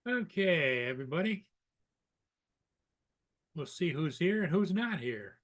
Okay, everybody. We'll see who's here and who's not here.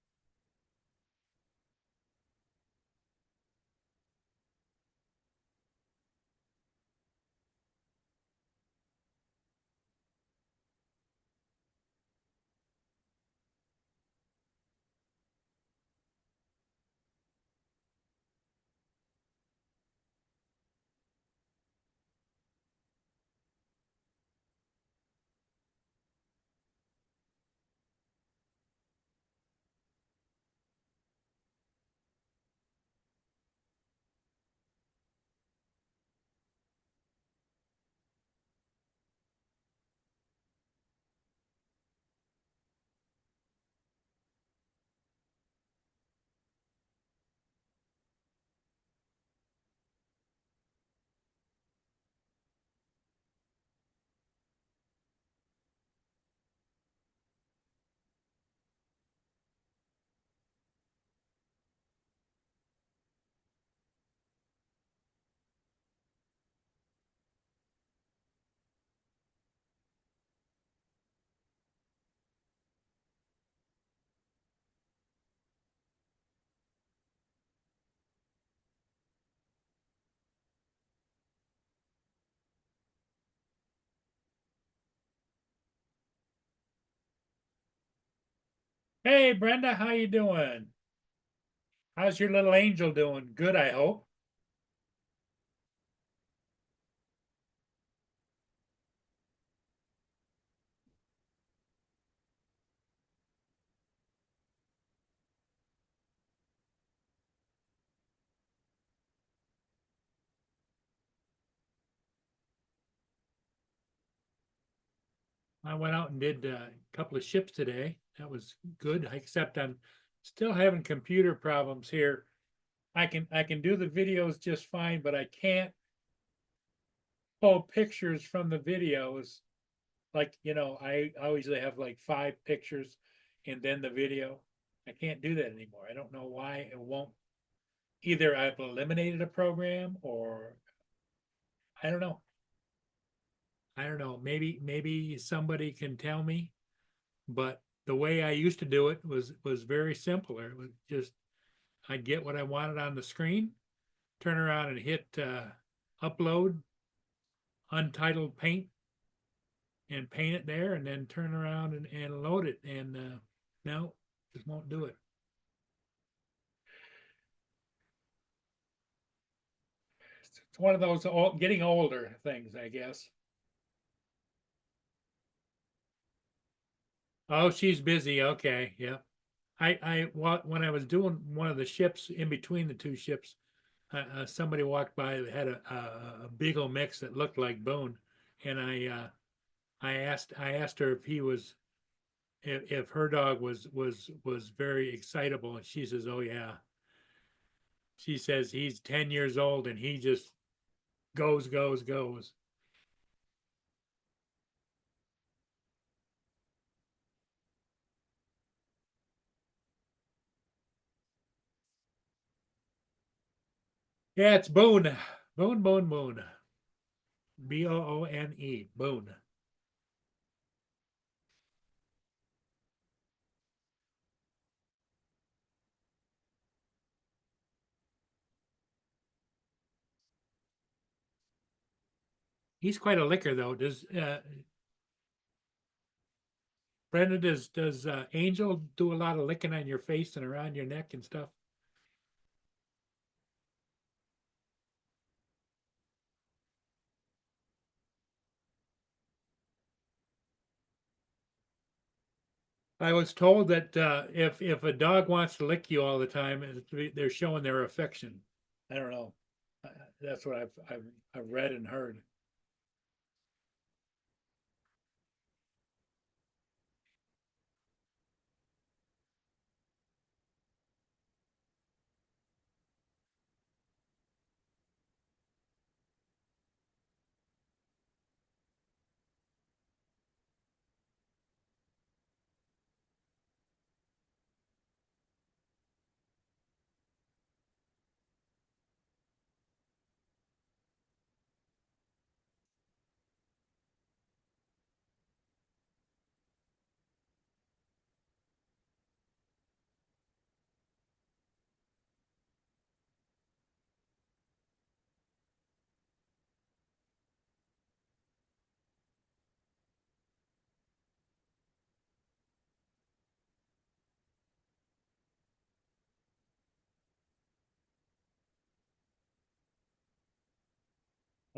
Hey, Brenda, how you doing? How's your little angel doing? Good, I hope. I went out and did a couple of ships today. That was good, except I'm still having computer problems here. I can do the videos just fine, but I can't pull pictures from the videos. Like, I usually have like five pictures and then the video. I can't do that anymore. I don't know why it won't. Either I've eliminated a program or I don't know. I don't know. Maybe somebody can tell me, but the way I used to do it was very simpler. It was just I'd get what I wanted on the screen, turn around and hit upload untitled paint and paint it there, and then turn around and load it. And no, just won't do it. It's one of those getting older things, I guess. Oh, she's busy. Okay, yeah. When I was doing one of the ships in between the two ships, somebody walked by that had a Beagle mix that looked like Boone, and I asked her if he was if her dog was very excitable, and she says, "Oh yeah." She says he's 10 years old and he just goes, goes, goes. Yeah, it's Boone, Boone, Boone, Boone, Boone, Boone. He's quite a licker though. Does Brenda, does Angel do a lot of licking on your face and around your neck and stuff? I was told that if a dog wants to lick you all the time, they're showing their affection. I don't know. That's what I've read and heard.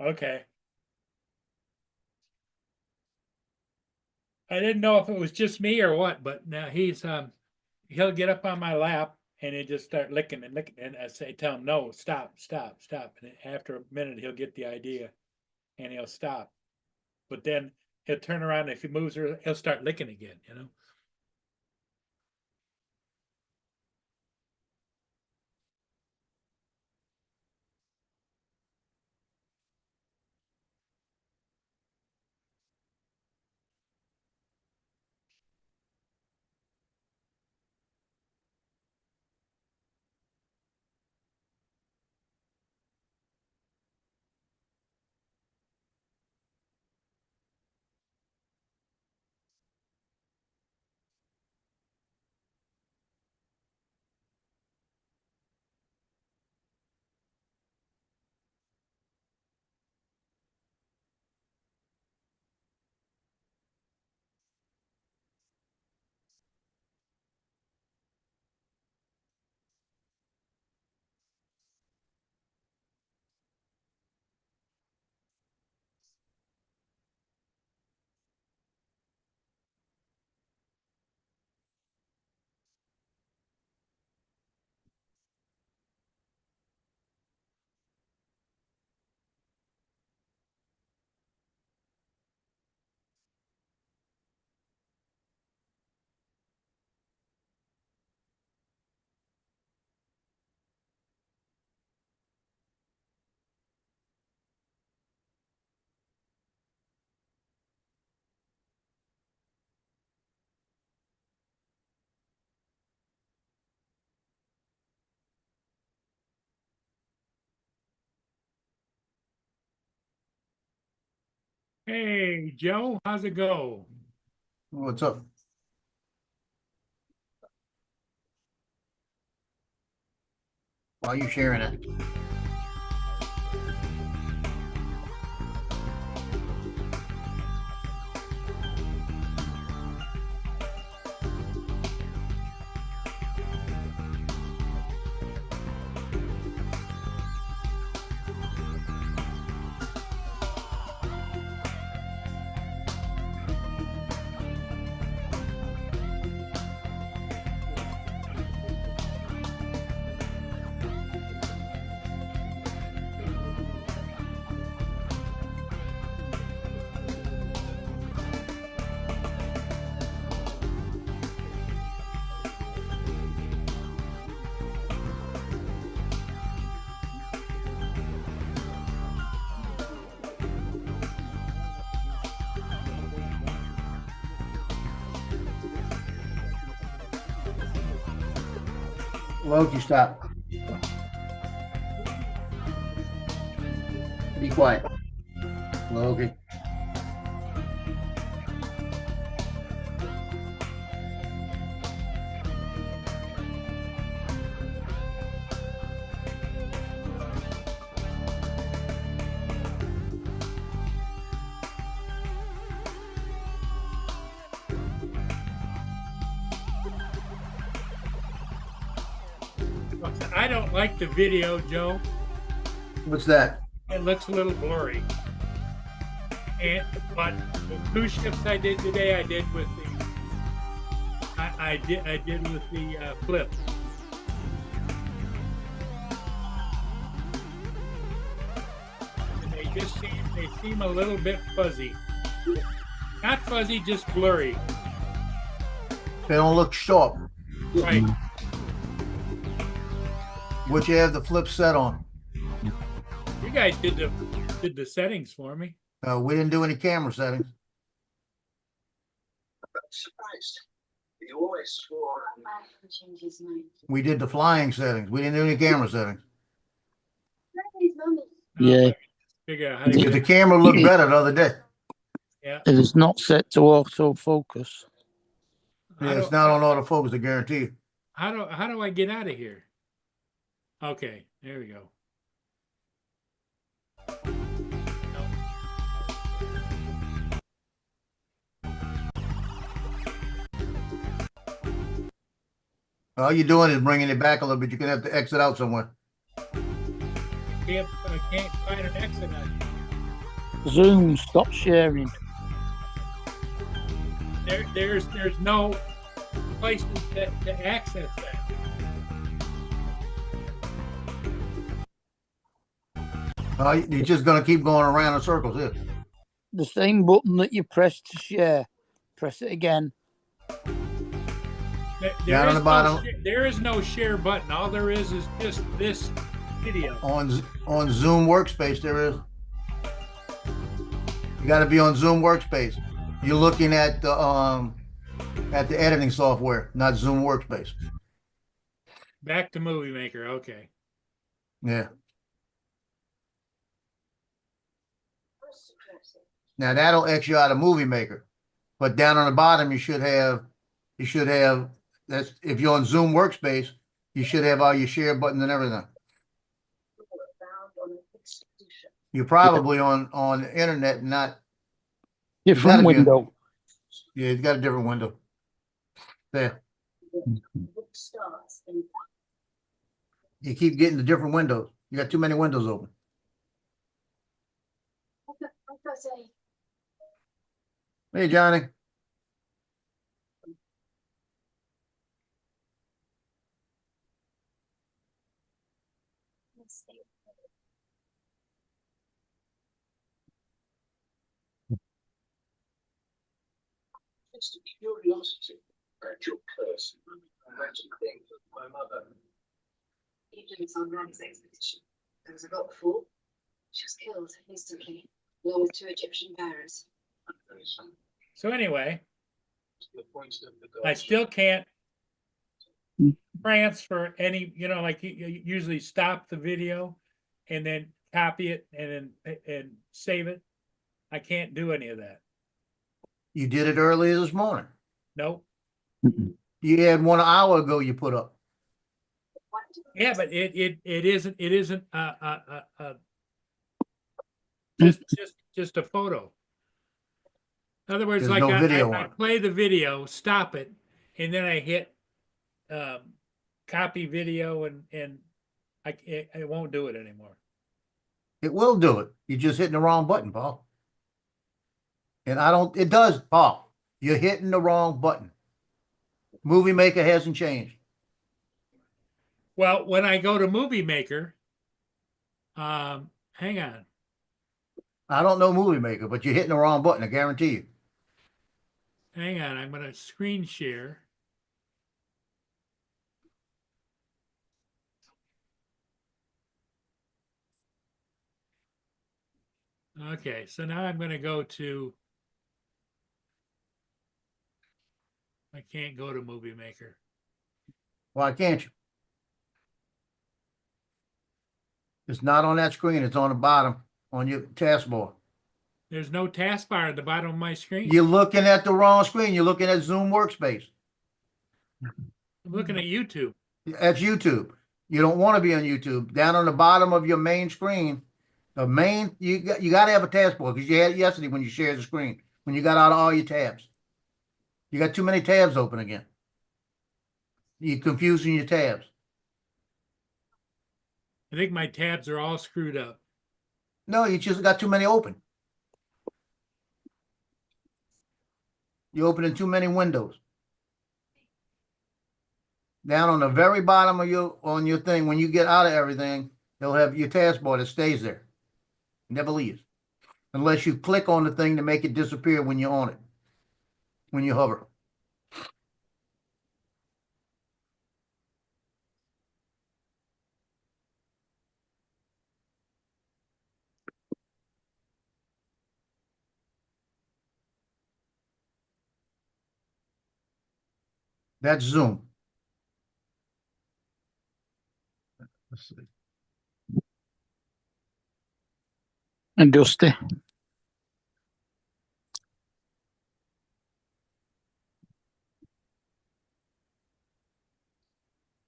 Okay. I didn't know if it was just me or what, but now he'll get up on my lap and he just start licking and licking, and I say, tell him, no, stop, stop, stop. And after a minute, he'll get the idea and he'll stop. But then he'll turn around, and if he moves, he'll start licking again, you know? Hey, Joe, how's it go? What's up? Why are you sharing it? Loki, stop. Be quiet. Loki. I don't like the video, Joe. What's that? It looks a little blurry. But the 2 shifts I did today, I did with the I did with the flip. And they seem a little bit fuzzy. Not fuzzy, just blurry. They don't look sharp. Right. What you have the flip set on? You guys did the settings for me. We didn't do any camera settings. Surprised. You always swore. We did the flying settings. We didn't do any camera settings. Yeah. Figure out how to Because get the it. camera looked better the other day. Yeah. It is not set to autofocus. Yeah, it's not on autofocus, I guarantee you. How do I get out of here? Okay, there we go. All you're doing is bringing it back a little bit. You're gonna have to exit out somewhere. I can't find an exit on Zoom, stop sharing. There's no place to access that. You're just gonna keep going around in circles here. The same button that you press to share. Press it again. Down on the bottom. There is no share button. All there is just this video. On Zoom Workspace, there is. You gotta be on Zoom Workspace. You're looking at the editing software, not Zoom Workspace. Back to Movie Maker. Okay. Yeah. Now that'll X you out of Movie Maker, but down on the bottom you should have that's if you're on Zoom Workspace, you should have all your share buttons and everything. You're probably on the internet, not Different gotta be window. yeah. It's got a different window. There, you keep getting the different windows. You got too many windows open. Hey, Johnny. Just a curiosity about your person. Imagine things of my mother. Egypt's on Ram's expedition. There was a rockfall. She was killed instantly, along with 2 Egyptian pharaohs. So anyway, The point of the I gospel. still can't transfer any, like you usually stop the video and then copy it and save it. I can't do any of that. You did it earlier this morning. Nope. You had 1 hour ago. You put up. Yeah, but it isn't just a photo. In other words, There's like no video I on it. play the video, stop it, and then I hit copy video and it won't do it anymore. It will do it. You're just hitting the wrong button, Paul. And it does, Paul. You're hitting the wrong button. Movie Maker hasn't changed. Well, when I go to Movie Maker, hang on. I don't know Movie Maker, but you're hitting the wrong button, I guarantee you. Hang on, I'm going to screen share. Okay, so now I'm going to go to, I can't go to Movie Maker. Why can't you? It's not on that screen. It's on the bottom on your taskbar. There's no taskbar at the bottom of my screen. You're looking at the wrong screen. You're looking at Zoom Workspace. I'm looking at YouTube. That's YouTube. You don't want to be on YouTube. Down on the bottom of your main screen, you got to have a taskbar because you had it yesterday when you shared the screen, when you got out all your tabs. You got too many tabs open again. You're confusing your tabs. I think my tabs are all screwed up. No, you just got too many open. You're opening too many windows. Down on the very bottom of your thing, when you get out of everything, they'll have your taskbar that stays there. Never leaves. Unless you click on the thing to make it disappear when you're on it. When you hover. That's Zoom. Let's see. And Dusty.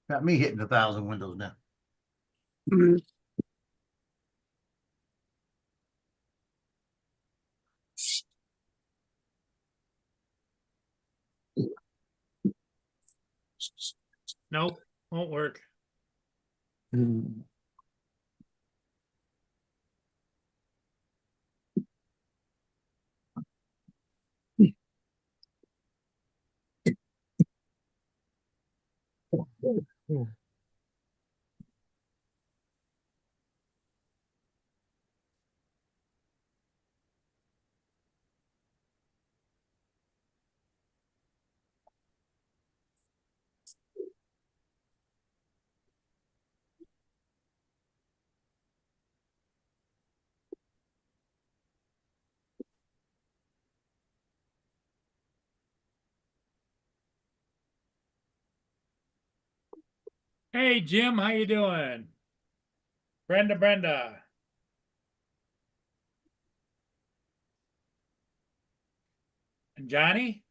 Got me hitting 1,000 windows now. Nope, won't work. Hey, Jim, how you doing? Brenda. And Johnny?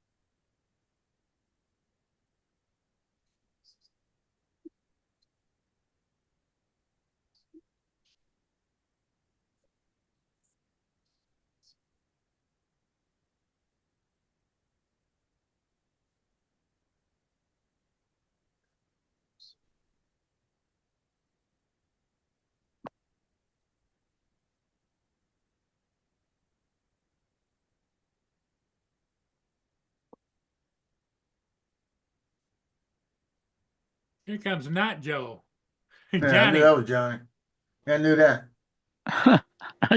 Here comes not Joe. Yeah, I knew Johnny. that was Johnny. I knew that.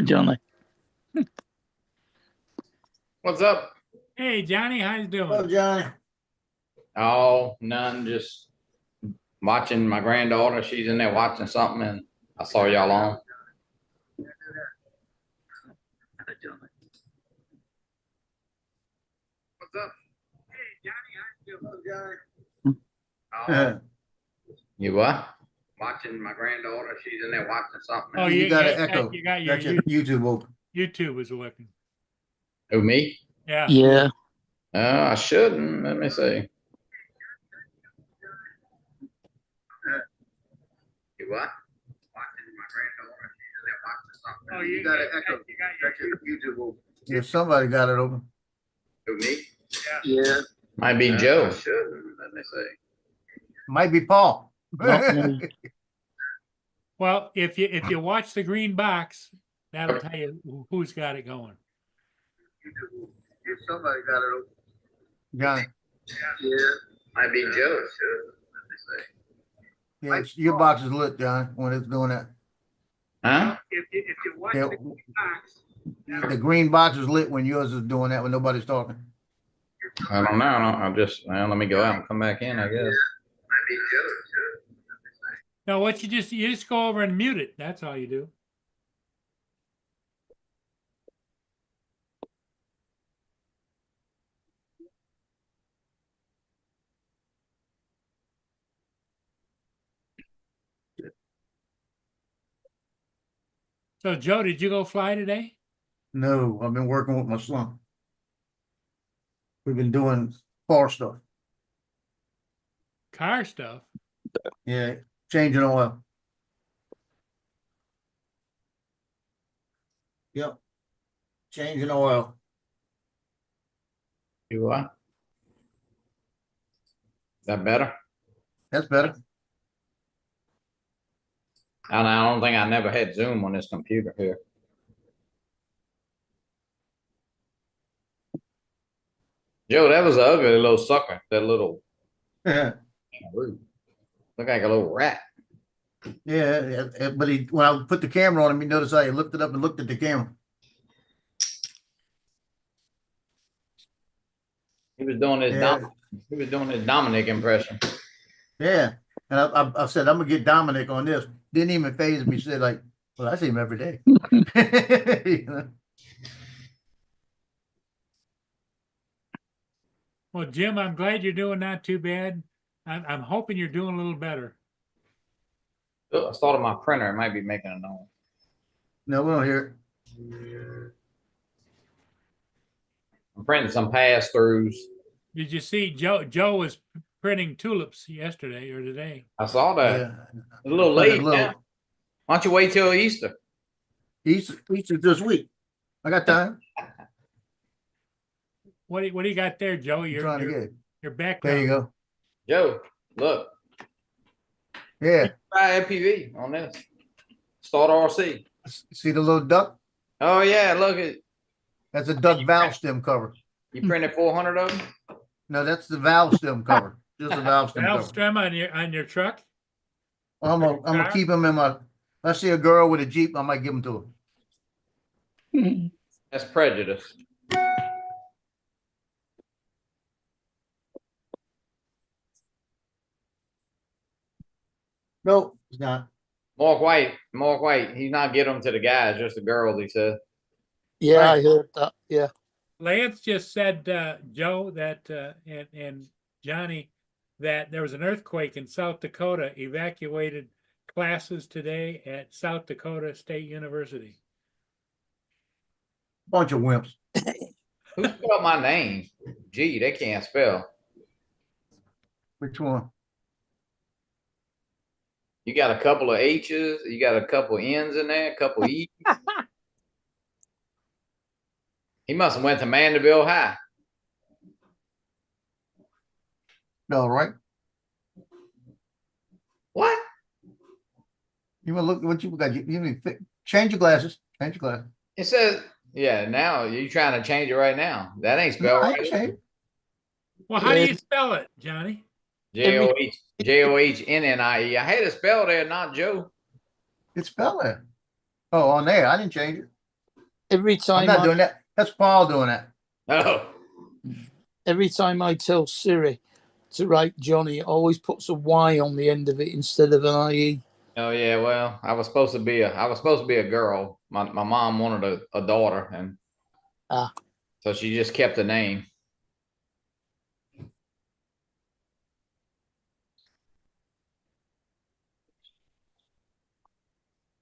Johnny. What's up? Hey, Johnny, how you Oh, doing? Johnny. Oh, none. Just watching my granddaughter. She's in there watching something, and I saw y'all on. What's up? Hey, Johnny, how you doing? Yeah. You what? Watching my granddaughter. She's in there watching something. Oh, You got an yeah, echo. You got your Got your YouTube open. YouTube is working. Who, me? Yeah. Yeah. I shouldn't. Let me see. You what? Watching my granddaughter. She's in there watching something. Oh, You got an echo. You got Got your your YouTube open. Yeah, somebody got it open. Who, me? Yeah. Might be Joe. I shouldn't. Let me see. Might be Paul. Not me. Well, if you watch the green box, that'll tell you who's got it going. Somebody got it open. Johnny. Yeah. Might be Joe. Shouldn't. Let me see. Yeah, your box is lit, John, when it's doing that. Huh? If you watch Yeah, the green box, the green box is lit when yours is doing that when nobody's talking. I don't know. I'll just, well, let me go out and come back in, I guess. Might be Joe. no, what you just go over and mute it. That's all you do. So, Joe, did you go fly today? No, I've been working with my son. We've been doing car stuff. Car stuff. Yeah, changing oil. Yep. Changing oil. You what? Is that better? That's better. And I don't think I never had Zoom on this computer here. Joe, that was an ugly little sucker. That little Yeah, kangaroo. Look like a little rat. but when I put the camera on him, you notice how he lifted up and looked at the camera. He was doing his Yeah. he was doing his Dominic impression. Yeah, and I said I'm gonna get Dominic on this. Didn't even phase me. Said like, well, I see him every day. You know? Well, Jim, I'm glad you're doing not too bad. I'm hoping you're doing a little better. I thought of my printer. It might be making a noise. No, we don't hear it. I'm printing some pass-throughs. Did you see Joe was printing tulips yesterday or today? I saw that. Yeah, It's a little Put it late. low. Yeah. Why don't you wait till Easter? Easter this week. I got time. What do you got there, Joe? I'm Your trying to get it. your There background. you go. Joe, look. Yeah. Try FPV on this. Start RC. See the little duck? Oh yeah, look at That's a duck valve stem cover. you printed 400 of them. No, that's the valve stem cover. Just the valve stem Valve cover. stem on your truck. I'm gonna Car? keep him in my, if I see a girl with a Jeep, I might give him to her. That's prejudice. No, it's not. Mark White, he's not getting them to the guys, just the girls, he said. Yeah, Right. I heard that. Yeah. Lance just said, Joe, that, and Johnny, that there was an earthquake in South Dakota, evacuated classes today at South Dakota State University. Bunch of wimps. Who spelled my name? Gee, they can't spell. Which one? You got a couple of H's, you got a couple N's in there, a couple E's. He must have went to Mandeville High. No, right? What? You wanna look what you got? You need to change your glasses. Change your glasses. It says, yeah, now you trying to change it right now. That ain't No, spelled I ain't right. changed. Well, how do you spell it, Johnny? Johnnnie. I had it spelled there, not Joe. It's spelled there. Oh, on there. I didn't change it. Every I'm time not doing that. That's Paul doing that. Oh, every time I tell Siri to write Johnny, it always puts a Y on the end of it instead of an IE. oh yeah. Well, I was supposed to be a girl. My mom wanted a daughter, and so she just kept the name.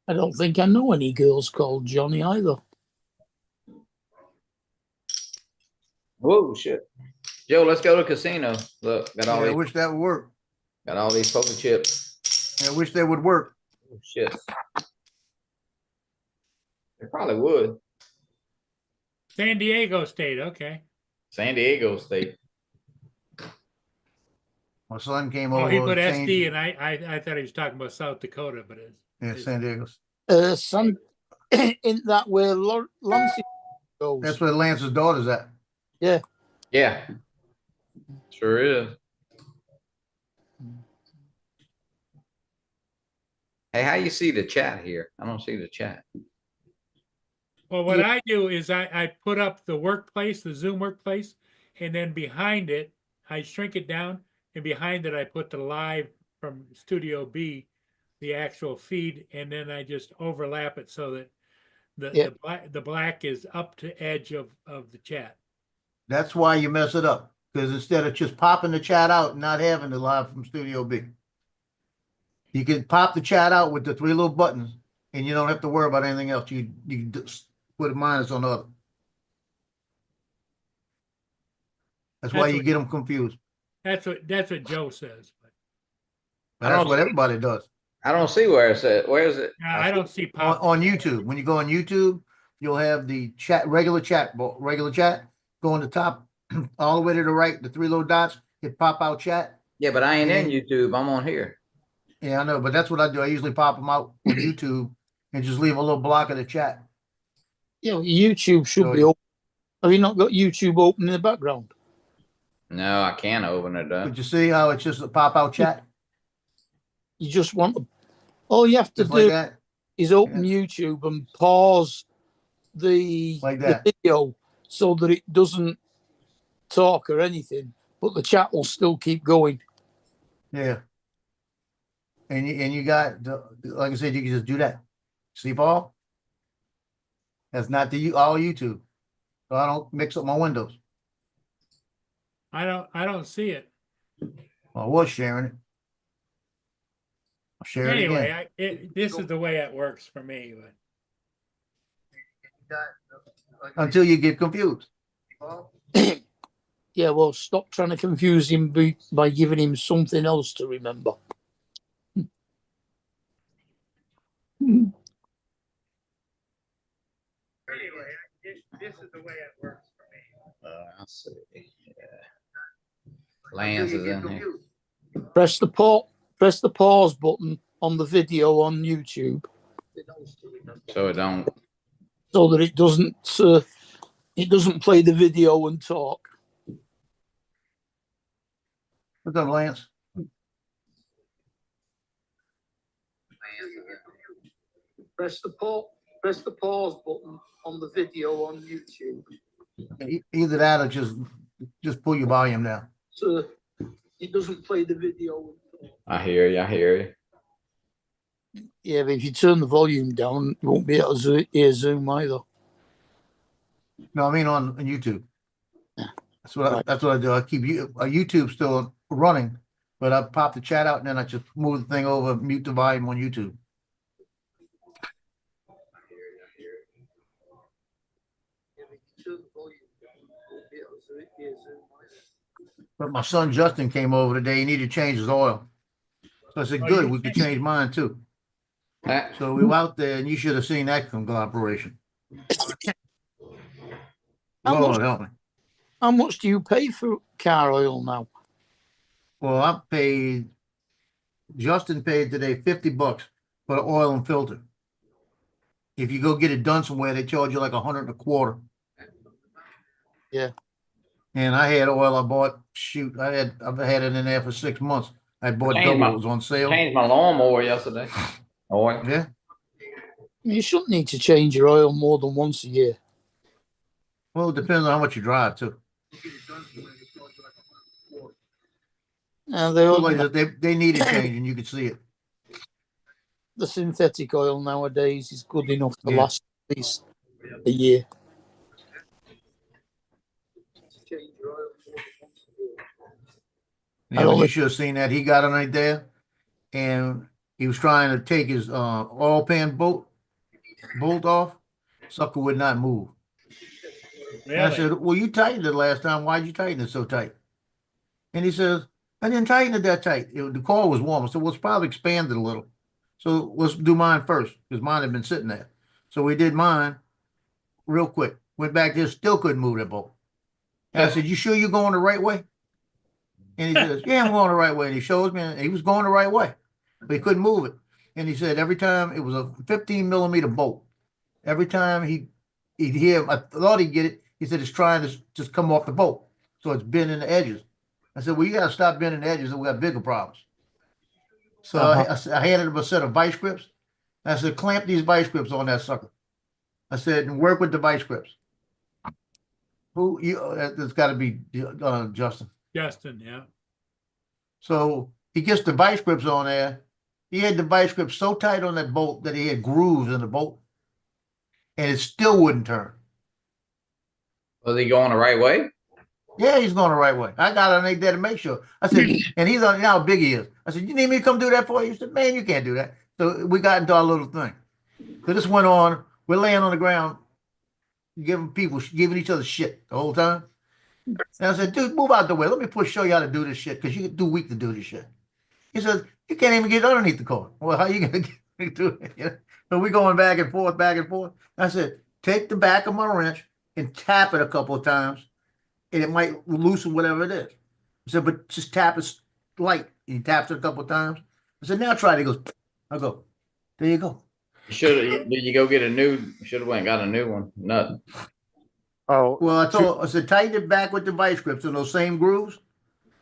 I don't think I know any girls called Johnny either. Whoa, shit. Joe, let's go to the casino. Look, got Yeah, all I these, wish that would work. got all these poker chips. I wish that would work. Oh, shit. It probably would. San Diego State, okay. San Diego State. My son came Oh, over. he put changed- SD, and I thought he was talking about South Dakota, but it's. Yeah, San Diego. Son, in that where Lancey goes. That's where Lance's daughter's at. Yeah. Sure is. Hey, how you see the chat here? I don't see the chat. Well, what Yeah. I do is I put up the workplace, the Zoom workplace, and then behind it, I shrink it down, and behind it, I put the live from Studio B, the actual feed, and then I just overlap it so that Yeah. the black is up to edge of the chat. That's why you mess it up. Because instead of just popping the chat out and not having the live from Studio B, you can pop the chat out with the 3 little buttons, and you don't have to worry about anything else. You just put a minus on the other. That's why That's you what- get them confused. That's what Joe says. But I That's don't what see- everybody does. I don't see where it's at. Where is it? I don't see On, pop. on YouTube, when you go on YouTube, you'll have the chat, regular chat, go on the top, all the way to the right, the 3 little dots, hit pop out chat. Yeah, but I ain't in YouTube. I'm on here. Yeah, I know, but that's what I do. I usually pop them out on YouTube and just leave a little block of the chat. Yeah, YouTube should So be you- open. Have you not got YouTube open in the background? No, I can't open it up. But you see how it's just a pop out chat? You just want to. All you have to Just do like that, is open YouTube and pause the, Like the that. video so that it doesn't talk or anything, but the chat will still keep going. yeah. And you got, like I said, you can just do that. See, Paul? That's not all YouTube. So I don't mix up my windows. I don't see it. I was sharing it. I'll share it Anyway, again. this is the way it works for me. But Until you get confused. Yeah, well, stop trying to confuse him by giving him something else to remember. anyway, this is the way it works for me. I see. Yeah. Lance is in here. Press the pause button on the video on YouTube So it don't. so that it doesn't play the video and talk. What's up, Lance? Press the pause button on the video on YouTube. Either that or just pull your volume down. So it doesn't play the video. I hear you. I hear you. Yeah, but if you turn the volume down, you won't be able to hear Zoom either. No, I mean on YouTube. Yeah. That's what I do. I keep YouTube still running, but I pop the chat out and then I just move the thing over, mute the volume on YouTube. But my son Justin came over today. He needed to change his oil. So I said, Oh, good, you we could changed- change mine too. Ah, So we were out there and you should have seen that conglomeration. How Lord much- help me. How much do you pay for car oil now? Well, I paid, Justin paid today $50 for the oil and filter. If you go get it done somewhere, they charge you like $100 a quarter. Yeah. And I had oil I bought, shoot, I've had it in there for 6 months. I bought Changed double, my- it was on sale. Changed my lawnmower yesterday. Oil. Yeah, You shouldn't need to change your oil more than once a year. well, it depends on how much you drive too. They all, Like, they need it changing, you can see it. the synthetic oil nowadays is good enough to Yeah. last at least a year. Yeah, but you should have seen that. He got underneath there and he was trying to take his oil pan bolt off. Sucker would not move. And I Really? said, well, you tightened it last time. Why'd you tighten it so tight? And he says, I didn't tighten it that tight. The coil was warm. I said, well, it's probably expanded a little. So let's do mine first because mine had been sitting there. So we did mine real quick. Went back there, still couldn't move that bolt. And I said, you sure you're going the right way? And he says, yeah, I'm going the right way. And he shows me, and he was going the right way, but he couldn't move it. And he said every time it was a 15 millimeter bolt. Every time he'd hear, I thought he'd get it. He said it's trying to just come off the bolt. So it's bending the edges. I said, well, you got to stop bending the edges or we got bigger problems. So I handed him a set of vice grips. I said, clamp these vice grips on that sucker. I said, and work with the vice grips. Who you? It's got to be Justin. Justin, yeah. So he gets the vice grips on there. He had the vice grips so tight on that bolt that he had grooves in the bolt, and it still wouldn't turn. Was he going the right way? Yeah, he's going the right way. I got underneath there to make sure. I said, and he's on how big he is. I said, you need me to come do that for you? He said, man, you can't do that. So we got into our little thing. So this went on. We're laying on the ground, giving each other shit the whole time. And I said, dude, move out the way. Let me show you how to do this shit because you're too weak to do this shit. He says, you can't even get underneath the car. Well, how you going to do it? You know? So we're going back and forth, back and forth. I said, take the back of my wrench and tap it a couple of times, and it might loosen whatever it is. I said, but just tap it light. He taps it a couple of times. I said, now try it. He goes, I go, there you go. Did you go get a new? Should have went and got a new one. Nothing. Oh, Well, I said, tighten it back with the vice grips in those same grooves.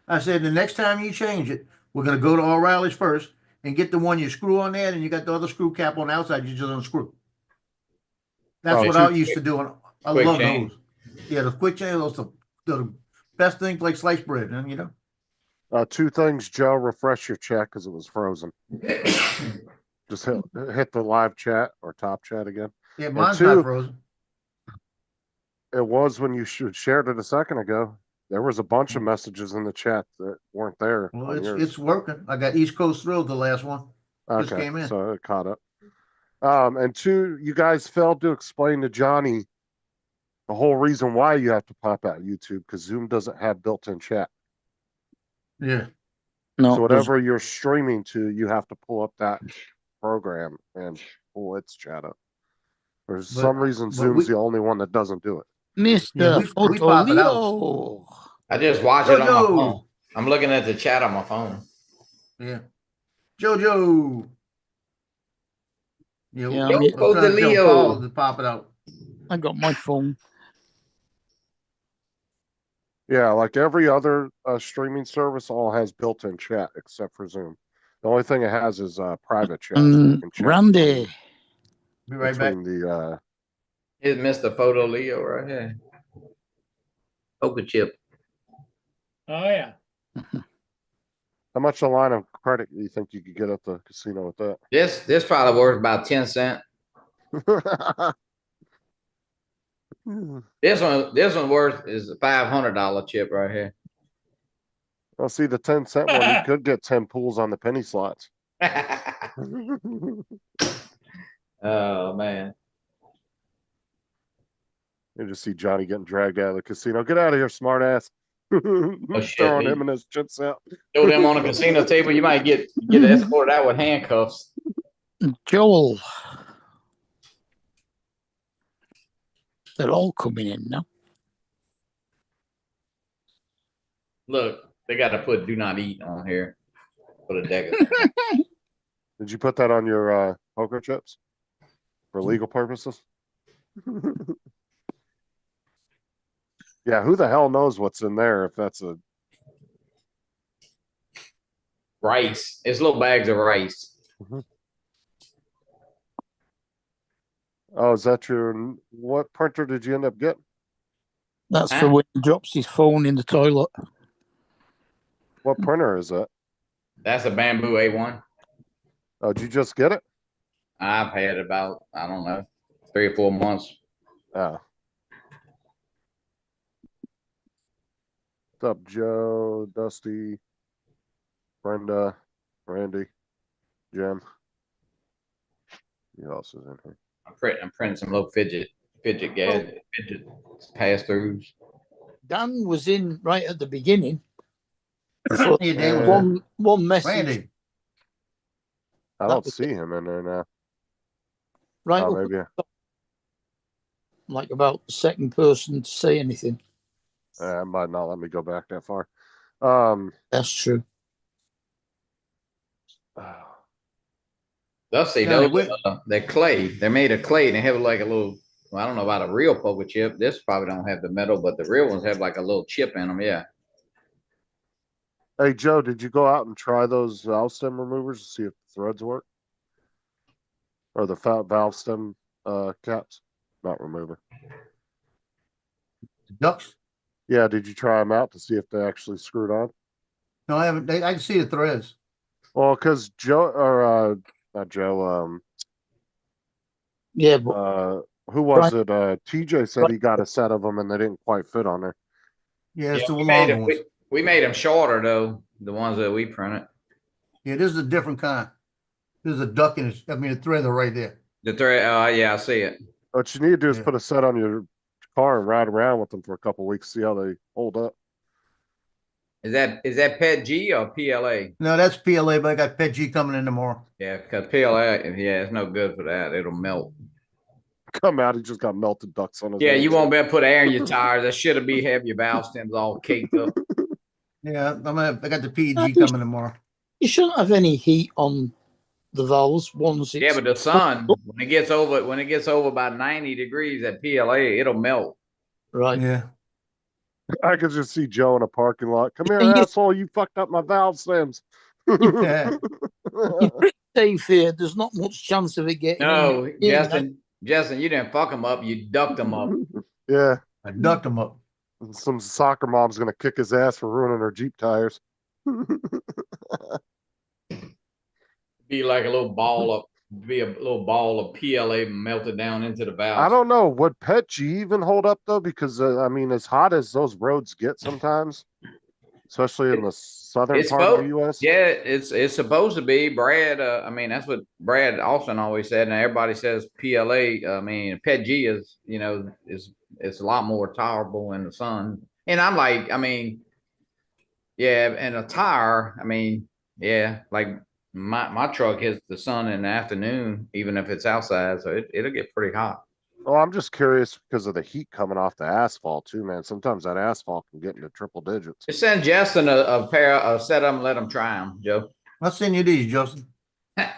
I said, the next time you change it, we're going to go to O'Reilly's first and get the one you screw on there, and you got the other screw cap on the outside, you just unscrew. That's Oh, what I used to do. I quick love change. those. Yeah, the quick change, those are the best thing like sliced bread, and you know. two things, Joe. Refresh your chat because it was frozen. Just hit the live chat or top chat again. Yeah, mine's two- not frozen. It was when you shared it a second ago. There was a bunch of messages in the chat that weren't there. Well, on yours. it's working. I got East Coast Thrill, the last one. just came in. So it caught up. And two, you guys failed to explain to Johnny the whole reason why you have to pop out YouTube because Zoom doesn't have built-in chat. Yeah. No, So whatever you're streaming to, you have to pull up that program and pull its chat up. For some reason, but Zoom's we- the only one that doesn't do it. Mr. Yeah, we pop it out. Fotolio. I just watch it on my Jojo. phone. I'm looking at the chat on my phone. Yeah. Jojo. Yeah, we're I trying mean- to tell Leo. Paul to pop it out. I got my phone. Yeah, like every other streaming service, all has built-in chat except for Zoom. The only thing it has is private chat. You can chat. Randy, Be right back. between the Here's Mr. Photo Leo right here. Poker chip. Oh, yeah. how much a line of credit do you think you could get at the casino with that? This probably worth about 10 cents. This one worth is a $500 chip right here. I'll see the 10-cent one. You could get 10 pools on the penny slots. Oh man. You just see Johnny getting dragged out of the casino. Get out of here, smart ass. shit, Throwing he- him and his chips out. Throw them on a casino table, you might get escorted out with handcuffs. Joel. They're all coming in now. Look, they got to put "do not eat" on here for the deck. Did you put that on your poker chips for legal purposes? Yeah, who the hell knows what's in there if that's a Rice. It's little bags of rice. oh, is that your what printer did you end up getting? That's for when he drops his phone in the toilet. What printer is that? That's a Bamboo A1. Oh, did you just get it? I've had about, I don't know, 3 or 4 months. Oh. What's up, Joe, Dusty, Brenda, Randy, Jim? Who else is in here? I'm printing some little fidget gas, fidget pass-throughs. Dan was in right at the beginning. Hey, Dan was One message. Randy. I That don't was see him in there now. Right Oh, up, maybe. like about the second person to say anything. I might not let me go back that far. That's true. Dusty, Johnny, those they're clay. They're made of clay and they have like a little, well, I don't know about a real poker chip. This probably don't have the metal, but the real ones have like a little chip in them. Yeah. Hey, Joe, did you go out and try those valve stem removers to see if the threads work? Or the valve stem caps? Not remover. Ducks? Yeah, did you try them out to see if they actually screwed on? No, I haven't. I can see the threads. Well, because Joe, or not Joe, Yeah, but who was it? TJ said he got a set of them and they didn't quite fit on there. Yeah, it's Yeah, the we made longer them, ones. we made them shorter though, the ones that we printed. Yeah, this is a different kind. This is a duck and it's, I mean, the threads are right there. The thread, yeah, I see it. What you need to do is Yeah. put a set on your car and ride around with them for a couple weeks, see how they hold up. Is that PET G or PLA? No, that's PLA, but I got Pet G coming in tomorrow. Yeah, because PLA, yeah, it's no good for that. It'll melt. Come out, he just got melted ducks on his Yeah, hands. you won't be able to put air in your tires. That should have your valve stems all caked up. Yeah, I got the PEG coming tomorrow. you shouldn't have any heat on the valves once it's Yeah, but the sun, when it gets over about 90 degrees at PLA, it'll melt. right. Yeah. I could just see Joe in a parking lot. Come here, Yeah. asshole, you fucked up my valve stems. Yeah. You're pretty safe here. There's not much chance of it getting No, in. Justin, you didn't fuck them up. You ducked them up. Yeah, I ducked them up. and some soccer mom's gonna kick his ass for ruining her Jeep tires. Be like a little ball of PLA melted down into the valve. I don't know. Would Pet G even hold up though? Because I mean, as hot as those roads get sometimes, especially in the southern It's part of the U.S. Yeah, it's supposed to be. Brad, I mean, that's what Brad Austin always said, and everybody says PLA. I mean, PET G is, it's a lot more tolerable in the sun. And I'm like, I mean, yeah, and a tire, I mean, yeah, like my truck hits the sun in the afternoon, even if it's outside, so it'll get pretty hot. Oh, I'm just curious because of the heat coming off the asphalt too, man. Sometimes that asphalt can get into triple digits. Just send Justin a set of them, let him try them, Joe. I'll send you these, Justin. I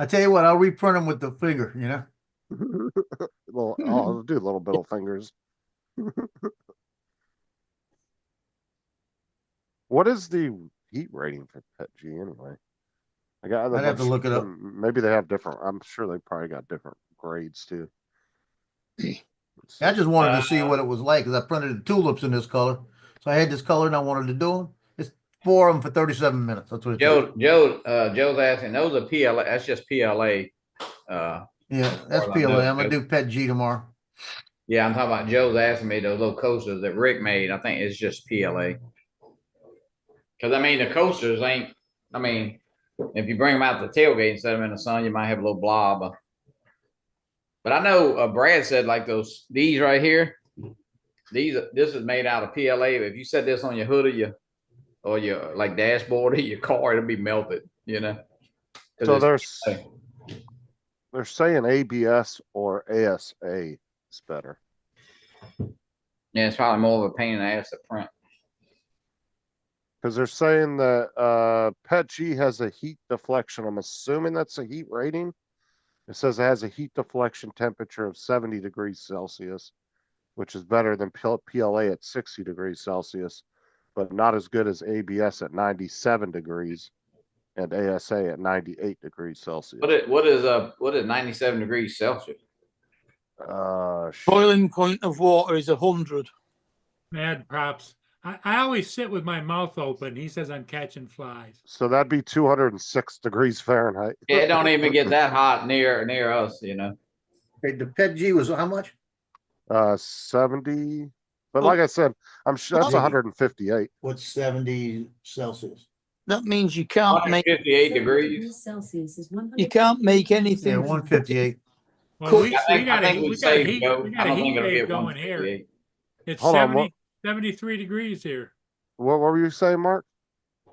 tell you what, I'll reprint them with the finger, you know? I'll do little middle fingers. What is the heat rating for Pet G anyway? I'd have to look it up. Maybe they have different. I'm sure they probably got different grades too. I just wanted to see what it was like because I printed the tulips in this color. So I had this color and I wanted to do them. It's 4 of them for 37 minutes. That's what it takes. Joe's asking, those are PLA, that's just PLA. Yeah, that's PLA. I'm gonna do Pet G tomorrow. Yeah, I'm talking about Joe's asking me those little coasters that Rick made. I think it's just PLA. Cause I mean, the coasters ain't, I mean, if you bring them out to the tailgate and set them in the sun, you might have a little blob. But I know Brad said like these right here, this is made out of PLA. If you set this on your hood or your like dashboard of your car, it'll be melted, you know? So they're saying ABS or ASA is better. Yeah, it's probably more of a pain in the ass to print. Because they're saying that Pet G has a heat deflection. I'm assuming that's a heat rating. It says it has a heat deflection temperature of 70 degrees Celsius, which is better than PLA at 60 degrees Celsius, but not as good as ABS at 97 degrees and ASA at 98 degrees Celsius. What is 97 degrees Celsius? Boiling point of water is 100. Mad props. I always sit with my mouth open. He says I'm catching flies. So that'd be 206 degrees Fahrenheit. Yeah, it don't even get that hot near us, you know. Okay, the Pet G was how much? 70. But like I said, I'm sure that's Oh. 158. What's 70 Celsius? That means you can't make 58 degrees. Celsius is 100. you can't make anything. Yeah, 158. Well, Cool. I think we we got a saved heat, Joe. we I got a don't think heat it'll wave get going here. 158. It's Hold on, 70, 73 degrees here. What were you saying, Mark?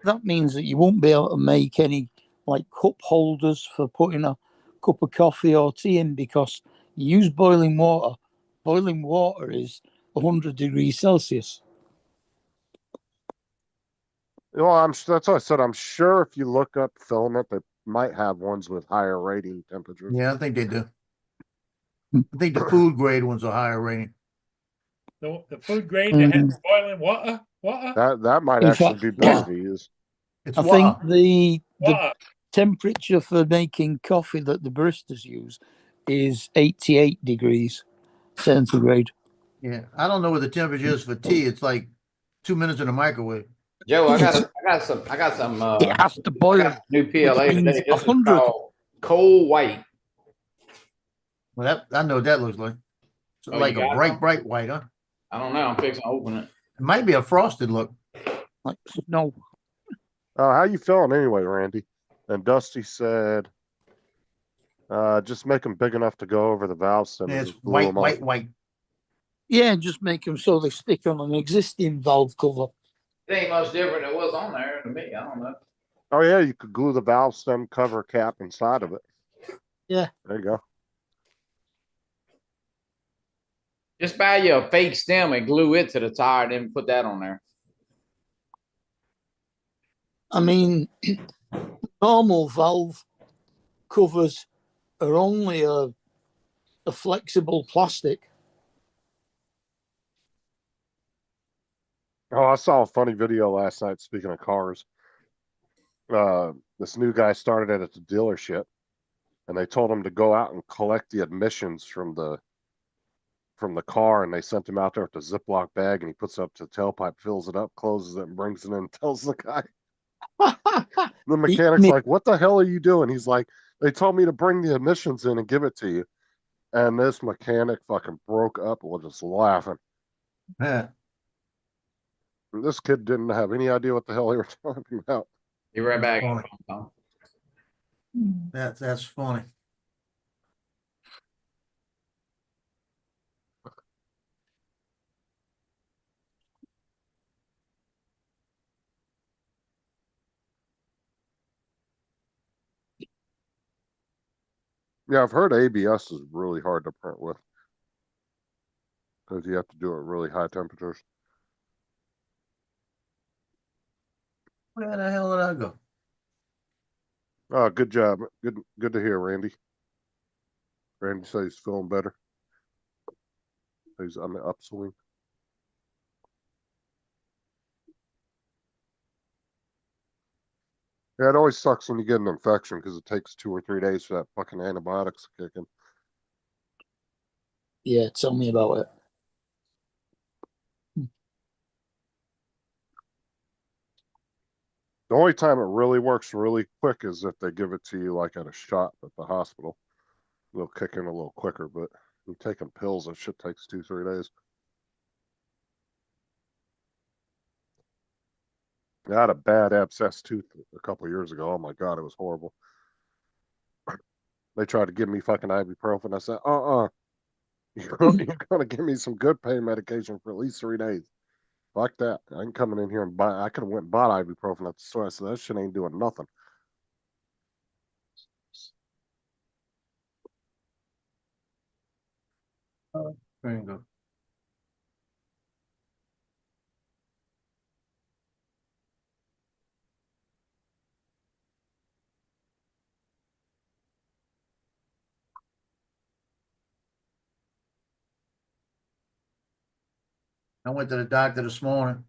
That means that you won't be able to make any like cup holders for putting a cup of coffee or tea in because you use boiling water. Boiling water is 100 degrees Celsius. Well, that's what I said. I'm sure if you look up filament, they might have ones with higher rating temperatures. Yeah, I think they do. I think the food grade ones are higher rating. The food grade that has boiling water. That might In actually fact, be better to use. It's I think water. the Water. temperature for making coffee that the baristas use is 88 degrees centigrade. Yeah, I don't know what the temperature is for tea. It's like 2 minutes in the microwave. Joe, I got some It has to boil. new PLA which means today. This is 100. called Cold White. Well, I know what that looks like. It's Oh, like you a got bright, some? bright white, huh? I don't know. I'm fixing to open it. It might be a frosted look. Like snow. How you feeling anyway, Randy? And Dusty said, just make them big enough to go over the valve stem. Yeah, and it's just glue white, 'em on. white, white. Yeah, just make them so they stick on an existing valve cover. It ain't much different than what's on there to me. I don't know. Oh yeah, you could glue the valve stem cover cap inside of it. Yeah. There you go. Just buy you a fake stem and glue it to the tire, then put that on there. I mean, normal valve covers are only a flexible plastic. Oh, I saw a funny video last night. Speaking of cars, this new guy started at the dealership, and they told him to go out and collect the emissions from the car, and they sent him out there with a Ziploc bag, and he puts it up to the tailpipe, fills it up, closes it, and brings it in, and tells the guy. The mechanic's like, "What the hell are you doing?" He's like, "They told me to bring the emissions in and give it to you." And this mechanic fucking broke up and was just laughing. Yeah. This kid didn't have any idea what the hell they were talking about. Be right back. Funny. That's funny. Yeah, I've heard ABS is really hard to print with because you have to do it at really high temperatures. Where the hell did I go? Oh, good job. Good to hear, Randy. Randy says he's feeling better. He's on the upswing. Yeah, it always sucks when you get an infection because it takes 2 or 3 days for that fucking antibiotics to kick in. Yeah, tell me about it. The only time it really works really quick is if they give it to you like at a shot at the hospital. They'll kick in a little quicker, but you're taking pills, that shit takes 2, 3 days. I had a bad abscess tooth a couple of years ago. Oh my God, it was horrible. They tried to give me fucking ibuprofen. I said, you're gonna give me some good pain medication for at least 3 days. Fuck that. I ain't coming in here and buy. I could have went and bought ibuprofen at the store. I said, that shit ain't doing nothing. There you go. I went to the doctor this morning.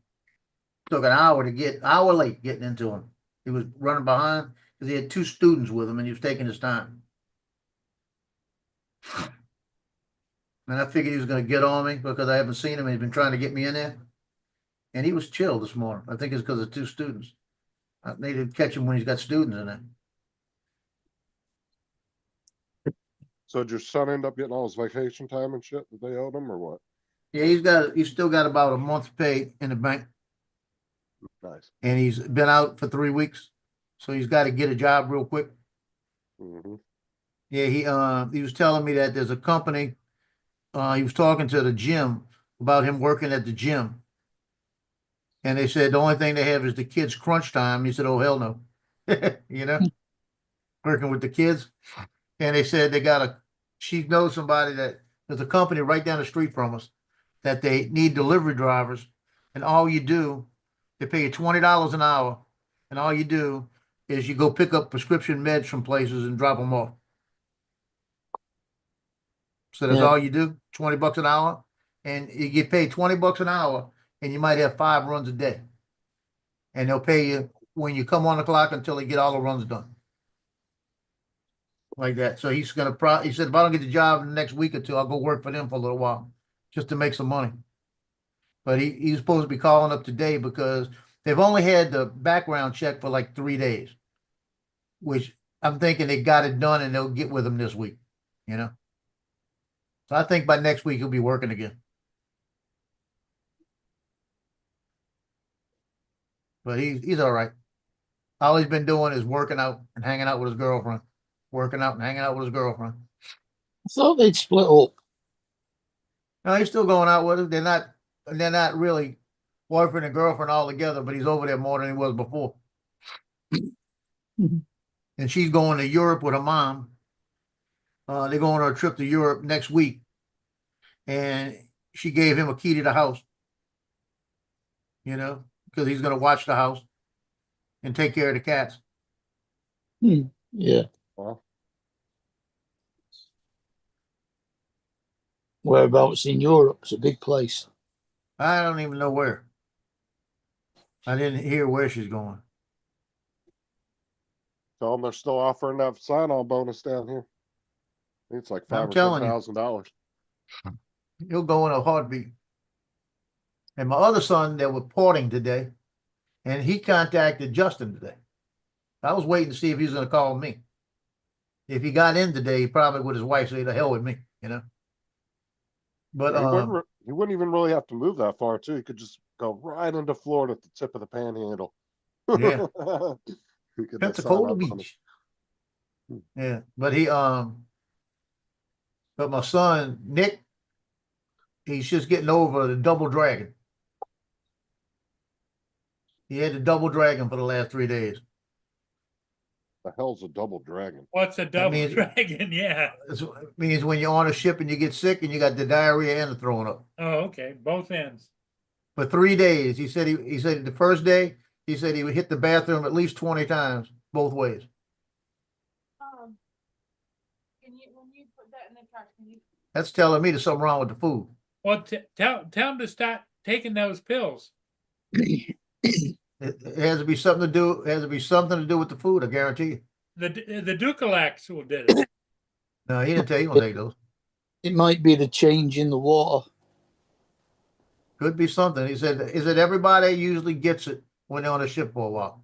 Took an hour to hour late getting into him. He was running behind because he had 2 students with him and he was taking his time. And I figured he was going to get on me because I haven't seen him and he's been trying to get me in there. And he was chill this morning. I think it's because of 2 students. I need to catch him when he's got students in there. So did your son end up getting all his vacation time and shit that they owed him or what? Yeah, he's still got about a month's pay in the bank Nice. and he's been out for 3 weeks. So he's got to get a job real quick. Mm-hmm. Yeah, he was telling me that there's a company. He was talking to the gym about him working at the gym. And they said the only thing they have is the kids' crunch time. He said, oh, hell no. You know, working with the kids. And they said she knows somebody there's a company right down the street from us that they need delivery drivers. And all you do, they pay you $20 an hour. And all you do is you go pick up prescription meds from places and drop them off. So that's Yeah. all you do, $20 an hour. And you get paid $20 an hour and you might have 5 runs a day. And they'll pay you when you come on the clock until they get all the runs done. Like that. So he's gonna he said, if I don't get the job in the next week or 2, I'll go work for them for a little while just to make some money. But he's supposed to be calling up today because they've only had the background check for like 3 days, which I'm thinking they got it done and they'll get with him this week, you know. So I think by next week he'll be working again. But he's all right. All he's been doing is working out and hanging out with his girlfriend. Working out and hanging out with his girlfriend. I thought they'd split up. No, he's still going out with her. They're not really boyfriend and girlfriend all together, but he's over there more than he was before. And she's going to Europe with her mom. They're going on a trip to Europe next week. And she gave him a key to the house. You know, because he's going to watch the house and take care of the cats. Yeah. Well, Whereabouts in Europe? It's a big place. I don't even know where. I didn't hear where she's going. tell them they're still offering that sign-on bonus down here. I think it's like I'm $5,000 or telling you. $10,000. He'll go in a heartbeat. And my other son, they were porting today, and he contacted Justin today. I was waiting to see if he was going to call me. If he got in today, he probably with his wife say, "The hell with me," you know. But He wouldn't even really have to move that far, too. He could just go right into Florida at the tip of the panhandle. Yeah. He could Pensacola sign up on Beach. Yeah, but but my son Nick, he's just getting over the double dragon. He had the double dragon for the last 3 days. The hell's a double dragon? What's a double means- dragon? Yeah. It means when you're on a ship and you get sick and you got the diarrhea and the throwing up. Oh, okay. Both ends. For 3 days, he said the first day he said he would hit the bathroom at least 20 times both ways. Can you, when you put that in the trash, can you? That's telling me there's something wrong with the food. Well, tell him to stop taking those pills. Yeah, It has to be something to do, it has to be something to do with the food, I guarantee you. The Ducalax will did it. No, he didn't tell you, he don't take those. It might be the change in the water. Could be something. He said, is it everybody usually gets it when they're on a ship for a while?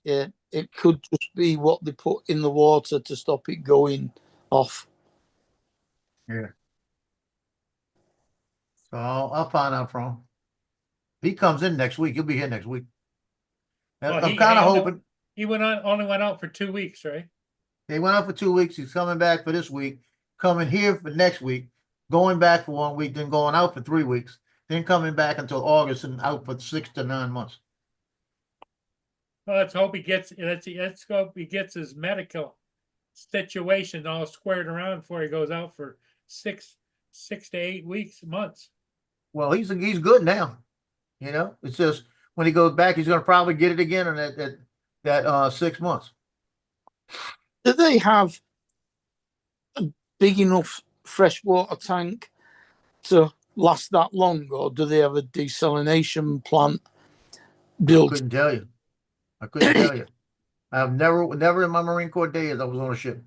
Yeah, it could just be what they put in the water to stop it going off. Yeah. So I'll find out from him. He comes in next week. He'll be here next week. And Well, I'm kind of hoping. He only went out for 2 weeks, right? He went out for 2 weeks. He's coming back for this week, coming here for next week, going back for 1 week, then going out for 3 weeks, then coming back until August and out for 6 to 9 months. Well, let's hope he gets, let's hope he gets his medical situation all squared around before he goes out for 6 to 8 weeks, months. Well, he's good now. You know, it's just when he goes back, he's going to probably get it again in that 6 months. Do they have a big enough freshwater tank to last that long, or do they have a desalination plant built? Couldn't tell you. I couldn't tell you. I've never in my Marine Corps days I was on a ship.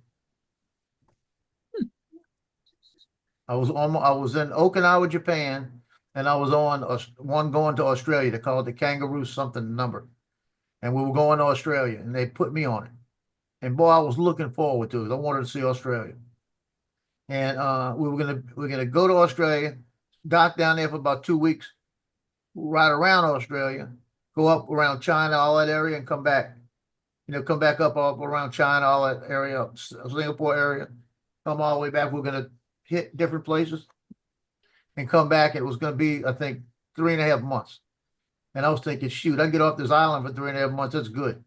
I was in Okinawa, Japan, and I was on one going to Australia. They call it the Kangaroo something number, and we were going to Australia, and they put me on it. And boy, I was looking forward to it. I wanted to see Australia, and we were gonna go to Australia, dock down there for about 2 weeks, ride around Australia, go up around China, all that area, and come back. You know, come back up all around China, all that area, Singapore area, come all the way back. We're gonna hit different places and come back. It was gonna be, I think, 3.5 months. And I was thinking, shoot, I can get off this island for 3.5 months. That's good.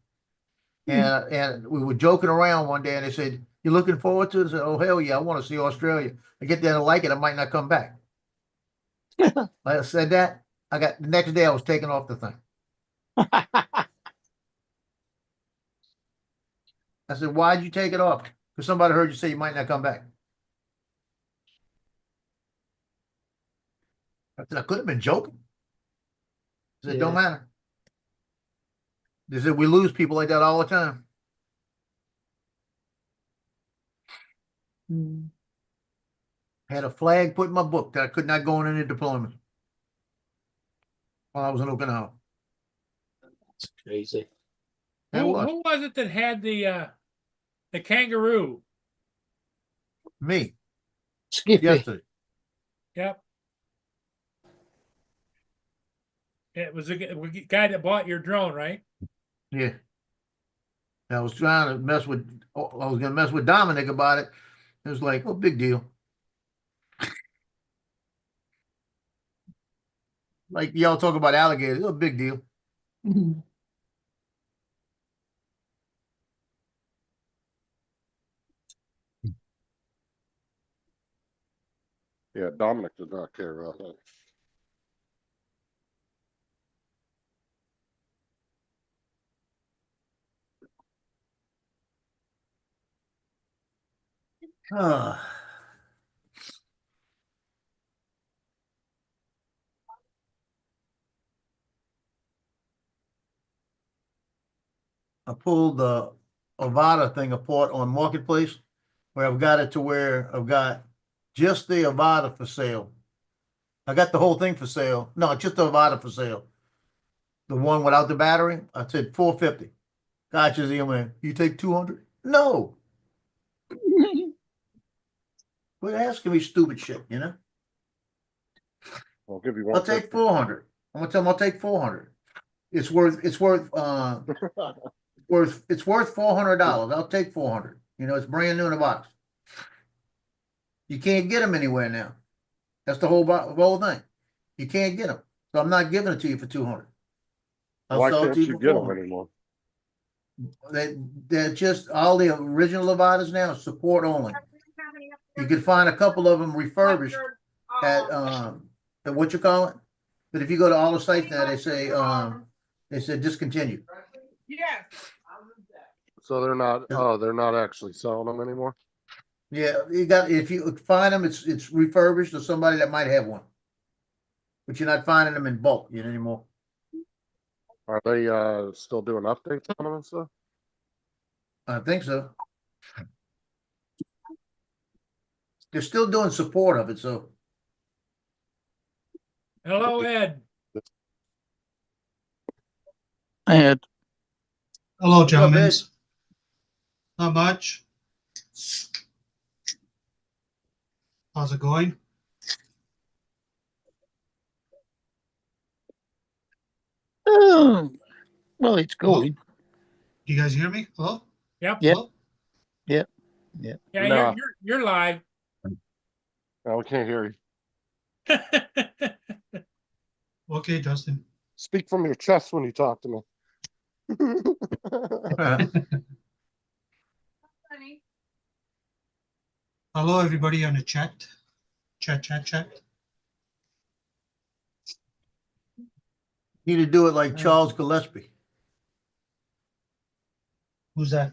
And we were joking around one day, and they said, "You looking forward to it?" I said, "Oh hell yeah, I want to see Australia. I get there and like it, I might not come back." I said that. The next day I was taking off the thing. I said, "Why'd you take it off?" Because somebody heard you say you might not come back. I said, I could have been joking. I said, don't matter. They said, we lose people like that all the time. Had a flag put in my book that I could not go on any deployment while I was in Okinawa. That's crazy. That Who was was it that had the kangaroo? me Skippy. yesterday. Yep. It was a guy that bought your drone, right? Yeah. I was trying to mess with, I was going to mess with Dominic about it. It was like, oh, big deal. Like y'all talk about alligators, a big deal. Yeah, Dominic does not care about that. I pulled the Avada thing apart on Marketplace, where I've got it to where I've got just the Avada for sale. I got the whole thing for sale. No, just the Avada for sale. The one without the battery, I said $450. Guy says, man, you take 200? No. Quit asking me stupid shit, you know? I'll give you I'll take 400. I'm gonna tell him I'll take 400. It's worth $400. I'll take 400. You know, it's brand new in a box. You can't get them anywhere now. That's the whole thing. You can't get them. So I'm not giving it to you for 200. Why sell it can't to you for get them 400. anymore? They're just all the original Avadas now, support only. You can find a couple of them refurbished at what you call it. But if you go to all the sites now, they say discontinued. Yes. So they're not actually selling them anymore? Yeah, if you find them, it's refurbished or somebody that might have one. But you're not finding them in bulk yet anymore. Are they still doing updates on them and stuff? I think so. They're still doing support of it, so. Hello, Ed. And Hello, What's up, gentlemen. Ed? Not much. How's it going? well, it's going. Do you guys hear me? Hello? Yep. Yep. Hello? Yeah, No. you're live. No, we can't hear you. Okay, Justin. Speak from your chest when you talk to me. Honey. Hello, everybody on the chat. Chat. Need to do it like Charles Gillespie. Who's that?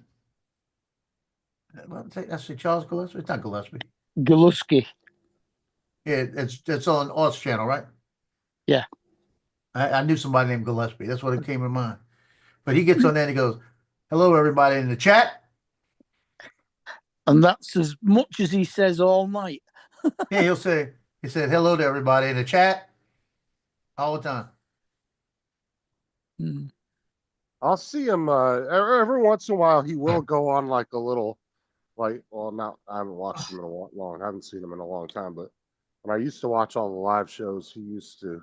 That's the Charles Gillespie. It's not Gillespie. Galuski. Yeah, it's on Oz channel, right? Yeah. I knew somebody named Gillespie. That's what it came in mind. But he gets on there and he goes, "Hello, everybody in the chat." And that's as much as he says all night. Yeah, he said hello to everybody in the chat all the time. Mm. I'll see him every once in a while. He will go on like a little, like, well, not I haven't watched him in a long. I haven't seen him in a long time. But when I used to watch all the live shows, he used to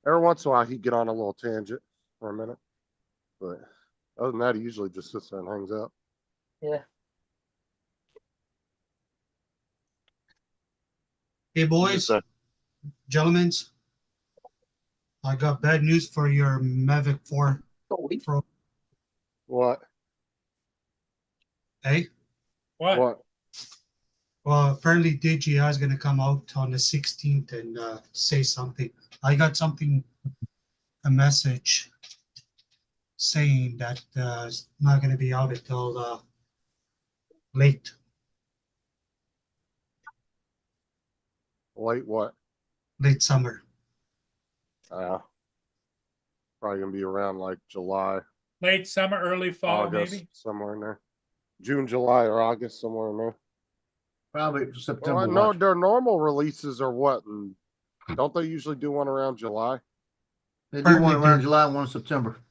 every once in a while he'd get on a little tangent for a minute. But other than that, he usually just sits there and hangs out. Yeah. Hey, boys, gentlemen. I got bad news for your Mavic 4 Pro. What? Hey? What? Well, apparently DJI is going to come out on the 16th and say something. I got a message saying that it's not going to be out until late. Late what? Late summer. Probably gonna be around like July, Late summer, early fall, August, maybe. somewhere in there. June, July, or August, somewhere in there. Probably Well, September. no, watch. their normal releases are what? And don't they usually do one around July? They do one Apparently around they're- July, one in September.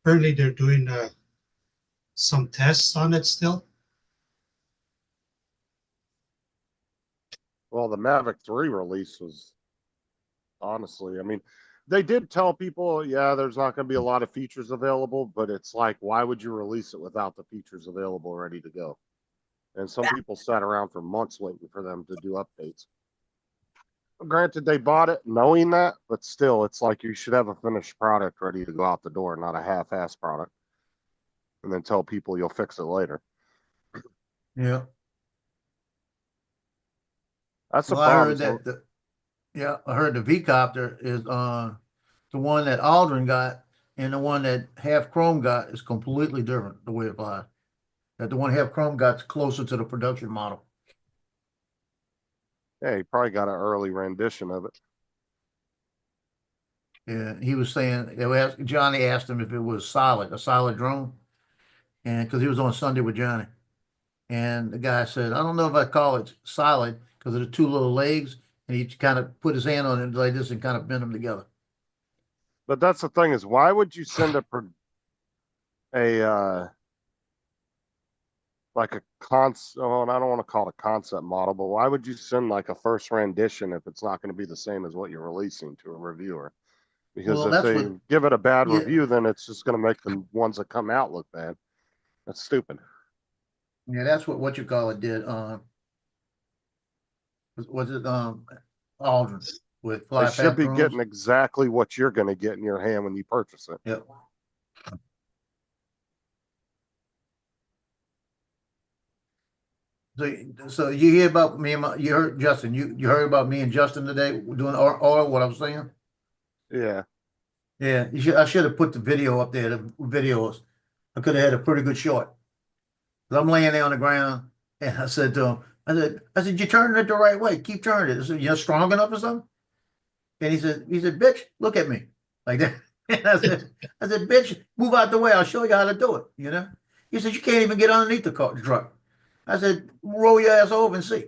Apparently they're doing some tests on it still. Well, the Mavic 3 release was honestly, I mean, they did tell people, yeah, there's not going to be a lot of features available, but it's like, why would you release it without the features available ready to go? And some people sat around for months waiting for them to do updates. Granted, they bought it knowing that, but still, it's like you should have a finished product ready to go out the door, not a half-ass product. And then tell people you'll fix it later. Yeah. That's the Well, I problem. heard that. I heard the V-Copter is the one that Aldrin got, and the one that Half Chrome got is completely different. The way it flies. That the one Half Chrome got's closer to the production model. Yeah, he probably got an early rendition of it. Yeah, he was saying Johnny asked him if it was a solid drone, and because he was on Sunday with Johnny, and the guy said, "I don't know if I call it solid because of the two little legs," and he kind of put his hand on it like this and kind of bent them together. But that's the thing is, why would you send like a I don't want to call it a concept model, but why would you send like a first rendition if it's not going to be the same as what you're releasing to a reviewer? Because Well, if that's they what- give it a bad yeah. review, then it's just going to make the ones that come out look bad. That's stupid. Yeah, that's what you call it did. Was it Aldrin with Fly They should Path be drones? getting exactly what you're going to get in your hand when you purchase it. Yep. So you hear about me and you heard Justin, you heard about me and Justin today doing oil, what I was saying? Yeah. Yeah, I should have put the video up there, the videos. I could have had a pretty good shot. 'Cause I'm laying there on the ground and I said to him, I said, you're turning it the right way. Keep turning it. I said, you're strong enough or something? And he said, bitch, look at me. Like that. And I said, bitch, move out the way. I'll show you how to do it. You know? He said, you can't even get underneath the truck. I said, roll your ass over and see.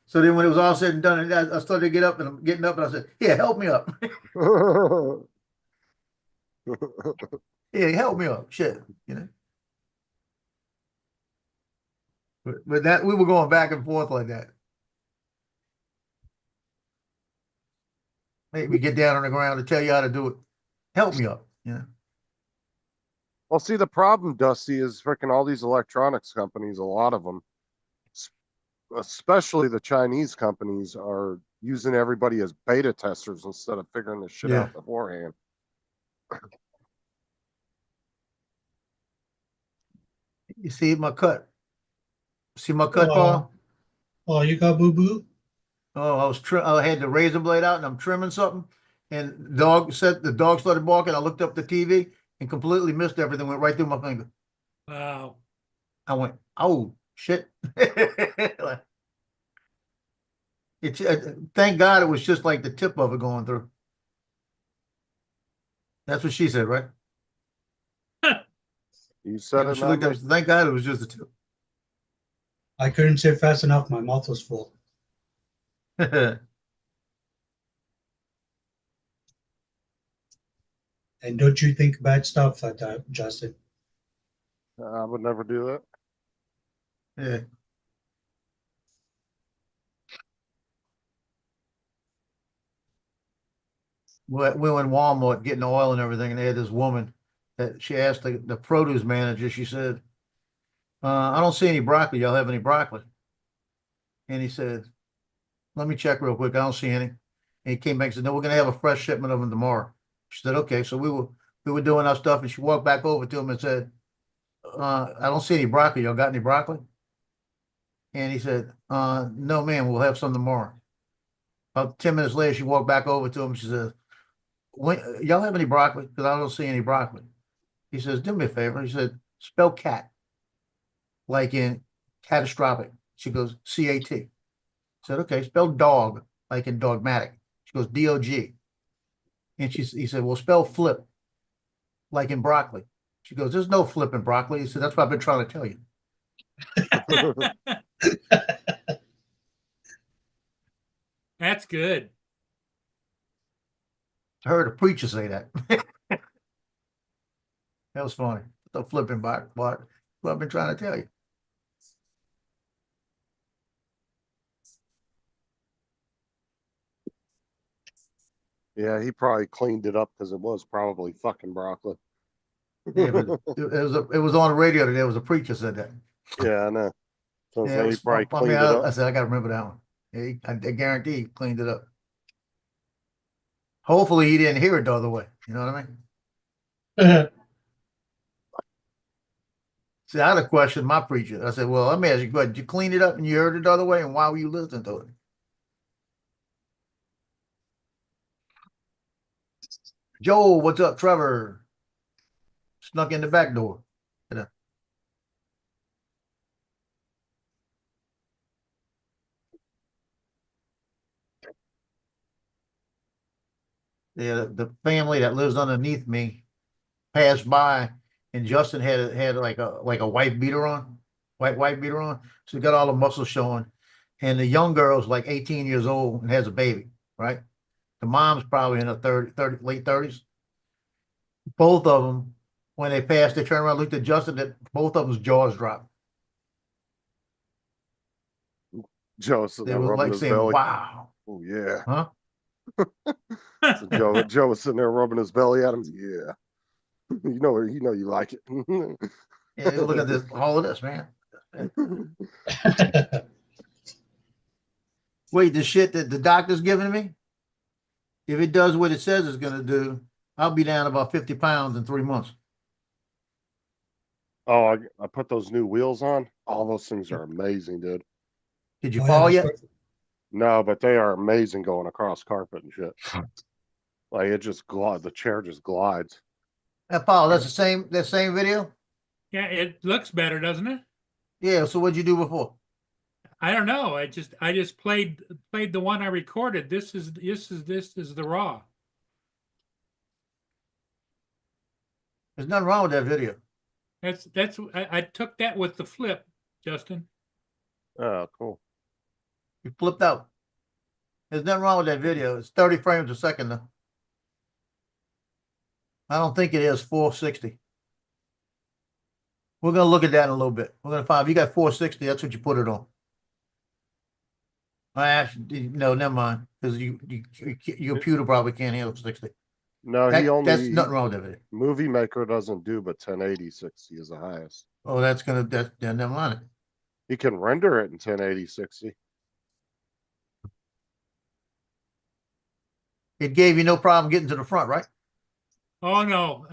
So then when it was all said and done, and I started to get up and I'm getting up and I said, yeah, help me up. Yeah, help me up. Shit, you know? But that we were going back and forth like that. Make me get down on the ground to tell you how to do it. Help me up, you know? Well, see, the problem, Dusty, is freaking all these electronics companies, a lot of them, especially the Chinese companies, are using everybody as beta testers instead of figuring this shit Yeah. out beforehand. You see my cut? See my cut, Oh. Paul? Oh, you got boo boo? Oh, I had the razor blade out and I'm trimming something. And the dog started barking. I looked up the TV and completely missed everything, went right through my finger. Wow. I went, oh shit. It's thank God it was just like the tip of it going through. That's what she said, right? You said Yeah, it, she looked not at me. thank God it was just the tip. I couldn't say fast enough. My mouth was full. And don't you think bad stuff like that, Justin? I would never do that. Yeah. We were in Walmart getting oil and everything, and they had this woman that she asked the produce manager, she said, I don't see any broccoli. Y'all have any broccoli? And he said, let me check real quick. I don't see any. And he came back and said, no, we're gonna have a fresh shipment of them tomorrow. She said, okay. So we were doing our stuff, and she walked back over to him and said, I don't see any broccoli. Y'all got any broccoli? And he said, no, ma'am, we'll have some tomorrow. About 10 minutes later, she walked back over to him. She says, y'all have any broccoli? Because I don't see any broccoli. He says, do me a favor. He said, spell cat, like in catastrophic. She goes, C-A-T. I said, okay, spell dog, like in dogmatic. She goes, D-O-G. And he said, well, spell flip, like in broccoli. She goes, there's no flip in broccoli. He said, that's what I've been trying to tell you. That's good. I heard a preacher say that. That was funny. The flipping back, but what I've been trying to tell you. Yeah, he probably cleaned it up because it was probably fucking broccoli. Yeah, but it was on the radio today. It was a preacher said that. Yeah, I know. So Yeah, he probably cleaned it I up. said I gotta remember that one. Yeah, I guarantee he cleaned it up. Hopefully he didn't hear it the other way. You know what I mean? See, I had a question my preacher. I said, well, let me ask you, did you clean it up and you heard it the other way? And why were you listening to it? Joel, what's up? Trevor snuck in the back door. Yeah, the family that lives underneath me passed by, and Justin had like a white beater on, white beater on. So he got all the muscles showing, and the young girl's like 18 years old and has a baby, right? The mom's probably in her 30 late 30s. Both of them, when they passed, they turned around, looked at Justin, that both of them's jaws dropped. Joe sitting They there were rubbing like his saying, belly. wow. Oh yeah. Huh? So Joe was sitting there rubbing his belly at him. Yeah. You know you like it. Yeah, look at this, all of this, man. Wait, the shit that the doctor's giving me, if it does what it says it's gonna do, I'll be down about 50 pounds in 3 months. Oh, I put those new wheels on. All those things are amazing, dude. Did you Oh, yeah, fall that's yet? perfect. No, but they are amazing going across carpet and shit. Like it just glides. The chair just glides. Paul, that's that same video? Yeah, it looks better, doesn't it? Yeah, so what'd you do before? I don't know. I just played the one I recorded. This is the raw. There's nothing wrong with that video. I took that with the flip, Justin. Oh, cool. You flipped out. There's nothing wrong with that video. It's 30 frames a second though. I don't think it is 460. We're gonna look at that in a little bit. We're gonna find if you got 460, that's what you put it on. I actually no, never mind, because your computer probably can't handle 60. No, That's he nothing wrong with that video. Movie Maker doesn't do, but 1080 60 is the highest. Oh, that's never mind it. He can render it in 1080 60. It gave you no problem getting to the front, right? Oh, no.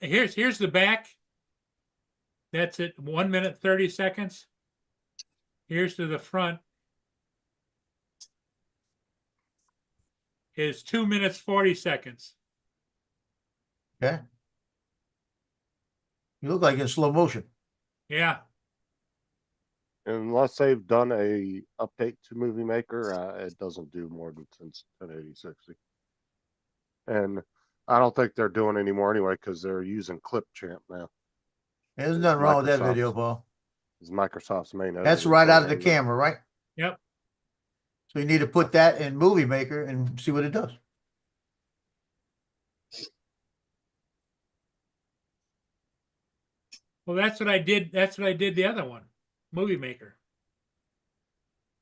Here's the back. That's it, 1 minute, 30 seconds. Here's to the front. Is 2 minutes, 40 seconds. Okay. You look like in slow motion. Yeah. Unless they've done a update to Movie Maker, it doesn't do more than 1080 60. And I don't think they're doing anymore anyway, because they're using Clipchamp now. There's nothing wrong with that Microsoft's- video, Paul. It's Microsoft's main. That's editing right out of the program. camera, right? Yep. So you need to put that in Movie Maker and see what it does. Well, that's what I did. That's what I did the other one, Movie Maker.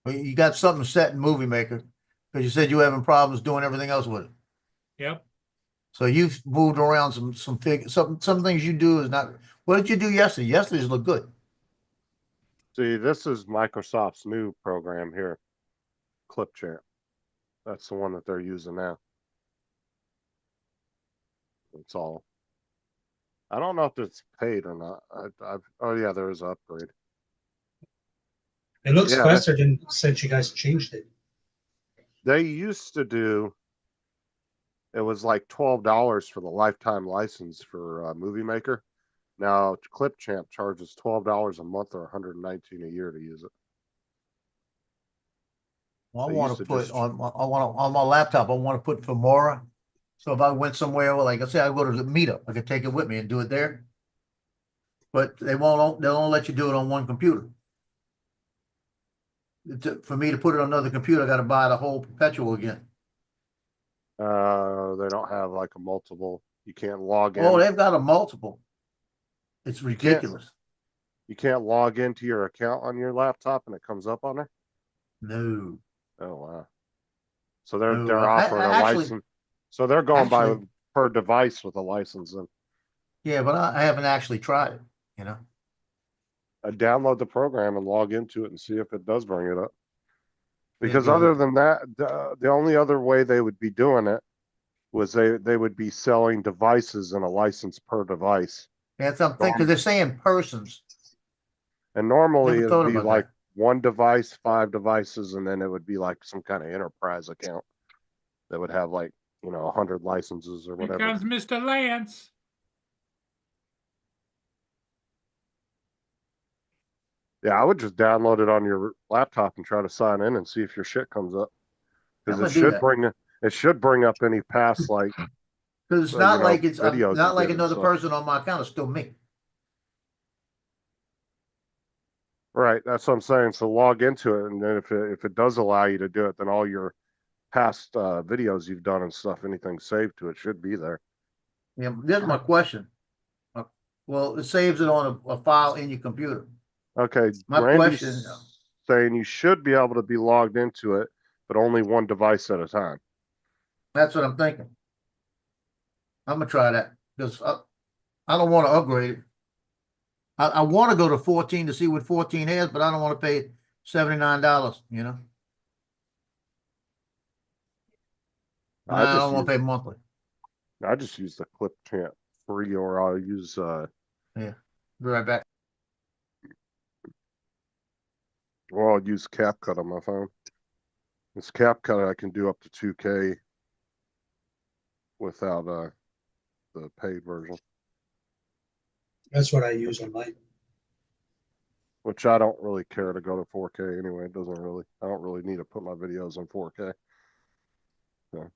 Well, you got something set in Movie Maker because you said you were having problems doing everything else with it. Yep. So you've moved around some things you do is not. What did you do yesterday? Yesterday's look good. See, this is Microsoft's new program here, Clipchamp. That's the one that they're using now. That's all. I don't know if it's paid or not. Oh yeah, there is an upgrade. It looks Yeah, faster than since you guys changed it. They used to do. It was like $12 for the lifetime license for Movie Maker. Now Clipchamp charges $12 a month or $119 a year to use it. Well, I They want used to to put just- on my laptop. I want to put Filmora. So if I went somewhere, like I say, I go to the meetup, I could take it with me and do it there. But they won't. They'll only let you do it on one computer. For me to put it on another computer, I got to buy the whole perpetual again. They don't have like a multiple. You can't log in. Oh, they've got a multiple. It's ridiculous. You can't log into your account on your laptop and it comes up on there. No. Oh wow. So they're No, I offering a actually- license. So they're going by actually- per device with a license. And Yeah, but I haven't actually tried it. You know. download the program and log into it and see if it does bring it up. Because Yeah. other than that, the only other way they would be doing it was they would be selling devices and a license per device. That's something because they're saying persons. And normally Never thought it'd be about like that. one device, 5 devices, and then it would be like some kind of enterprise account that would have like, 100 licenses or Here whatever. comes Mr. Lance. Yeah, I would just download it on your laptop and try to sign in and see if your shit comes up. I'm Because gonna it do should that. bring up any past like Because it's So, not you know, like it's videos not you like did and another stuff. person on my account. It's still me. right. That's what I'm saying. So log into it, and then if it does allow you to do it, then all your past videos you've done and stuff, anything saved to it should be there. Yeah, this is my question. Well, it saves it on a file in your computer. Okay, My Randy's question- saying you should be able to be logged into it, but only one device at a time. That's what I'm thinking. I'm gonna try that because I don't want to upgrade it. I want to go to 14 to see what 14 has, but I don't want to pay $79. You know, I I just don't want to use- pay monthly. I just use the Clipchamp free, or I'll use Be right back. or I'll use CapCut on my phone. This CapCut I can do up to 2K without the paid version, That's what I use on mine. which I don't really care to go to 4K anyway. I don't really need to put my videos on 4K. So.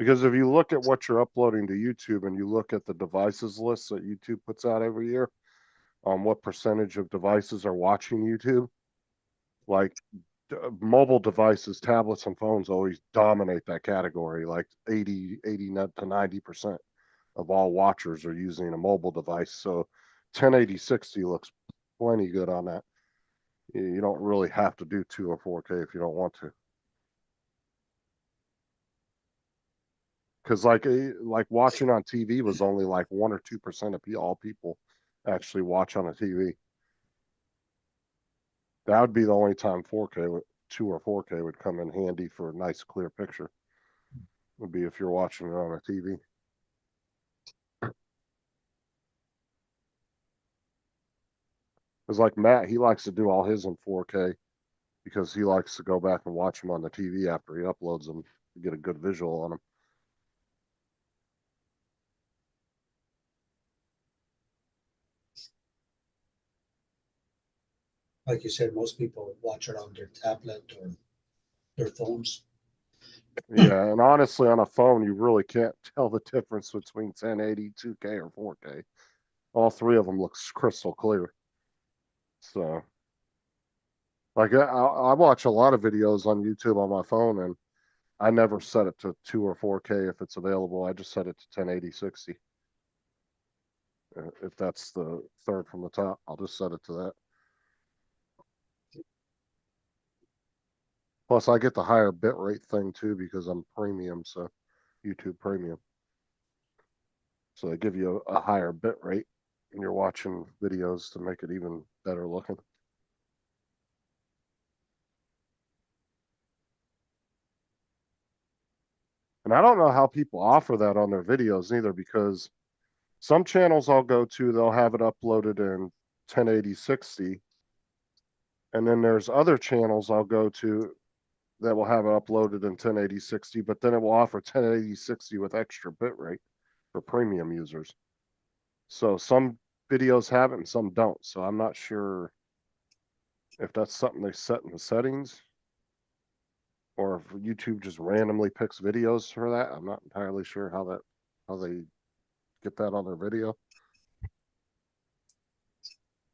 Because if you look at what you're uploading to YouTube and you look at the devices list that YouTube puts out every year, on what percentage of devices are watching YouTube, like mobile devices, tablets and phones always dominate that category, like 80 to 90% of all watchers are using a mobile device. So 1080/60 looks plenty good on that. You don't really have to do 2 or 4K if you don't want to. Because like watching on TV was only like 1 or 2% of all people actually watch on a TV. That would be the only time 4K, 2 or 4K would come in handy for a nice clear picture. Would be if you're watching it on a TV. Because like Matt, he likes to do all his in 4K because he likes to go back and watch them on the TV after he uploads them to get a good visual on them. Like you said, most people watch it on their tablet or their phones. Yeah, and honestly, on a phone, you really can't tell the difference between 1080, 2K, or 4K. All three of them looks crystal clear. So, like, I watch a lot of videos on YouTube on my phone, and I never set it to 2 or 4K if it's available. I just set it to 1080/60. If that's the third from the top, I'll just set it to that. Plus, I get the higher bitrate thing too because I'm premium, so YouTube Premium. So they give you a higher bitrate when you're watching videos to make it even better looking. And I don't know how people offer that on their videos either, because some channels I'll go to, they'll have it uploaded in 1080/60. And then there's other channels I'll go to that will have it uploaded in 1080/60, but then it will offer 1080/60 with extra bitrate for premium users. So some videos have it and some don't. So I'm not sure if that's something they set in the settings or if YouTube just randomly picks videos for that. I'm not entirely sure how they get that on their video.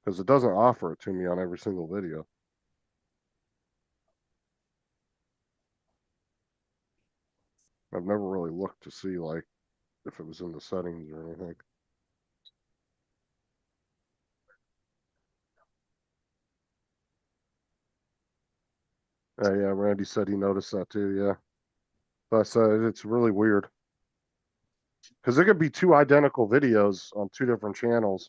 Because it doesn't offer it to me on every single video. I've never really looked to see like if it was in the settings or anything. Yeah, Randy said he noticed that too. Yeah, but it's really weird because there could be two identical videos on two different channels,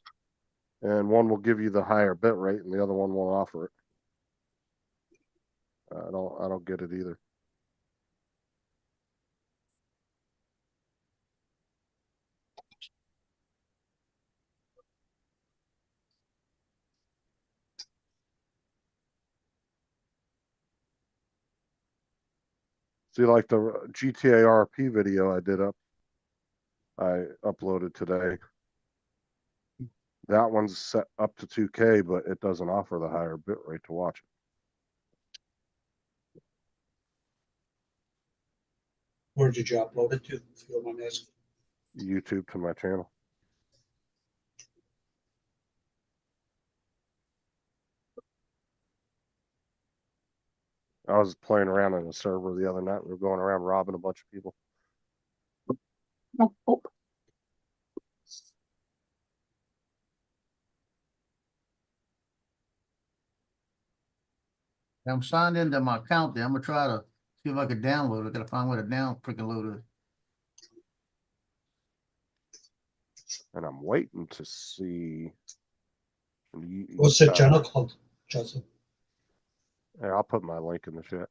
and one will give you the higher bit rate, and the other one won't offer it. I don't get it either. See, like the GTA RP video I uploaded today. That one's set up to 2K, but it doesn't offer the higher bit rate to watch it. Where did you upload it to? If you don't mind asking. YouTube to my channel. I was playing around in a server the other night. We were going around robbing a bunch of people. I'm signed into my account there. I'm gonna try to see if I can download it. I gotta find where to freaking load it. And I'm waiting to see. What's the channel called, Justin? Yeah, I'll put my link in the chat.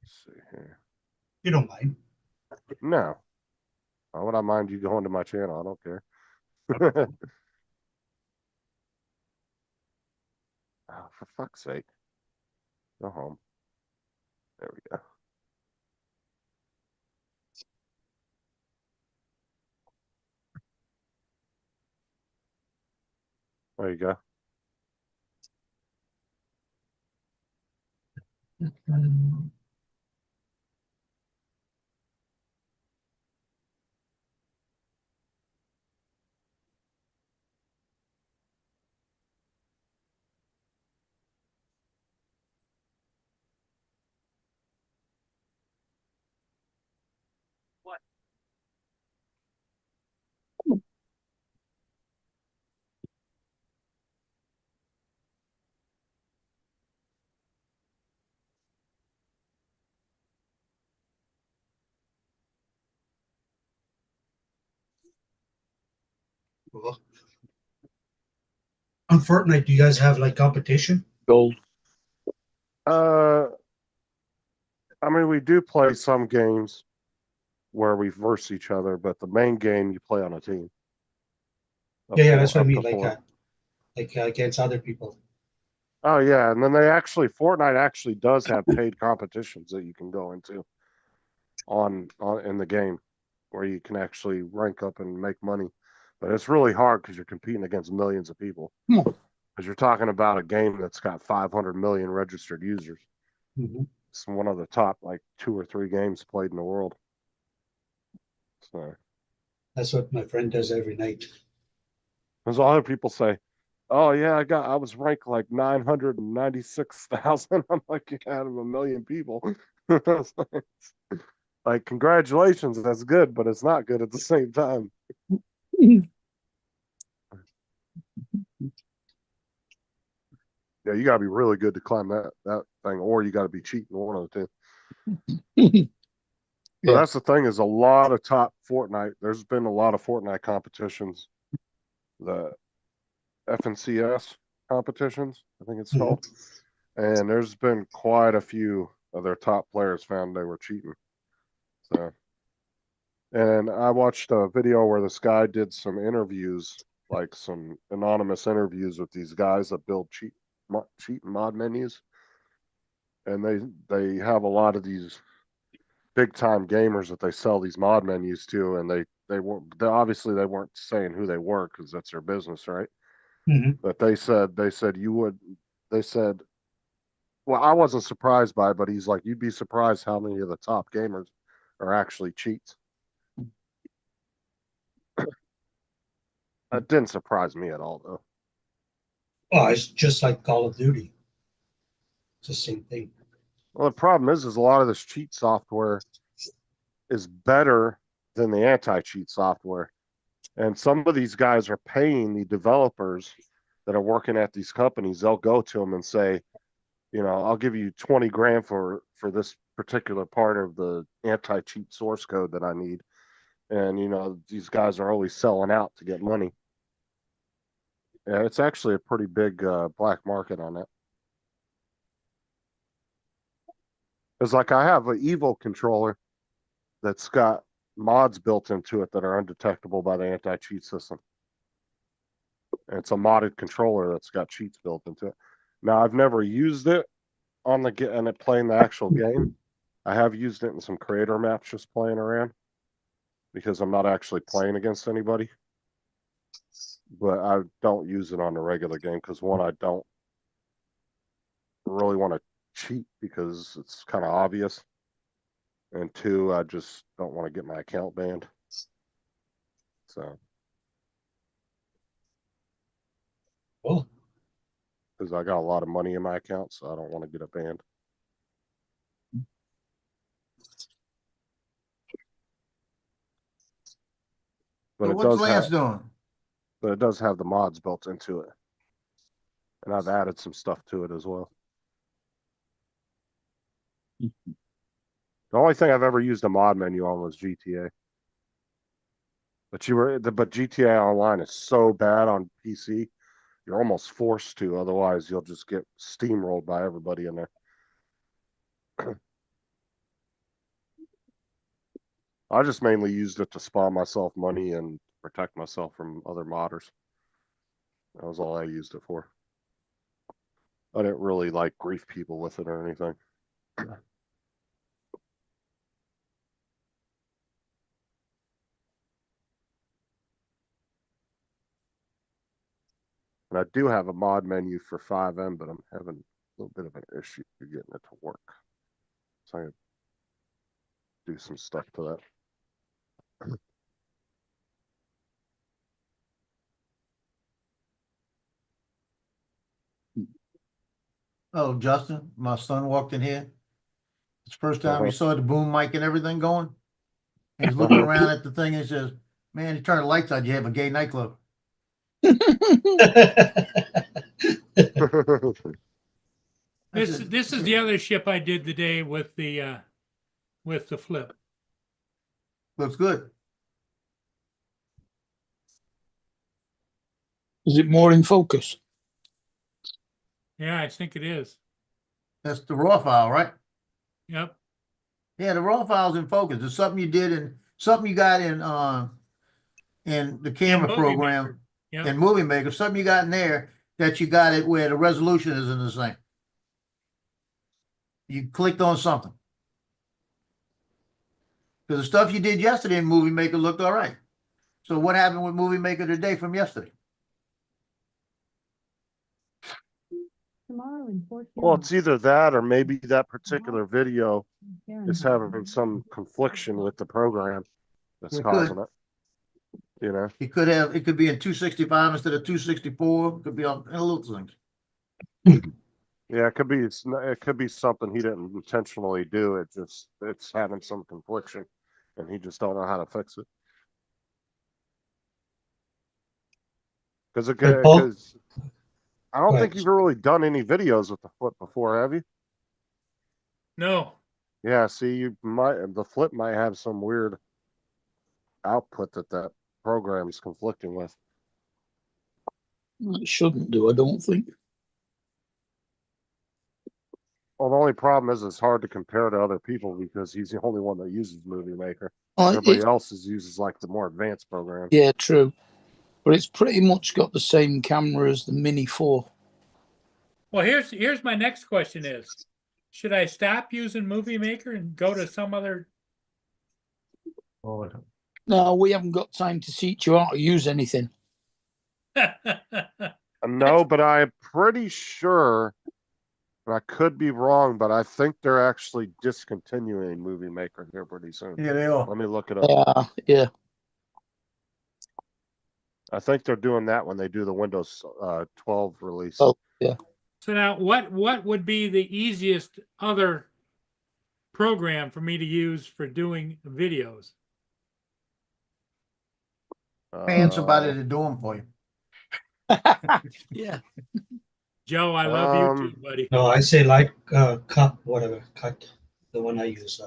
Let's see here. You don't mind? No. Why would I mind you going to my channel? I don't care. Oh, for fuck's sake. Go home. There we go. There you go. Well, on Fortnite, do you guys have like competition? Gold. I mean, we do play some games where we verse each other, but the main game you play on a team. Yeah, that's what I Up mean. to four. Like against other people. Oh yeah, and then Fortnite actually does have paid competitions that you can go into on in the game where you can actually rank up and make money. But it's really hard because you're competing against millions of people. Hmm. Because you're talking about a game that's got 500 million registered users. Mhm. It's one of the top like 2 or 3 games played in the world. So That's what my friend does every night. there's other people say, "Oh yeah, I was ranked like 996,000." I'm like, out of a million people. Like, congratulations, that's good, but it's not good at the same time. Yeah, you gotta be really good to climb that thing, or you gotta be cheating, one of the two. So Yeah. that's the thing, is a lot of top Fortnite. There's been a lot of Fortnite competitions, the FNCS competitions, I think it's called, and there's been quite a few of their top players found they were cheating. So, and I watched a video where this guy did some interviews, like some anonymous interviews with these guys that build cheat mod menus, and they have a lot of these big time gamers that they sell these mod menus to, and they obviously they weren't saying who they were because that's their business, right? Mhm. But they said they said, well, I wasn't surprised by it, but he's like, you'd be surprised how many of the top gamers are actually cheats. That didn't surprise me at all, though. Oh, it's just like Call of Duty. It's the same thing. Well, the problem is a lot of this cheat software is better than the anti-cheat software. And some of these guys are paying the developers that are working at these companies. They'll go to them and say, I'll give you 20 grand for this particular part of the anti-cheat source code that I need. And, these guys are always selling out to get money. Yeah, it's actually a pretty big black market on that. It's like I have an Evo controller that's got mods built into it that are undetectable by the anti-cheat system. And it's a modded controller that's got cheats built into it. Now, I've never used it on playing the actual game. I have used it in some creator maps just playing around because I'm not actually playing against anybody. But I don't use it on the regular game because, one, I don't really want to cheat because it's kind of obvious. And two, I just don't want to get my account banned. So, Well, because I got a lot of money in my account, so I don't want to get it banned. But So it what's does Lance have, doing? but it does have the mods built into it, and I've added some stuff to it as well. The only thing I've ever used a mod menu on was GTA. But GTA Online is so bad on PC, you're almost forced to. Otherwise, you'll just get steamrolled by everybody in there. I just mainly used it to spawn myself money and protect myself from other modders. That was all I used it for. I didn't really like grief people with it or anything. And I do have a mod menu for FiveM, but I'm having a little bit of an issue getting it to work. So I do some stuff to that. Oh, Justin, my son walked in here. It's the first time he Uh-huh. saw the boom mic and everything going. And he's looking around at the thing and he says, man, you turn the lights on, you have a gay nightclub. I This, said, this is the other ship I did today with the flip. looks good. Is it more in focus? Yeah, I think it is. That's the raw file, right? Yep. Yeah, the raw file's in focus. It's something you did in something you got in the camera Movie program Maker. Yep. and Movie Maker. Something you got in there that you got it where the resolution isn't the same. You clicked on something. Because the stuff you did yesterday in Movie Maker looked all right. So what happened with Movie Maker today from yesterday? Tomorrow in Fort Well, Hill. it's either that or maybe that particular video is having some confliction with the program that's It causing could. it. You know, It could be in 265 instead of 264. It could be on little things. yeah, it could be something he didn't intentionally do. It's having some confliction, and he just don't know how to fix it. Paul? Because I don't think Right. you've really done any videos with the flip before, have you? No. Yeah, see, the flip might have some weird output that program is conflicting with. It shouldn't do, I don't think. Well, the only problem is it's hard to compare to other people because he's the only one that uses Movie Maker. Oh, Everybody else uses like the more advanced program. yeah, true. But it's pretty much got the same camera as the Mini 4. Well, here's my next question is, should I stop using Movie Maker and go to some other? No, we haven't got time to teach you how to use anything. No, but I'm pretty sure, and I could be wrong, but I think they're actually discontinuing Movie Maker here pretty soon. Yeah, they are. Let me look it up. Yeah. I think they're doing that when they do the Windows 12 release. Oh, yeah. So now what would be the easiest other program for me to use for doing videos? Paying somebody to do them for you. Yeah. Joe, I love you too, buddy. No, I say like cut, whatever, cut. The one I use.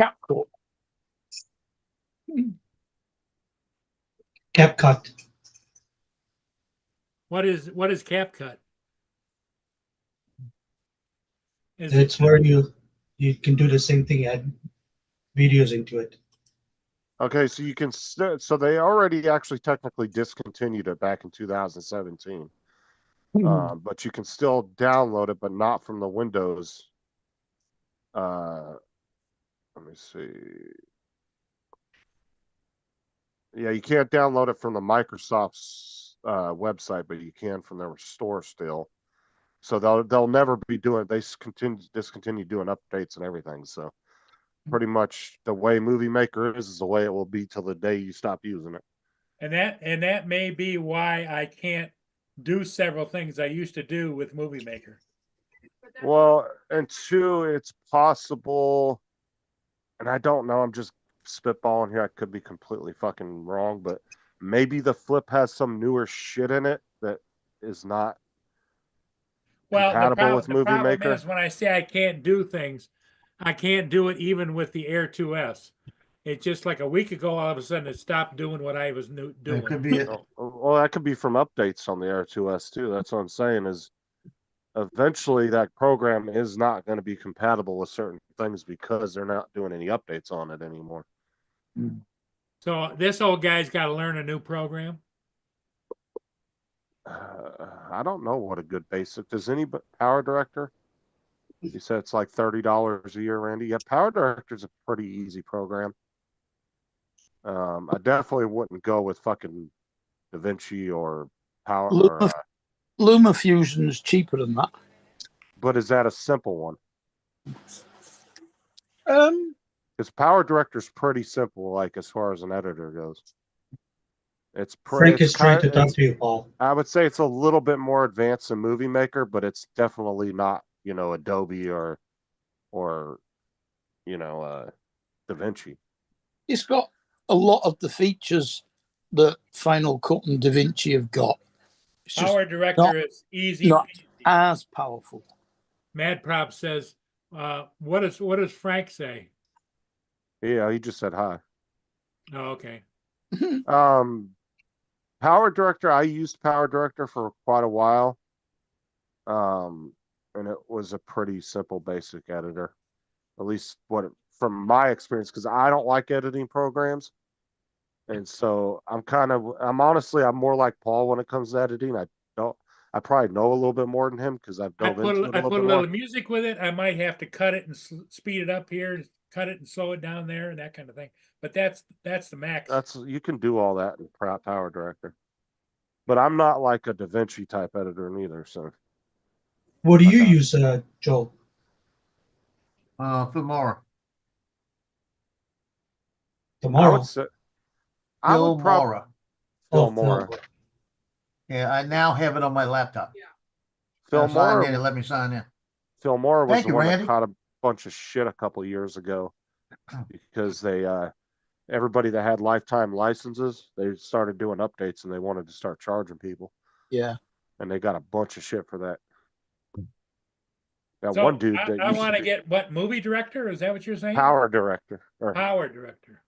CapCut. CapCut. What is CapCut? It's where you can do the same thing, add videos into it. Okay, so you can so they already actually technically discontinued it back in 2017. But you can still download it, but not from the Windows. Let me see. Yeah, you can't download it from the Microsoft's website, but you can from their store still. So they'll never be doing. They discontinue doing updates and everything. So pretty much the way Movie Maker is the way it will be till the day you stop using it. And that may be why I can't do several things I used to do with Movie Maker. Well, and two, it's possible, and I don't know. I'm just spitballing here. I could be completely fucking wrong, but maybe the flip has some newer shit in it that is not compatible with Movie problem Maker. is when I say I can't do things, I can't do it even with the Air 2S. It's just like a week ago, all of a sudden it stopped doing what I was doing. It could be it. Well, that could be from updates on the Air 2S too. That's what I'm saying is eventually that program is not going to be compatible with certain things because they're not doing any updates on it anymore. So this old guy's got to learn a new program. I don't know what a good basic. Does any Power Director? You said it's like $30 a year, Randy. Yeah, Power Director's a pretty easy program. I definitely wouldn't go with fucking DaVinci or Power. LumaFusion's cheaper than that. But is that a simple one? Um, Because Power Director's pretty simple, like as far as an editor goes. It's Frank it's is trying to kind talk to you, Paul. I would say it's a little bit more advanced than Movie Maker, but it's definitely not, Adobe or DaVinci. it's got a lot of the features that Final Cut and DaVinci have got. It's just Power Director not- is easy. not peasy. as powerful. Mad Prop says, what does Frank say? Yeah, he just said hi. Oh, okay. Power Director, I used Power Director for quite a while. And it was a pretty simple, basic editor. At least from my experience, because I don't like editing programs. And so I'm more like Paul when it comes to editing. I probably know a little bit more than him because I've I dove into it a put little a bit little more. music with it. I might have to cut it and speed it up here, cut it and slow it down there, and that kind of thing. But that's the max. You can do all that in Power Director. But I'm not like a DaVinci type editor neither. So What do you Okay. use, Joel? Filmora. I Tomorrow. would say I would probably Filmora. Filmora. Yeah, I now have it on my laptop. I signed in and Filmora. let me sign in. Filmora was Thank the you, one that Randy. caught a bunch of shit a couple years ago because they everybody that had lifetime licenses, they started doing updates and they wanted to start charging people, Yeah. and they got a bunch of shit for that. That So one dude that I used want to be get what movie director? Is that what you're saying? Power Director. Or Power Director.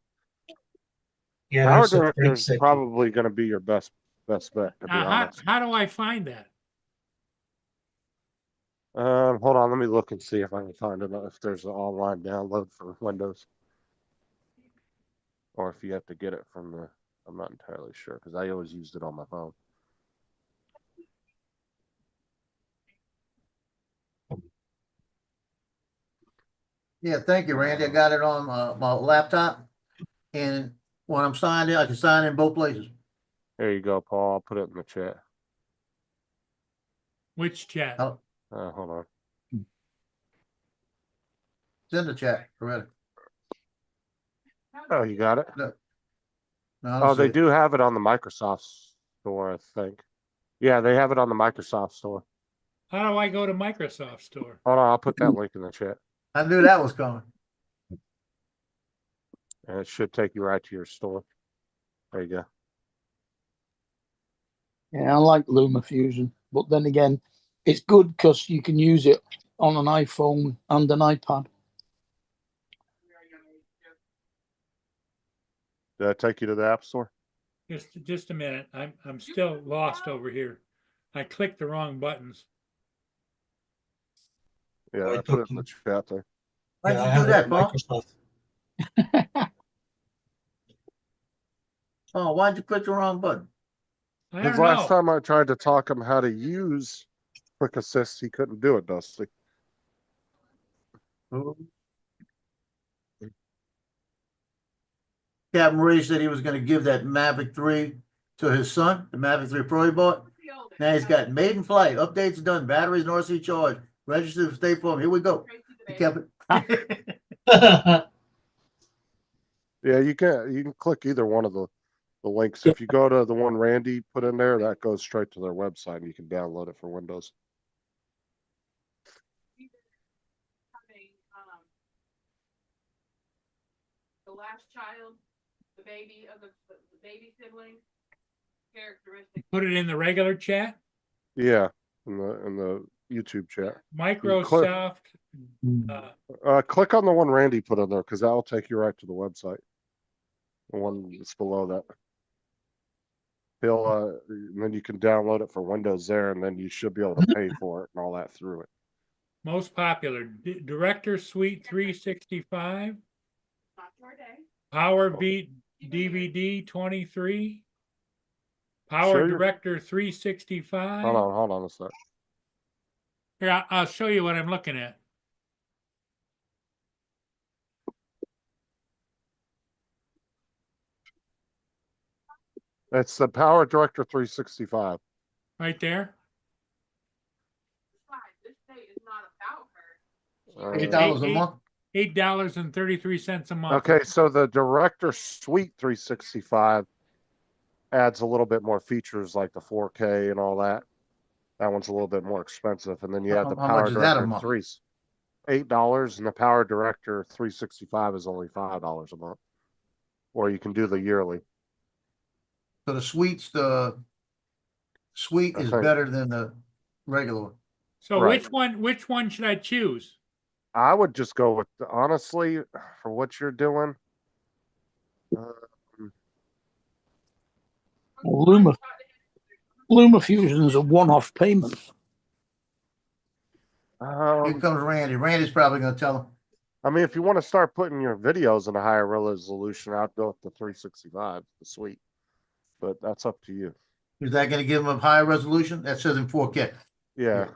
Yeah, Power that's what Director Frank is said. probably going to be your best bet, to be How honest. do I find that? Hold on, let me look and see if I can find it, if there's an online download for Windows, or if you have to get it from the. I'm not entirely sure because I always used it on my phone. Yeah, thank you, Randy. I got it on my laptop. And when I'm signed in, I can sign in both places. There you go, Paul. I'll put it in the chat. Which chat? Oh. Hold on. It's in the chat already. Oh, you got it? No, I don't Oh, see they it. do have it on the Microsoft store, I think. Yeah, they have it on the Microsoft store. How do I go to Microsoft Store? Hold on, I'll put that link in the chat. I knew that was coming. And it should take you right to your store. There you go. Yeah, I like LumaFusion, but then again, it's good because you can use it on an iPhone and an iPad. Did I take you to the App Store? Just a minute. I'm still lost over here. I clicked the wrong buttons. Yeah, I I put it took in the you. chat there. Why'd Yeah, I you have do it that, on Paul? Microsoft. Oh, why'd you click the wrong button? I Because don't last know. time I tried to talk him how to use Quick Assist, he couldn't do it, Dusty. Captain Ray said he was gonna give that Mavic 3 to his son, the Mavic 3 Pro he bought. Now he's got maiden flight, updates done, batteries North Sea charge, registered for State Farm. Here we go. He kept it. Yeah, you can click either one of the links. If you go to the one Randy put in there, that goes straight to their website and you can download it for Windows. The last child, the baby of the baby sibling, characteristics. Put it in the regular chat. Yeah, in the YouTube chat. Microsoft. Click on the one Randy put in there because that will take you right to the website. The one that's below that. Then you can download it for Windows there, and then you should be able to pay for it and all that through it. Most popular Director Suite 365. Power Beat DVD 23. Power Sure. Director 365. Hold on a sec. Here, I'll show you what I'm looking at. It's the Power Director 365. Right there. This state is not $8 a month. $8.33 a month. Okay, so the Director Suite 365 adds a little bit more features like the 4K and all that. That one's a little bit more expensive. And then you have the How Power much is that a Director month? 3, $8, and the Power Director 365 is only $5 a month. Or you can do the yearly. So the suite is Okay. better than the regular one. So Right. which one should I choose? I would just go with, honestly, for what you're doing. Well, LumaFusion is a one-off payment. Here comes Randy. Randy's probably gonna tell him. I mean, if you want to start putting your videos in a higher resolution, I'd go with the 365, the suite. But that's up to you. Is that gonna give him a higher resolution? That says in 4K. Yeah.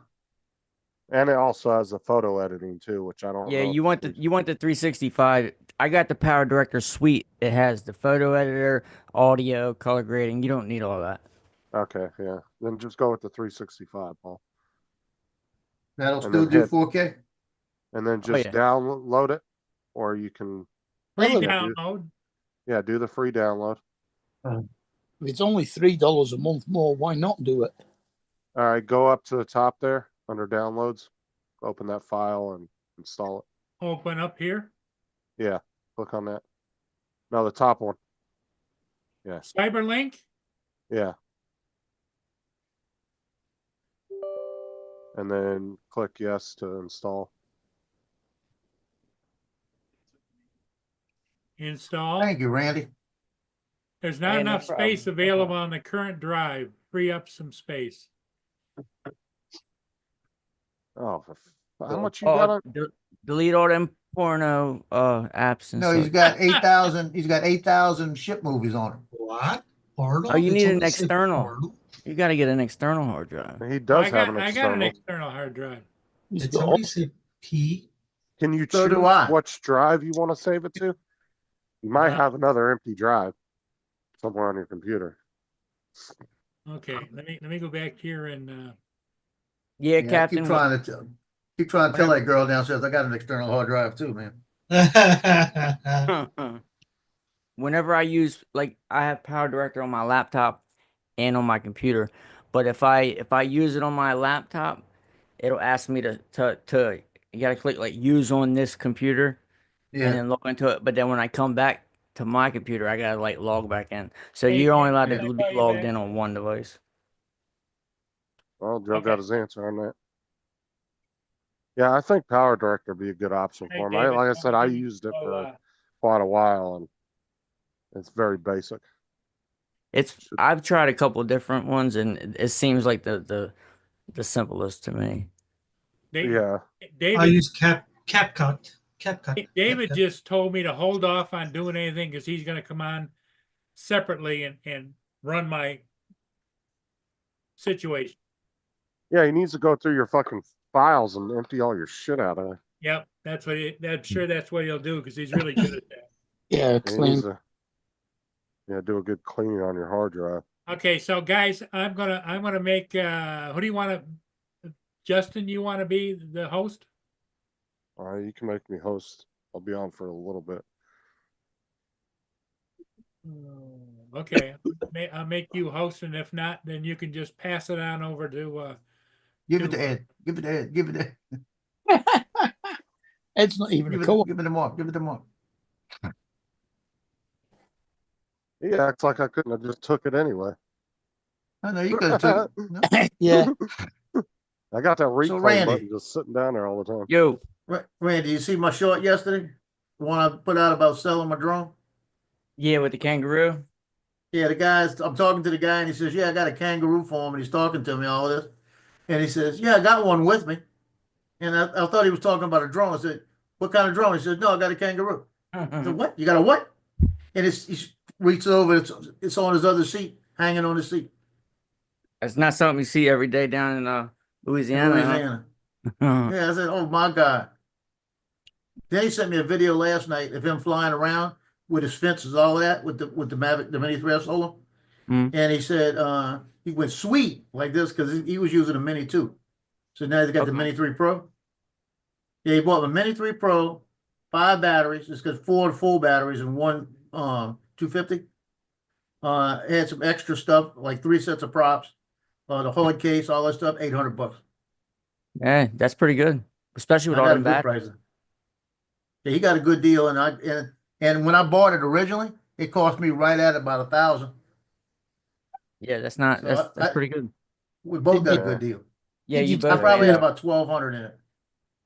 And it also has the photo editing too, which I don't Yeah, know. you want the 365. I got the Power Director Suite. It has the photo editor, audio, color grading. You don't need all that. Okay, yeah. Then just go with the 365, Paul. That'll And still then do hit- 4K? And then just yeah. download it, or you can, Free Yeah, dude. download. yeah, do the free download. If it's only $3 a month more, why not do it? All right, go up to the top there under downloads, open that file and install it. Open up here. Yeah, click on that. No, the top one. Cyberlink. Yeah. And then click yes to install. Install. Thank you, Randy. There's not Hey, no enough problem. space available on the current drive. Free up some space. Oh, how So- much you got on? Delete all them porno apps and No, stuff. he's got 8,000, he's got 8,000 ship movies on him. What? Portal? Oh, you It's need an only said external. portal. You got to get an external hard drive. He does have an I got an external. external hard drive. He's It's got only said P. Can you So choose do I. which drive you want to save it to? You might Uh, have another empty drive somewhere on your computer. Okay, let me go back here and Yeah, Yeah, Captain. keep trying to tell that girl downstairs, I got an external hard drive too, man. Whenever I use, like, I have Power Director on my laptop and on my computer, but if I use it on my laptop, it'll ask me to you gotta click like use on this computer and Yeah, then log into it. But then when I come back to my computer, I gotta like log back in. So Hey, you're only allowed can to I be call you logged back? in on one device. Well, Joe Okay. got his answer on that. Yeah, I think Power Director would be a good option Hey, for him. David, Like I I'm said, gonna I give you- used it oh, for quite a while, and it's very basic. I've tried a couple of different ones and it seems like the simplest to me. Yeah, I David, use CapCut. David just told me to hold off on doing anything because he's gonna come on separately and run my situation. yeah, he needs to go through your fucking files and empty all your shit out of there. Yep, I'm sure that's what he'll do because he's really good at that. Yeah, He clean. needs to, do a good cleaning on your hard drive. Okay, so guys, I'm gonna make who do you want to Justin, you want to be the host? All right, you can make me host. I'll be on for a little bit. Okay, I'll make you host, and if not, then you can just pass it on over to give it to Ed, give it to Ed, give it to, Ed's not even give a it, co give it to Mark, give it to Mark. He acts like I couldn't have just took it anyway. I know, you could have took it. No. Yeah. I got that replay Randy. button just sitting down there all the time. Yo, Randy, you see my short yesterday? The one I put out about selling my drone? yeah, with the kangaroo. Yeah, I'm talking to the guy and he says, yeah, I got a kangaroo for him, and he's talking to me all this. And he says, yeah, I got one with me. And I thought he was talking about a drone. I said, what kind of drone? He said, no, I got a kangaroo. I said, what? You got a what? And he reaches over, it's on his other seat, hanging on his seat. It's not something you see every day down in In Louisiana. Louisiana. Yeah, I said, oh my God. Then he sent me a video last night of him flying around with his fences, all that, with the Mavic, the Mini 3 Solar. Mm. And he said he went sweet like this because he was using a Mini 2. So now he's got the Okay. Mini 3 Pro. Yeah, he bought the Mini 3 Pro, 5 batteries. It's got 4 full batteries and one 250. It had some extra stuff, like 3 sets of props, the hard case, all that stuff, $800. Yeah, that's pretty good, especially with I all got a them good batteries. price. Yeah, he got a good deal, and when I bought it originally, it cost me right at about $1,000. Yeah, that's not So that's pretty good. we both Did got a you- good deal. Yeah, Did you you I both probably paid had out. about 1,200 in it.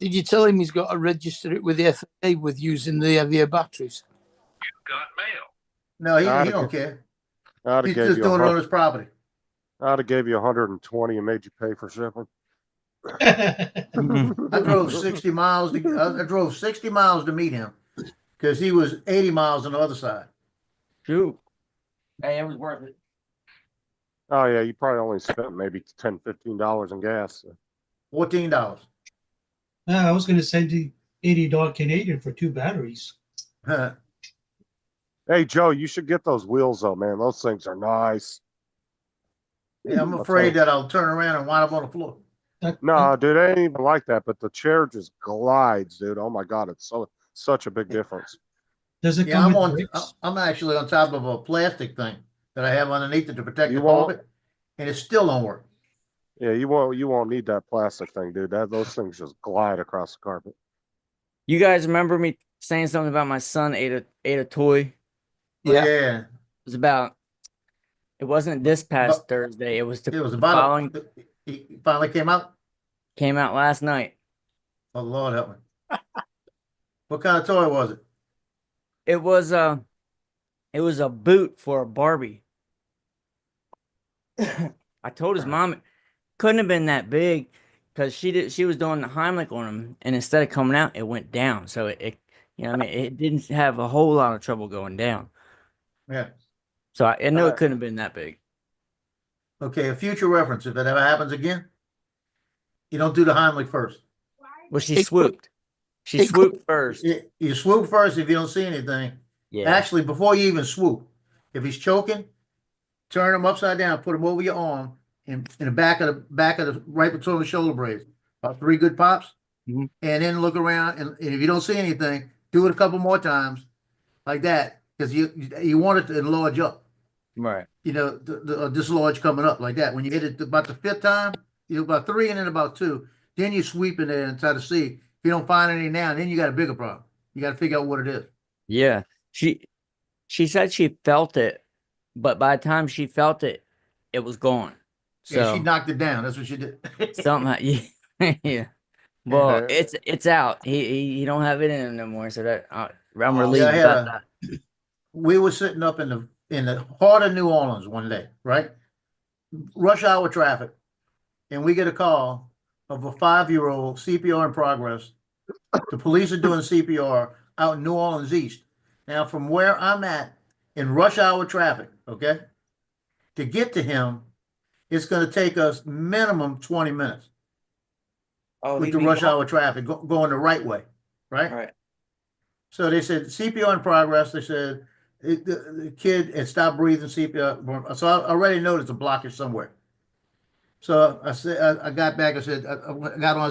Did you tell him he's got to register it with the FAA with using the heavier batteries? Got mail. No, he I'd don't have care. I'd have He's gave just you doing it on his property. I'd have gave you 120 and made you pay for shipping. I drove 60 miles I drove 60 miles to meet him because he was 80 miles on the other side. Shoot. Hey, it was worth it. Oh yeah, you probably only spent maybe $10, $15 in gas. $14. I was gonna send you $80 Canadian for 2 batteries. Yeah, Hey Joe, you should get those wheels though, man. Those things are nice. I'm I'll afraid tell that I'll turn around and wind up on the floor. No, dude, it ain't even like that. But the chair just glides, dude. Oh my god, it's such a big difference. Does it Yeah, come with brakes? I'm actually on top of a plastic thing that I have underneath it to protect You the won't- carpet, and it still don't work. Yeah, you won't need that plastic thing, dude. Those things just glide across the carpet. You guys remember me saying something about my son ate a toy? Yeah. Yeah, It was about. It wasn't this past But- Thursday. It was it was the about following. he finally came out. Came out last night. Oh Lord help me. What kind of toy was it? It was a boot for a Barbie. I told his mom it couldn't have been that big because she was doing the Heimlich on him, and instead of coming out, it went down. So it you know what I mean, it didn't have a whole lot of trouble going down. Yeah. So I knew it couldn't have been that big. Okay, a future reference. If it ever happens again, you don't do the Heimlich first. Well, she It- swooped. She it- swooped first. You swoop first if you don't see anything. Yeah. Actually, before you even swoop, if he's choking, turn him upside down, put him over your arm in the back of the right between the shoulder blades. About 3 good pops, Mhm. and then look around, and if you don't see anything, do it a couple more times, like that, because you want it to enlarge up. Right. You know, the dislodge coming up like that. When you hit it about the 5th time, you do about 3 and then about 2. Then you sweep in there and try to see. If you don't find any now, then you got a bigger problem. You got to figure out what it is. Yeah. She said she felt it, but by the time she felt it, it was gone. Yeah, she So knocked it down. That's what she did. something. Yeah. Well, Yeah. it's out. He don't have it in him no more. So that I'm Oh, relieved yeah, I had about that. We were sitting up in the heart of New Orleans one day, right? Rush hour traffic, and we get a call of a 5-year-old CPR in progress. The police are doing CPR out in New Orleans East. Now, from where I'm at in rush hour traffic, okay, to get to him, it's going to take us minimum 20 minutes Oh, with the rush hour traffic going the right way, right? Right. So they said CPR in progress. They said the kid had stopped breathing CPR. So I already know there's a blockage somewhere. So I said, I got back. I said, I got on. I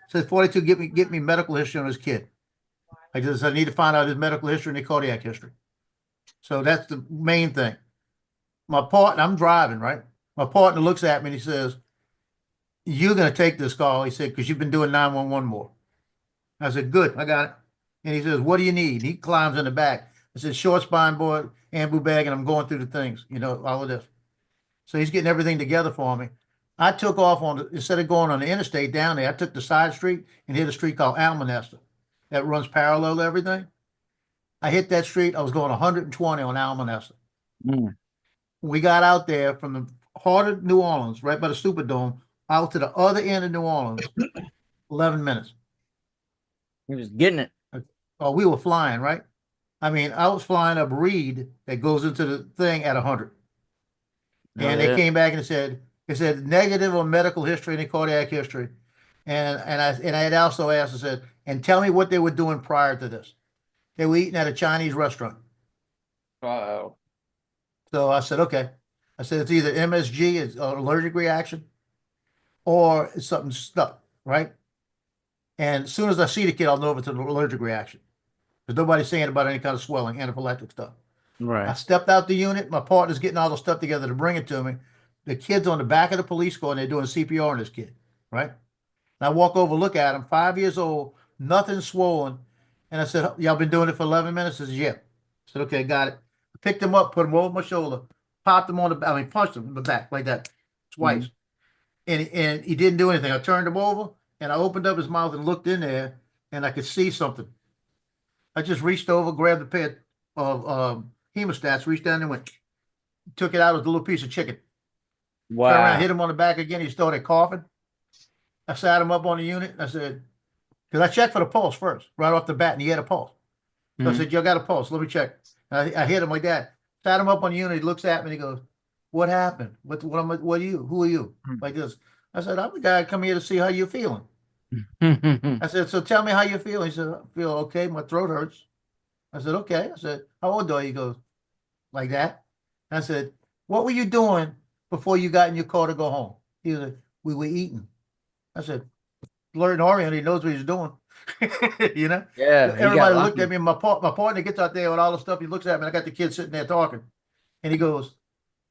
said 42. Get me medical history on this kid. I need to find out his medical history and his cardiac history. So that's the main thing. My partner, I'm driving, right? My partner looks at me and he says, "You're gonna take this call." He said, "Because you've been doing 911 more." I said, "Good, I got it." And he says, "What do you need?" He climbs in the back. I said, "Short spine board, ambu bag," and I'm going through the things, all of this. So he's getting everything together for me. I took off instead of going on the interstate down there, I took the side street and hit a street called Almanesta that runs parallel to everything. I hit that street. I was going 120 on Almanesta. Mm. We got out there from the heart of New Orleans, right by the Superdome, out to the other end of New Orleans, 11 minutes. He was getting it. Oh, we were flying, right? I mean, I was flying up Reed that goes into the thing at 100. And they came back and said negative on medical history and cardiac history. And I had also asked, I said, and tell me what they were doing prior to this. They were eating at a Chinese restaurant. Uh-oh. So I said, okay. I said, it's either MSG, it's an allergic reaction, or it's something stuck, right? And as soon as I see the kid, I'll know if it's an allergic reaction. There's nobody saying about any kind of swelling, anaphylactic stuff. I Right. stepped out the unit. My partner's getting all the stuff together to bring it to me. The kid's on the back of the police car and they're doing CPR on this kid, right? And I walk over, look at him, 5 years old, nothing swollen. And I said, y'all been doing it for 11 minutes? He says, yeah. I said, okay, got it. I picked him up, put him over my shoulder, popped him on the, punched him in the back like that twice. And he didn't do anything. I turned him over and I opened up his mouth and looked in there and I could see something. I just reached over, grabbed a pair of hemostats, reached down and went, took it out with a little piece of chicken. Turned around, Wow. hit him on the back again. He started coughing. I sat him up on the unit and I said, because I checked for the pulse first, right off the bat, and he had a pulse. So I Mhm. said, you got a pulse. Let me check. And I hit him like that. Sat him up on the unit. He looks at me and he goes, what happened? What are you? Who are you? Hmm. Like this. I said, I'm the guy come here to see how you're feeling. I said, so tell me how you feel. He said, I feel okay. My throat hurts. I said, okay. I said, how old are you? He goes, like that. I said, what were you doing before you got in your car to go home? He said, we were eating. I said, learn Orient, he knows what he's doing. You know? Yeah, he got Everybody looked lucky. at me. My partner gets out there with all the stuff. He looks at me. I got the kid sitting there talking. And he goes,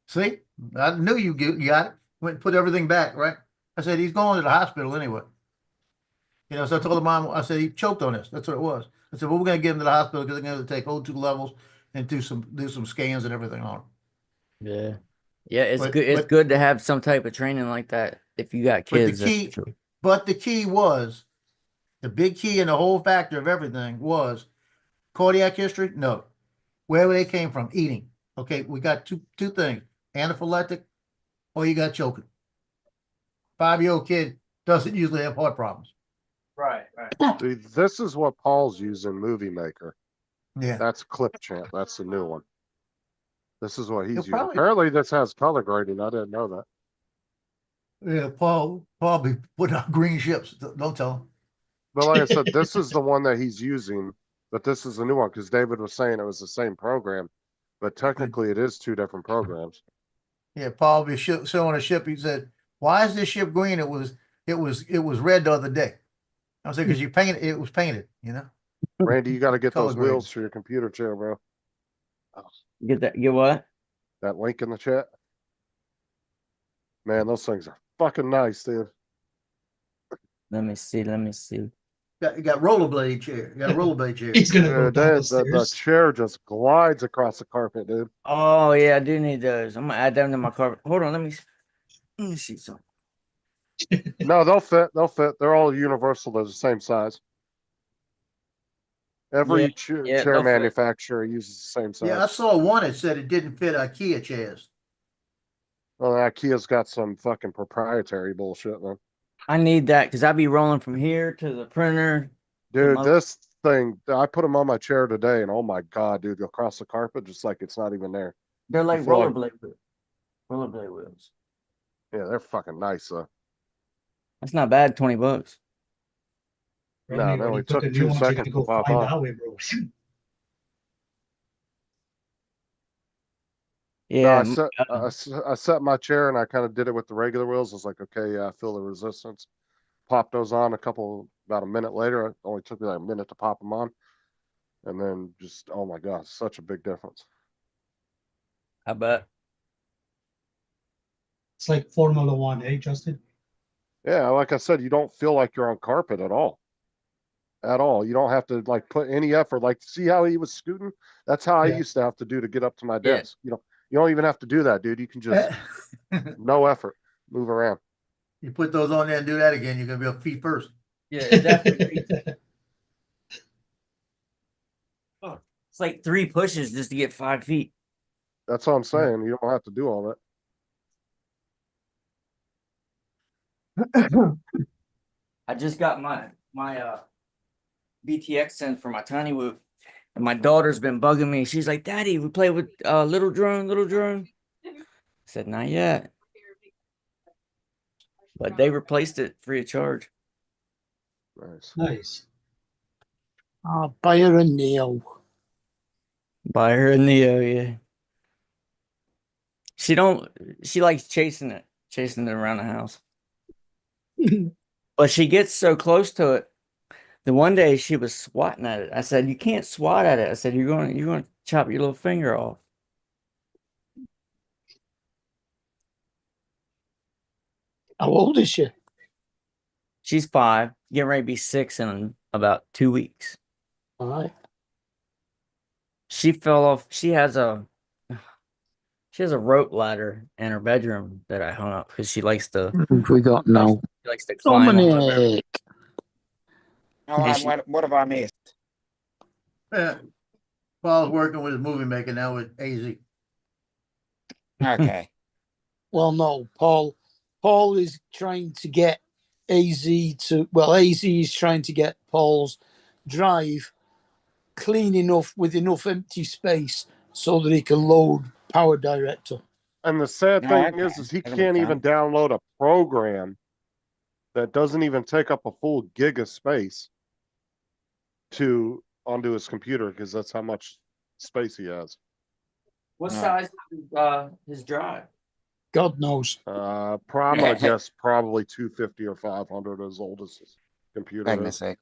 see, I knew you got it. Went and put everything back, right? I said, he's going to the hospital anyway. You know, so I told the mom, I said, he choked on this. That's what it was. I said, well, we're going to get him to the hospital because they're going to take O2 levels and do some scans and everything on him. Yeah. Yeah, it's But- good. It's but- good to have some type of training like that if you got But the kids. that's key- for sure. But the key was, the big key and the whole factor of everything was cardiac history. No, where they came from, eating. Okay, we got two things: anaphylactic, or you got choking. 5-year-old kid doesn't usually have heart problems. Right, right. See, this is what Paul's using Movie Maker. Yeah, That's Clip Champ. That's the new one. This is what he's You'll using. probably- Apparently this has color grading. I didn't know that. yeah. Paul be putting out green ships. Don't tell him. But like I said, this is the one that he's using, but this is the new one because David was saying it was the same program, but technically it is two different programs. Yeah, Paul be showing a ship. He said, "Why is this ship green? It was red the other day." I was like, "Because you painted it was painted." You know. Randy, you got to get Color those grading. wheels for your computer chair, bro. Get what? That link in the chat. Man, those things are fucking nice, dude. Let me see. Let me see. You got rollerblade chair. You got a rollerblade chair. He's gonna go Dude, down the the stairs. chair just glides across the carpet, dude. Oh yeah, I do need those. I'm gonna add them to my carpet. Hold on, let me see something. No, they'll fit. They'll fit. They're all universal. They're the same size. Every Yeah, chair they'll fit. manufacturer uses the same size. Yeah, I saw one that said it didn't fit IKEA chairs. Well, IKEA's got some fucking proprietary bullshit, man. I need that because I be rolling from here to the printer. Dude, my- this thing, I put them on my chair today, and oh my god, dude, across the carpet, just like it's not even there. They're like feel like- rollerblade wheels. Rollerblade wheels. Yeah, they're fucking nice, though. That's not bad. $20. No, Randy, they when only you put took the 2 new ones, you seconds gotta go to pop fly off. that way, bro. No, Yeah. I set my chair, and I kind of did it with the regular wheels. I was like, okay, yeah, I feel the resistance. Popped those on about a minute later. It only took me like a minute to pop them on. And then just, oh my god, such a big difference. I bet. It's like Formula One, hey, Justin? Yeah, like I said, you don't feel like you're on carpet at all. At all. You don't have to like put any effort. Like, see how he was scooting? That's how I Yeah. used to have to do to get up to my Yeah. desk. You don't even have to do that, dude. You can just no effort, move around. You put those on there and do that again, you're gonna be on feet first. Yeah, it definitely. It's like 3 pushes just to get 5 feet. That's what I'm saying. You don't have to do all that. I just got my BTX sent for my tiny whoop, and my daughter's been bugging me. She's like, "Daddy, we play with little drone, little drone." I said, "Not yet," but they replaced it free of charge. Nice. Nice. I'll buy her a Neo. Buy her a Neo, yeah. She likes chasing it around the house. But she gets so close to it The one day she was swatting at it. I said, "You can't swat at it." I said, you're going to chop your little finger off." How old is she? She's 5, getting ready to be 6 in about 2 weeks. Aye. She fell off. She has a rope ladder in her bedroom that I hung up because she likes to We got now. she likes to climb on the bed. Dominic. Hold Yeah, on, what have I missed? Paul's working with his movie maker now with AZ. Okay. Well, no, Paul. Paul is trying to get AZ to. Well, AZ is trying to get Paul's drive clean enough with enough empty space so that he can load Power Director. And the sad No, thing okay. is he That'll be can't even fine. download a program that doesn't even take up a full gig of space onto his computer because that's how much space he has. What No. size is his drive? God knows. I'm gonna guess probably 250 or 500 as old as his computer Hang on a is. sec.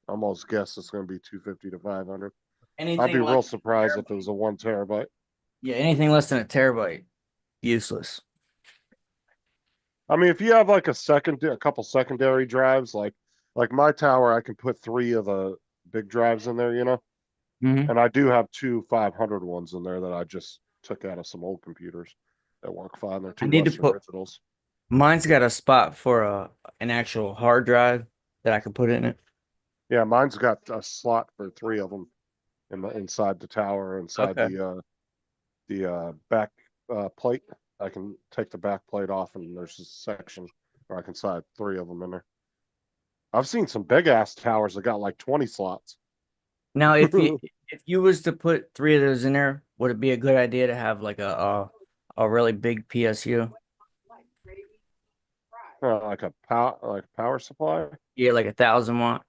Almost guess it's gonna be 250 to 500. Anything I'd be less real than a surprised if terabyte- it was a 1 terabyte. Yeah, anything less than a terabyte, useless. I mean, if you have like a couple secondary drives, like my tower, I can put 3 of the big drives in there, you know. Mhm. And I do have 2 500 ones in there that I just took out of some old computers that work fine. They're 2 need to Western put- Digitals. Mine's got a spot for an actual hard drive that I could put in it. Yeah, mine's got a slot for 3 of them inside the tower, inside Okay. the back plate. I can take the back plate off, and there's a section where I can slide 3 of them in there. I've seen some big ass towers that got like 20 slots. Now, if you was to put 3 of those in there, would it be a good idea to have like a really big PSU? Like a power supply. Yeah, like 1,000 watt.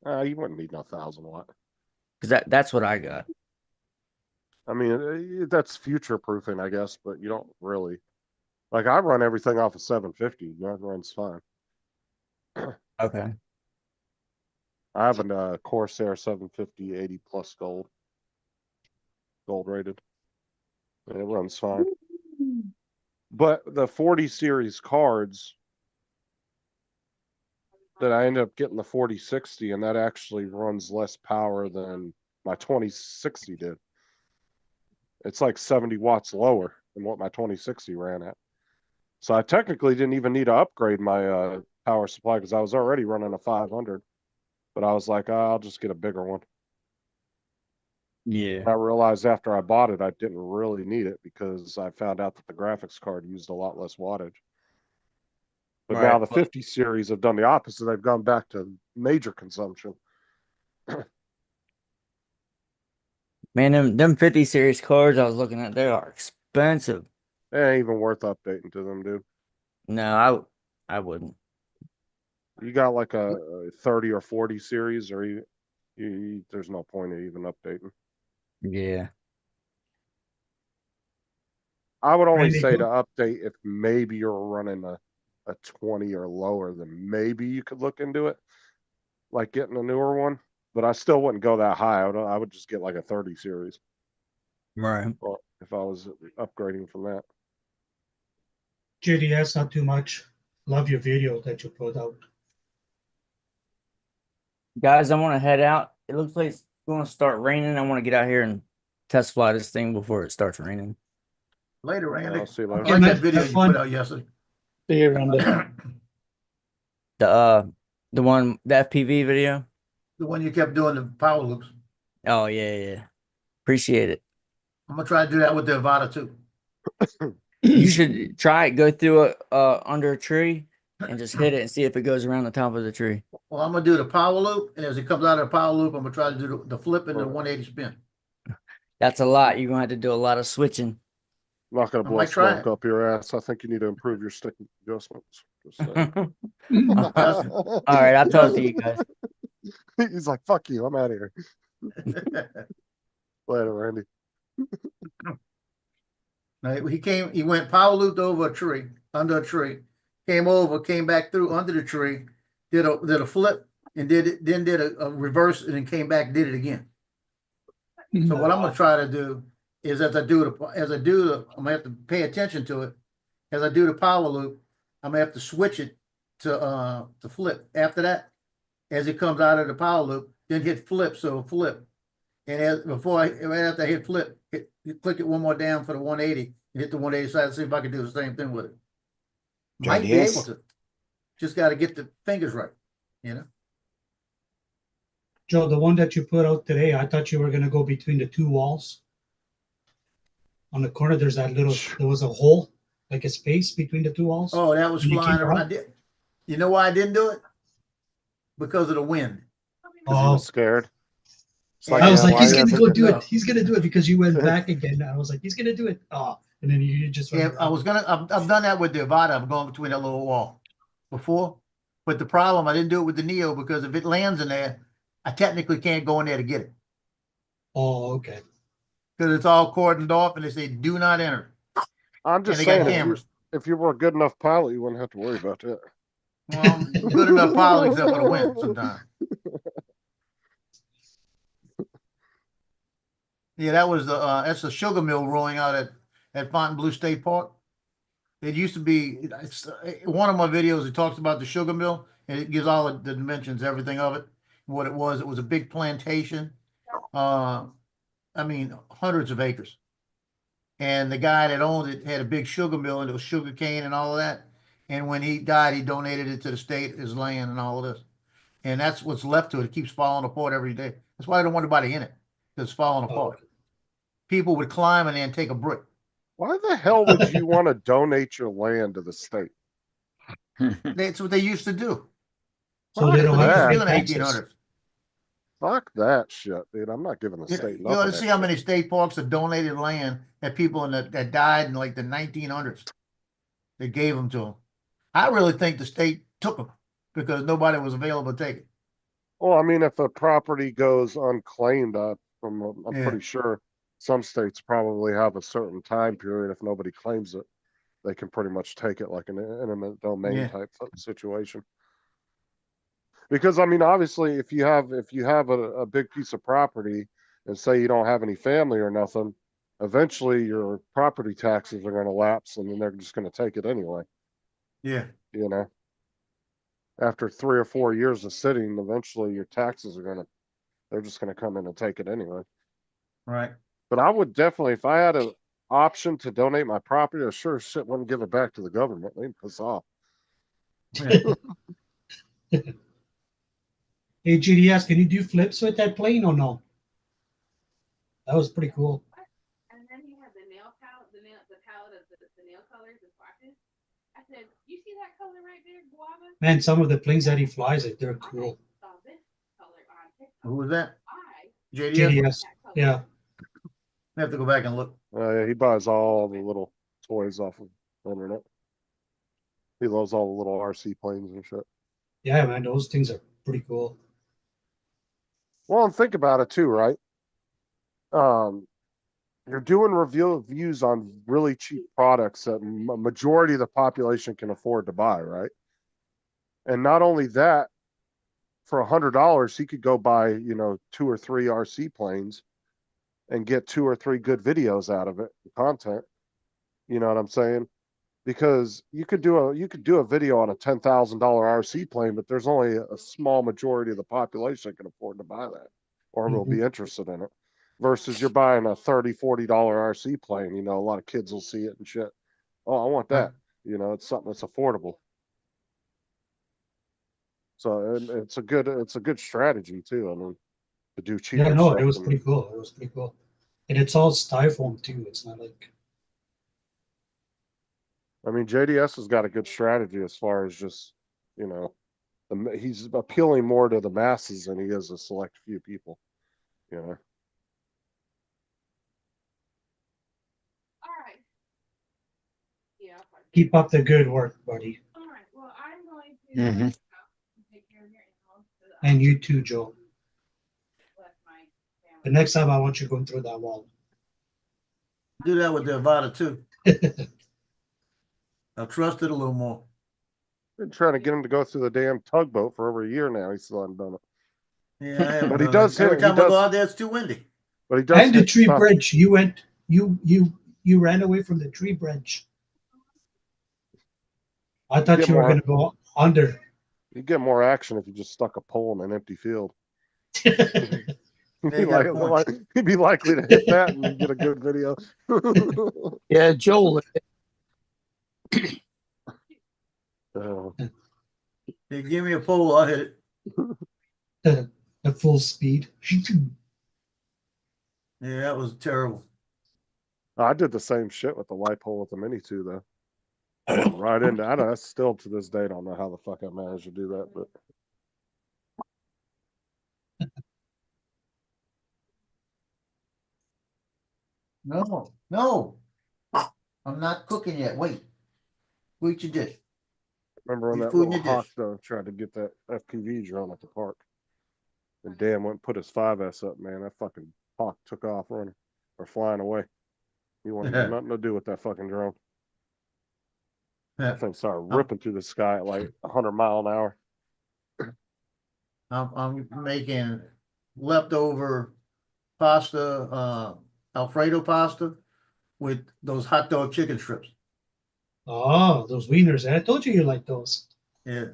You wouldn't need no 1,000 watt. Because that's what I got. I mean, that's future proofing, I guess, but you don't really. Like, I run everything off of 750. That runs fine. Okay. I have a Corsair 750 80 plus gold rated. And it runs fine. But the 40 series cards that I ended up getting the 4060, and that actually runs less power than my 2060 did. It's like 70 watts lower than what my 2060 ran at. So I technically didn't even need to upgrade my power supply because I was already running a 500. But I was like, I'll just get a bigger one. Yeah. I realized after I bought it, I didn't really need it because I found out that the graphics card used a lot less wattage. But now the 50 series have done the opposite. They've gone back to major consumption. Man, them 50 series cards I was looking at, they are expensive. It ain't even worth updating to them, dude. No, I wouldn't. You got like a 30 or 40 series, or there's no point in even updating. Yeah. I would only Randy, say go- to update if maybe you're running a 20 or lower, then maybe you could look into it, like getting a newer one. But I still wouldn't go that high. I would just get like a 30 series. Right. Well, if I was upgrading from that. JDS, not too much. Love your video that you put out. Guys, I want to head out. It looks like it's going to start raining. I want to get out here and test fly this thing before it starts raining. Later, Randy. I'll see you I later. like man, that video have you fun. put out yesterday. See you, Randy. The FPV video. The one you kept doing the power loops. Oh yeah. Appreciate it. I'm gonna try to do that with the Avata too. You should try it. Go through it under a tree and just hit it and see if it goes around the top of the tree. Well, I'm gonna do the power loop, and as it comes out of the power loop, I'm gonna try to do the flip and the 180 spin. That's a lot. You're gonna have to do a lot of switching. I'm not going to I blow might try smoke up your ass. I think you need to improve your stick adjustments. Just saying. All right, I'll talk to you guys. He's like, fuck you. I'm out of here. Later, Randy. No, he went power looped over a tree, under a tree, came over, came back through under the tree, did a flip, and then did a reverse and then came back and did it again. So what I'm gonna try to do is I'm gonna have to pay attention to it. As I do the power loop, I'm gonna have to switch it to flip. After that, as it comes out of the power loop, then hit flip, so it'll flip. And right after I hit flip, click it one more down for the 180 and hit the 180 side, see if I can do the same thing with it. Might be able to. Just got to get the fingers right, you know. Joe, the one that you put out today, I thought you were gonna go between the two walls. On the corner, there was a hole, like a space between the two walls. Oh, that was And you flying keep around. You know why I didn't do it? Because of the wind. Cause he Oh, was scared. It's I I was yeah, like, why he's you gonna have go to- do No. it. He's gonna do it because you went back again. I was like, he's gonna do it. Oh, and then you just went. Yeah, I've done that with the Avata. I'm going between that little wall before. But the problem, I didn't do it with the Neo because if it lands in there, I technically can't go in there to get it. Oh, okay. Because it's all cordoned off and they say, do not enter. I'm And just they saying, got cameras. if you were a good enough pilot, you wouldn't have to worry about that. Well, I'm good enough pilot except for the wind sometimes. Yeah, that's the sugar mill rolling out at Fontainebleau State Park. It used to be, one of my videos, it talks about the sugar mill and it gives all the dimensions, everything of it, what it was. It was a big plantation. I mean, hundreds of acres. And the guy that owned it had a big sugar mill and it was sugar cane and all of that. And when he died, he donated it to the state, his land and all of this. And that's what's left to it. It keeps falling apart every day. That's why I don't want anybody in it. It's falling apart. People would climb and then take a brick. Why the hell would you want to donate your land to the state? That's what they used to do. So they don't have to In pay the taxes. 1800s. Fuck that shit, dude. I'm not giving the state You ought to nothing. see how many state parks have donated land that people that died in like the 1900s. They gave them to them. I really think the state took them because nobody was available to take it. Well, I mean, if a property goes unclaimed, I'm Yeah. pretty sure some states probably have a certain time period. If nobody claims it, they can pretty much take it like an eminent domain Yeah. type situation. Because I mean, obviously, if you have a big piece of property and say you don't have any family or nothing, eventually your property taxes are going to lapse, and then they're just going to take it anyway. Yeah. You know, after 3 or 4 years of sitting, eventually your taxes they're just going to come in and take it anyway. Right. But I would definitely, if I had an option to donate my property, I sure as shit wouldn't give it back to the government. They'd piss off. Hey, GDS, can you do flips with that plane or no? That was pretty cool. And then he had the nail palette, the palette of the nail colors, the swatches. I said, you see that color right there, guava? Man, some of the planes that he flies at, they're cool. I saw this color on TikTok. Who was that? I JDS? GDS, yeah. I have to go back and look. Yeah, he buys all the little toys off of the internet. He loves all the little RC planes and shit. Yeah, man, those things are pretty cool. Well, and think about it too, right? You're doing reviews on really cheap products that majority of the population can afford to buy, right? And not only that, for $100, he could go buy, 2 or 3 RC planes and get 2 or 3 good videos out of it, content. You know what I'm saying? Because you could do a video on a $10,000 RC plane, but there's only a small majority of the population that can afford to buy that or will be interested in it. Versus you're buying a $30, $40 RC plane, a lot of kids will see it and shit. Oh, I want that. It's something that's affordable. So it's a good strategy too. I mean, to do cheaper. Yeah, no, stuff it was and- pretty cool. It was pretty cool. And it's all styrofoam too. It's not like I mean, JDS has got a good strategy as far as just, he's appealing more to the masses than he is a select few people, All right. Yeah. I'll probably- keep up the good work, buddy. All right. Well, I'm going to take care of your animals. So that I And you too, Joe. can bless my family. The next time I want you going through that wall. Do that with the Avata too. I'll trust it a little more. Been trying to get him to go through the damn tugboat for over a year now. He still hasn't done it. Yeah, I haven't But he done does it. Every hit- he time I go does- out there, it's too windy. But he does And the hit tree stuff. bridge. You ran away from the tree branch. I thought Get you were more- gonna go under. You get more action if you just stuck a pole in an empty field. They got a point. He'd be likely to hit that and get a good video. Yeah, Joel. Uh, They give me a pole, I'll hit it. At full speed. Yeah, that was terrible. I did the same shit with the light pole with the Mini 2 though. I went right into. I still to this day don't know how the fuck I managed to do that, but No. I'm not cooking yet. Wait. Wait your dish. remember when Leave that food in little your hawk dish. though tried to get that FPV drone at the park, and Dan went and put his 5S up. Man, that fucking hawk took off running or flying away. He wanted nothing to do with that fucking drone. That thing started ripping through the sky at like 100 mile an hour. I'm making leftover pasta, Alfredo pasta with those hot dog chicken strips. Oh, those wieners. I told you you like those. Yeah.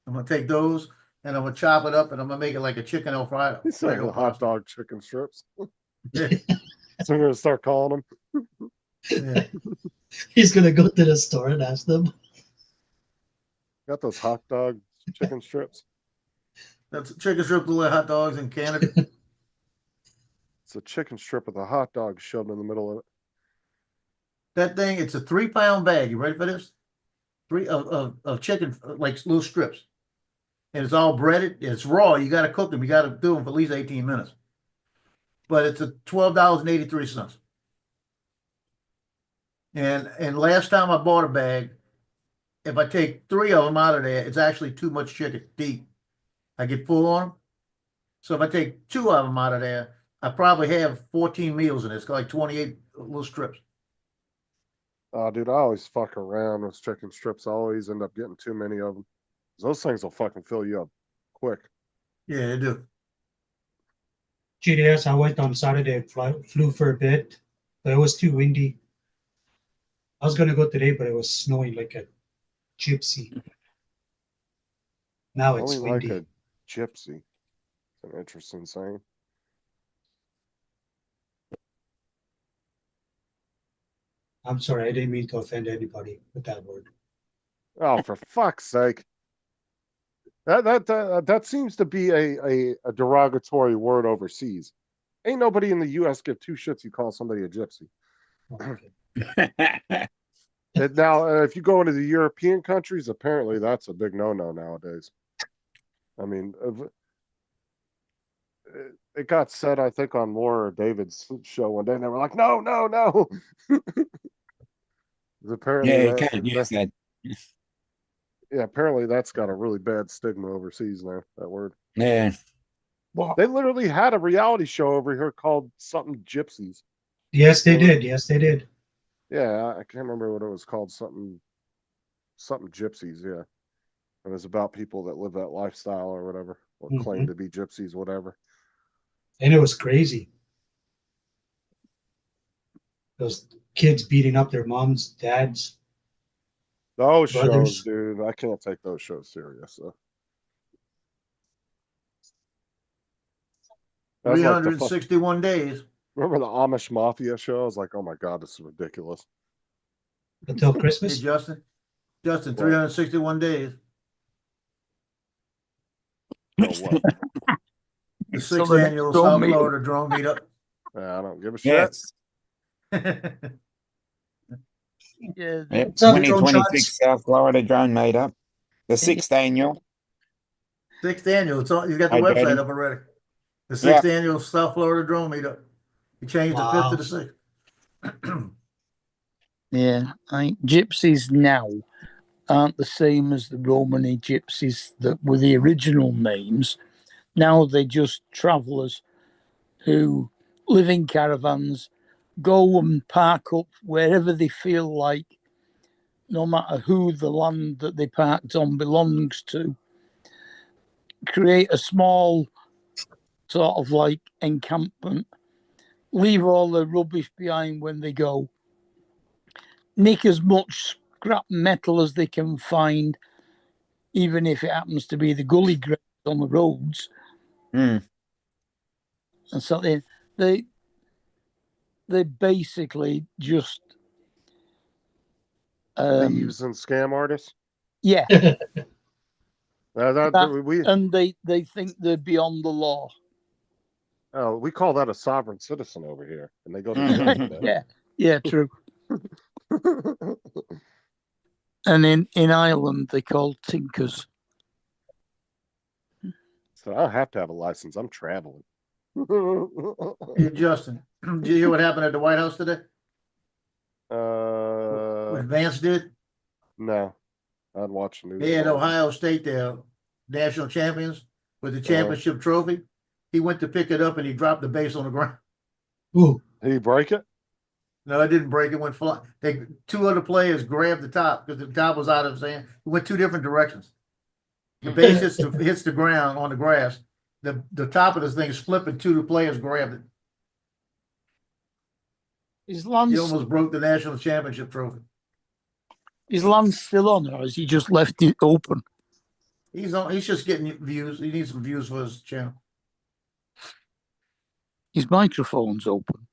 I'm gonna take those and I'm gonna chop it up and I'm gonna make it like a chicken Alfredo. He said the hot pasta. dog chicken strips. Yeah. So we're gonna start calling them. Yeah. He's gonna go to the store and ask them. Got those hot dog chicken strips. That's chicken strip with hot dogs in Canada. It's a chicken strip with a hot dog shoved in the middle of it. That thing, it's a 3-pound bag. You ready for this? Three of chicken, like little strips. And it's all breaded. It's raw. You got to cook them. You got to do them for at least 18 minutes. But it's a $12.83. And last time I bought a bag, if I take 3 of them out of there, it's actually too much chicken to eat. I get full on them. So if I take 2 of them out of there, I probably have 14 meals in it. It's got like 28 little strips. Oh, dude, I always fuck around with chicken strips. I always end up getting too many of them. Those things will fucking fill you up quick. Yeah, they do. GDS, I went on Saturday and flew for a bit, but it was too windy. I was gonna go today, but it was snowing like a gypsy. Now it's Only windy. like a gypsy. It's an interesting saying. I'm sorry, I didn't mean to offend anybody with that word. Oh, for fuck's sake. That seems to be a derogatory word overseas. Ain't nobody in the US give 2 shits you call somebody a gypsy. Okay. And now, if you go into the European countries, apparently that's a big no-no nowadays. I mean, it got said, I think, on Laura David's show one day, and they were like, no. Apparently, Yeah, you can't use that. yeah, apparently that's got a really bad stigma overseas now, that word. Yeah. They literally had a reality show over here called something Gypsies. Yes, they did. Yes, they did. Yeah, I can't remember what it was called. Something Gypsies, yeah. It was about people that live that lifestyle or whatever, or claim to be gypsies, whatever. And it was crazy. Those kids beating up their moms, dads. Those Brothers. shows, dude, I can't take those shows serious. So. That's like the 361 days. Remember the Amish Mafia show? I was like, oh my God, this is ridiculous. Until Hey, Christmas? Justin, What? 361 days. Oh, what? The So 6th the next annual drone South meeting. Florida drone meetup. I don't give a shit. Yes. Yeah, Yep. What's up, drone 2026 shots? South Florida drone meetup. The 6th annual. 6th annual. It's on, you got the Hey, website Daddy. up already. The Yeah. 6th annual South Florida drone meetup. You changed the 5th to the 6th. yeah. I think gypsies now aren't the same as the Romany gypsies that were the original names. Now they're just travellers who live in caravans, go and park up wherever they feel like, no matter who the land that they parked on belongs to, create a small sort of like encampment, leave all the rubbish behind when they go, nick as much scrap metal as they can find, even if it happens to be the gully graves on the roads. Mm. And so they basically just Thieves and scam artists. yeah, We and they think they're beyond the law. oh, we call that a sovereign citizen over here, and they go to jail for that. Yeah, true. And in Ireland they call tinkers. So I don't have to have a license. I'm traveling. Hey, Justin, did you hear what happened at the White House today? What Vance did? No, I'd watch the news. They had Ohio State there, national champions with the championship trophy. He went to pick it up and he dropped the base on the ground. Ooh, Did he break it? No, it didn't break. It went fly. Two other players grabbed the top because the top was out of his hand. It went two different directions. The base hits the ground on the grass. The top of this thing is flipping. Two of the players grabbed it. Is He Lance almost broke the national championship trophy. still on, or has he just left it open? He's just getting views. He needs some views for his channel. His microphone's open.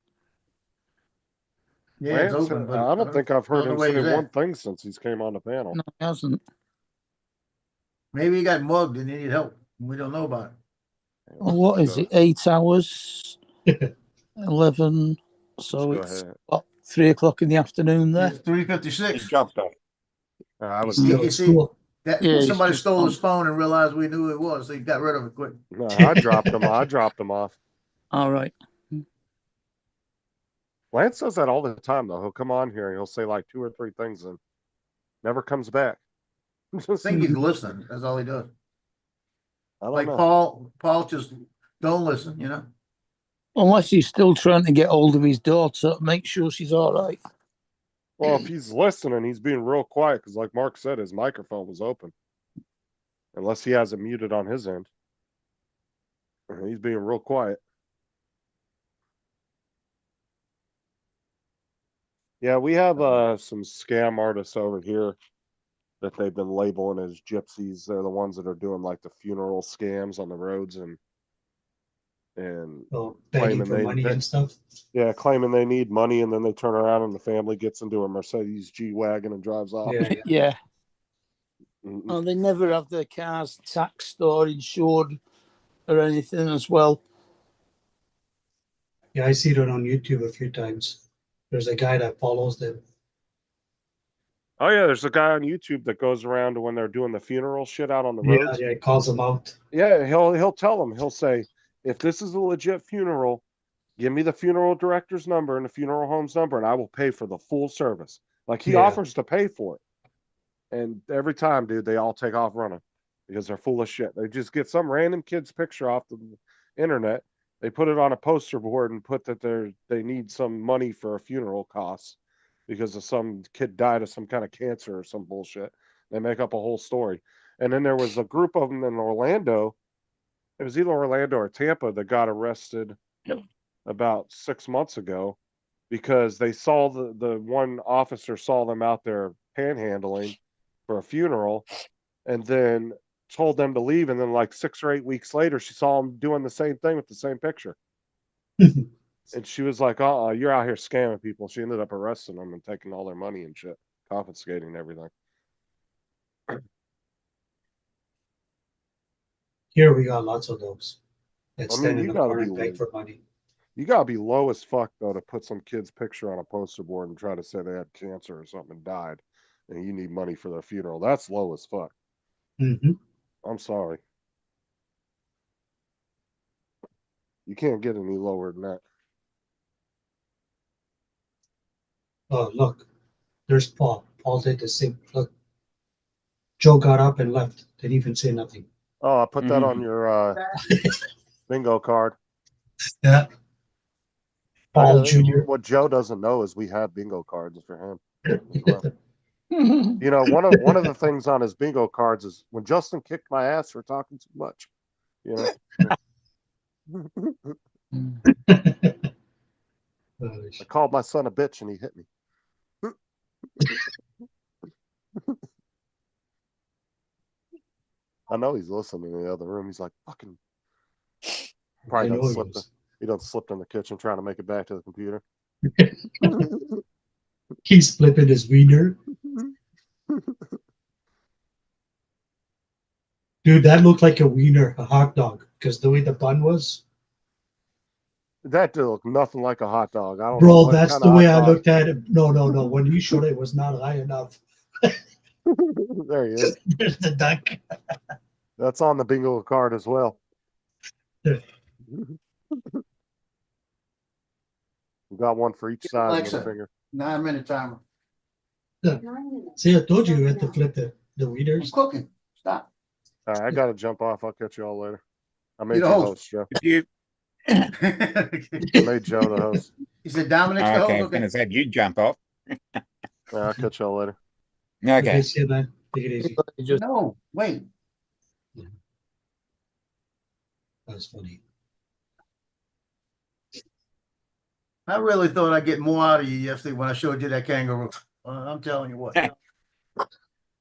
Yeah, it's Lance, open. But I don't think I've heard know him where say he's one at. thing since he's came on the panel. No, he hasn't. Maybe he got mugged and he needed help. We don't know about it. Well, what is it? 8 hours, 11. So Let's it's go ahead. what, 3 o'clock in the afternoon there. It's 3:56. Dropped off. I was You no, see, school. somebody he's stole just his phone and realized we knew who it was, so he got rid of it quick. no, I dropped him. I dropped him off. all right. Lance does that all the time, though. He'll come on here and he'll say like 2 or 3 things and never comes back. I think he's listening. That's all he does. I don't Like know. Paul just don't listen, Unless he's still trying to get hold of his daughter, make sure she's all right. Well, if he's listening, he's being real quiet because, like Mark said, his microphone was open. Unless he has it muted on his end. He's being real quiet. Yeah, we have some scam artists over here that they've been labeling as gypsies. They're the ones that are doing like the funeral scams on the roads and Oh, begging claiming for money and stuff. yeah, claiming they need money, and then they turn around and the family gets into a Mercedes G-Wagon and drives off. Yeah, Yeah. Mm-mm. Oh, they never have their cars taxed or insured or anything as well. yeah. I see it on YouTube a few times. There's a guy that follows them. Oh yeah, there's a guy on YouTube that goes around when they're doing the funeral shit out on the Yeah, roads. yeah, he calls them out. Yeah, he'll tell them. He'll say, if this is a legit funeral, give me the funeral director's number and the funeral home's number, and I will pay for the full service. Like he Yeah. offers to pay for it. And every time, dude, they all take off running because they're full of shit. They just get some random kid's picture off the internet. They put it on a poster board and put that they need some money for a funeral costs because of some kid died of some kind of cancer or some bullshit. They make up a whole story. And then there was a group of them in Orlando. It was either Orlando or Tampa that got arrested about 6 months ago because they saw the one officer saw them out there panhandling for a funeral and then told them to leave. And then like 6 or 8 weeks later, she saw them doing the same thing with the same picture. And she was like, you're out here scamming people. She ended up arresting them and taking all their money and shit, confiscating everything. Here we got lots of those. That I mean, stand in you the gotta car be and beg weird. for money. You gotta be low as fuck though to put some kid's picture on a poster board and try to say they had cancer or something and died, and you need money for their funeral. That's low as fuck. Mm-hmm. I'm sorry. You can't get any lower than that. Oh, look, there's Paul. Paul did the same. Look, Joe got up and left. Didn't even say nothing. Oh, I put that on your bingo card. Yeah. Paul Jr. What Joe doesn't know is we have bingo cards for him. as well. You know, one of the things on his bingo cards is when Justin kicked my ass for talking too much. You know. I called my son a bitch and he hit me. I know he's listening in the other room. He's like, fucking. Probably I know done he slipped. is. He done slipped in the kitchen trying to make it back to the computer. He's flipping his wiener. Dude, that looked like a wiener, a hot dog, because the way the bun was. That did look nothing like a hot dog. I don't know Bro, what that's kind the of way hot I dog. looked at it. No. When you showed it, it was not high enough. There he is. There's the duck. That's on the bingo card as well. Yeah. We got one for each side of the Alexa. finger. 9-minute timer. See, I told you had to flip the I'm wieners. cooking. Stop. All right, I got to jump off. I'll catch you all later. I made You're you the host, Joe. If you I made Joe the host. He said Dominic's the okay, I host. was going Okay. to say you jump off. Yeah, I'll catch y'all later. Okay. See you, man. Take it easy. No, wait. That was funny. I really thought I'd get more out of you yesterday when I showed you that kangaroo. I'm telling you what.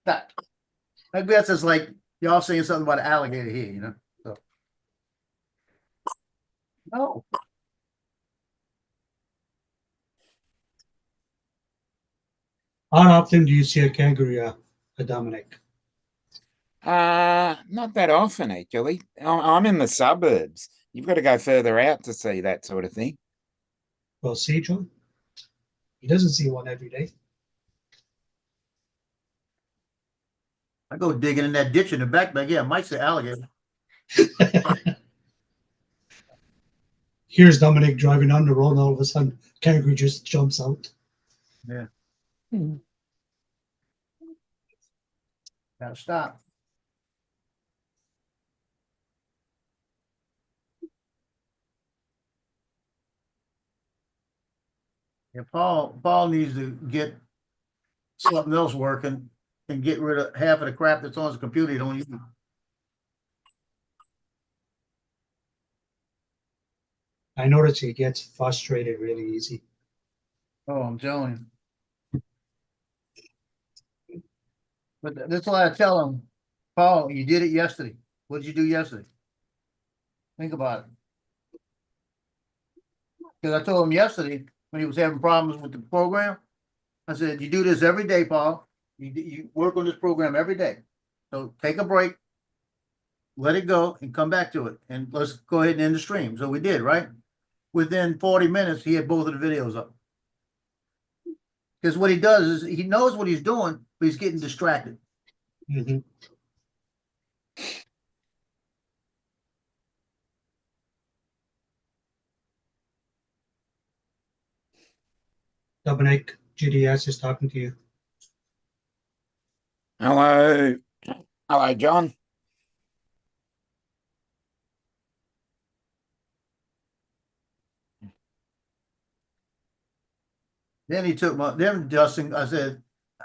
That, I guess it's like y'all saying something about an alligator here, you know? So. No. How often do you see a kangaroo, Dominic? Not that often, actually. I'm in the suburbs. You've got to go further out to see that sort of thing. Well, see, John? He doesn't see one every day. I go digging in that ditch in the back, but yeah, Mike's the alligator. Here's Dominic driving on the road, and all of a sudden, kangaroo just jumps out. Yeah. Gotta stop. Yeah, Paul needs to get something else working and get rid of half of the crap that's on his computer. He don't use. I notice he gets frustrated really easy. Oh, I'm telling you. But that's why I tell him, Paul, you did it yesterday. What did you do yesterday? Think about it. Because I told him yesterday when he was having problems with the program, I said, you do this every day, Paul. You work on this program every day. So take a break, let it go, and come back to it. And let's go ahead and end the stream. So we did, right? Within 40 minutes, he had both of the videos up. Because what he does is he knows what he's doing, but he's getting distracted. Mm-hmm. Dominic, GDS is talking to you. Hello. Hello, John. Then he took then Justin,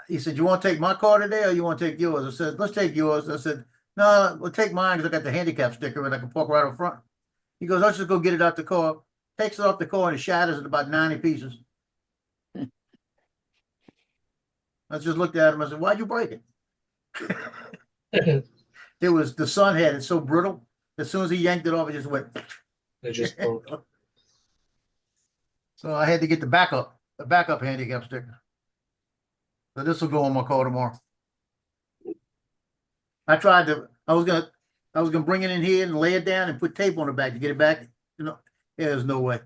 he said, you want to take my car today or you want to take yours? I said, let's take yours. I said, no, we'll take mine because I got the handicap sticker and I can park right up front. He goes, let's just go get it out the car. Takes it off the car and it shatters in about 90 pieces. I just looked at him. I said, why'd you break it? It was the sun had it so brittle. As soon as he yanked it off, it just went. They just broke. So I had to get the backup handicap sticker. So this will go on my car tomorrow. I was gonna bring it in here and lay it down and put tape on the back to get it back. You know, there's no way.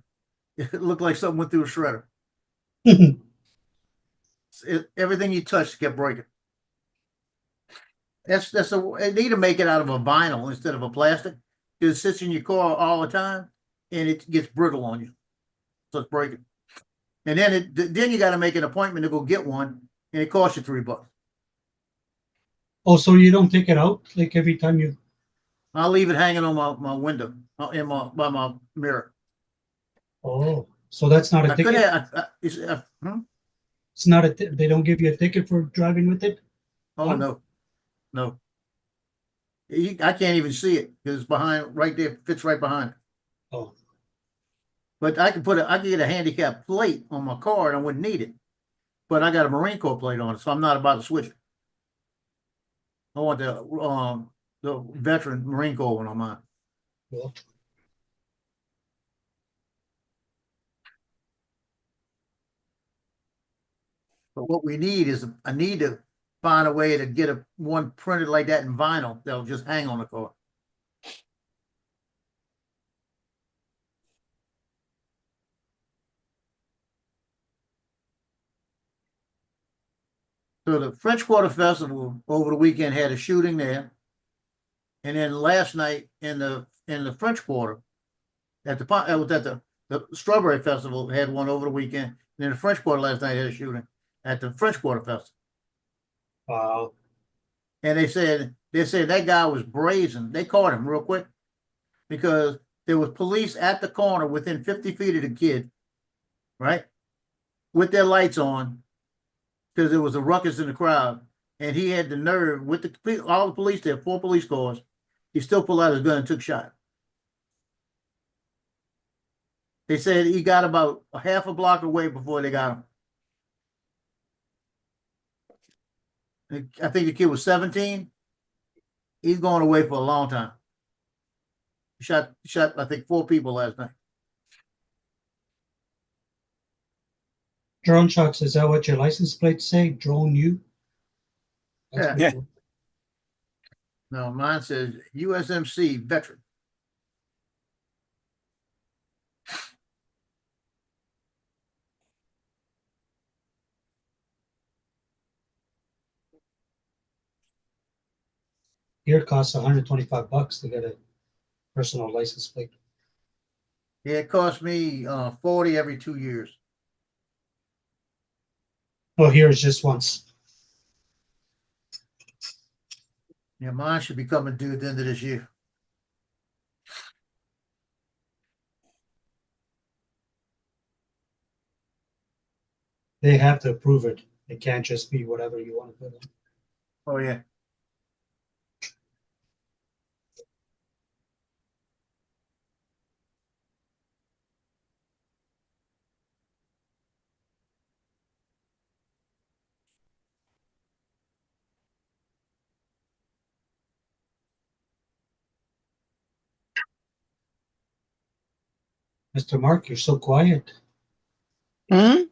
It looked like something went through a shredder. Everything you touched kept breaking. They need to make it out of a vinyl instead of a plastic. It sits in your car all the time and it gets brittle on you. So it's breaking. And then you got to make an appointment to go get one and it costs you $3. Oh, so you don't take it out like every time you? I'll leave it hanging on my window by my mirror. Oh, so that's not a I could ticket? have. It's not they don't give you a ticket for driving with it? Oh, What? no, no. I can't even see it because it's behind, right there, fits right behind it. Oh, But I can get a handicap plate on my car and I wouldn't need it. But I got a Marine Corps plate on it, so I'm not about to switch it. I want the veteran Marine Corps one on mine. well, But what we need is, I need to find a way to get one printed like that in vinyl that'll just hang on the car. So the French Quarter Festival over the weekend had a shooting there. And then last night in the French Quarter, at the Strawberry Festival had one over the weekend. And then the French Quarter last night had a shooting at the French Quarter Festival. wow. And they said that guy was brazen. They caught him real quick because there was police at the corner within 50 feet of the kid, right? With their lights on, because there was a ruckus in the crowd. And he had the nerve with all the police there, 4 police cars. He still pulled out his gun and took a shot. They said he got about a half a block away before they got him. I think the kid was 17. He's going away for a long time. He shot, I think, 4 people last night. Drone shots, is that what your license plates say? Drone U? That's Yeah. cool. No, mine says USMC veteran. Here it costs $125 to get a personal license plate. Yeah, it cost me 40 every 2 years. Oh, here it's just once. Yeah, mine should be coming due at the end of this year. They have to approve it. It can't just be whatever you want to put in. Oh yeah. Mr. Mark, you're so quiet. Hmm?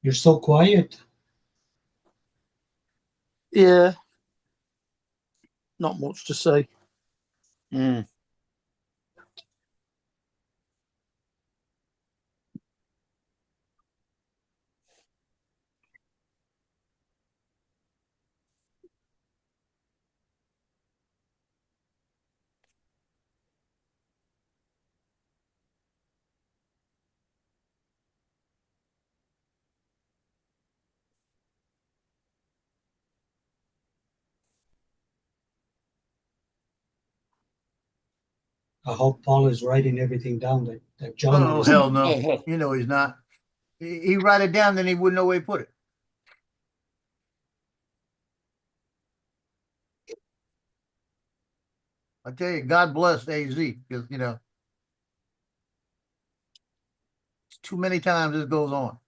You're so quiet. Yeah. Not much to say. Mm. I hope Paul is writing everything down that John Oh knows. hell no. You know he's not. He write it down, then he wouldn't know where he put it. I tell you, God bless AZ, because too many times this goes on.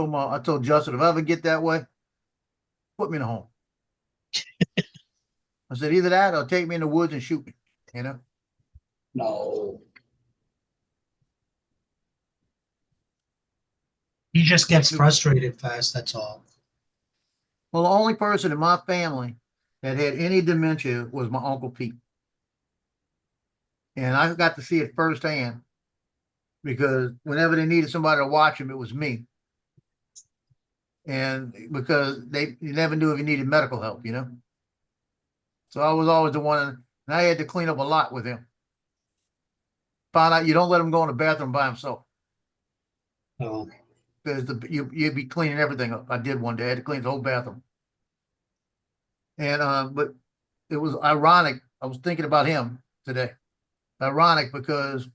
I told Justin, if I ever get that way, put me in a home. I said, either that or take me in the woods and shoot me, No. He just gets frustrated fast, that's all. Well, the only person in my family that had any dementia was my Uncle Pete. And I got to see it firsthand because whenever they needed somebody to watch him, it was me. And because you never knew if you needed medical help, So I was always the one, and I had to clean up a lot with him. Found out you don't let him go in the bathroom by himself. Oh. Because you'd be cleaning everything up. I did one day. I had to clean the whole bathroom. And but it was ironic I was thinking about him today. Ironic because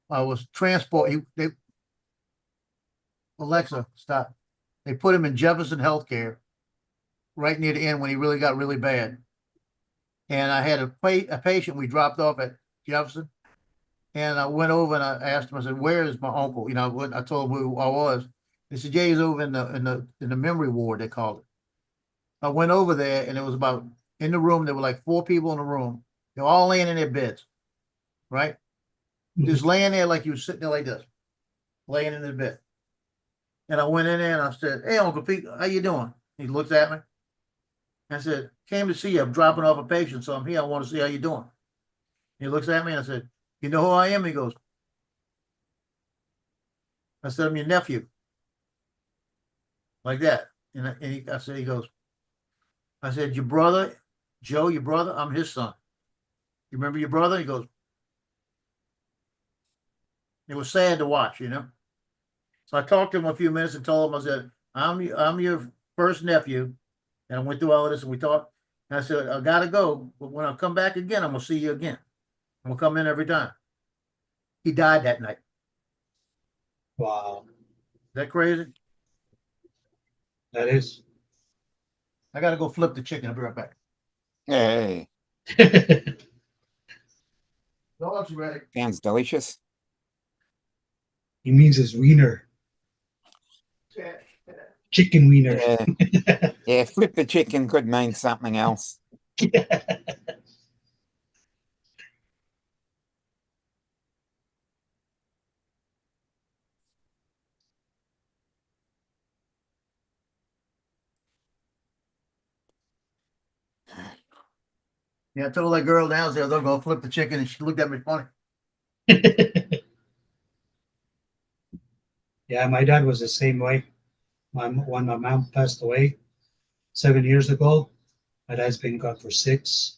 I was Alexa, stop. They put him in Jefferson Healthcare right near the end when he really got really bad. And I had a patient we dropped off at Jefferson. And I went over and I asked him, I said, where is my uncle? You know, I told him who I was. He said, yeah, he's over in the memory ward, they called it. I went over there and it was about in the room, there were like 4 people in the room. They're all laying in their beds, right? Just laying there like you were sitting there like this, laying in the bed. And I went in there and I said, hey, Uncle Pete, how you doing? He looked at me. I said, came to see you. I'm dropping off a patient, so I'm here. I want to see how you doing. He looks at me and I said, you know who I am? He goes, I said, I'm your nephew. Like that. I said, he goes, I said, your brother, Joe, your brother, I'm his son. You remember your brother? He goes, it was sad to watch, you know? So I talked to him a few minutes and told him, I said, I'm your first nephew. And I went through all of this and we talked. And I said, I got to go. But when I come back again, I'm going to see you again. I'm going to come in every time. He died that night. Wow. Is that crazy? That is. I got to go flip the chicken. I'll be right back. Hey, Dog's ready. sounds delicious. He means his wiener. Chicken wiener. Yeah. Yeah, flip the chicken could mean something else. Yeah, I told that girl downstairs they're going to flip the chicken and she looked at me funny. Yeah, my dad was the same way. When my mom passed away 7 years ago, my dad's been gone for 6.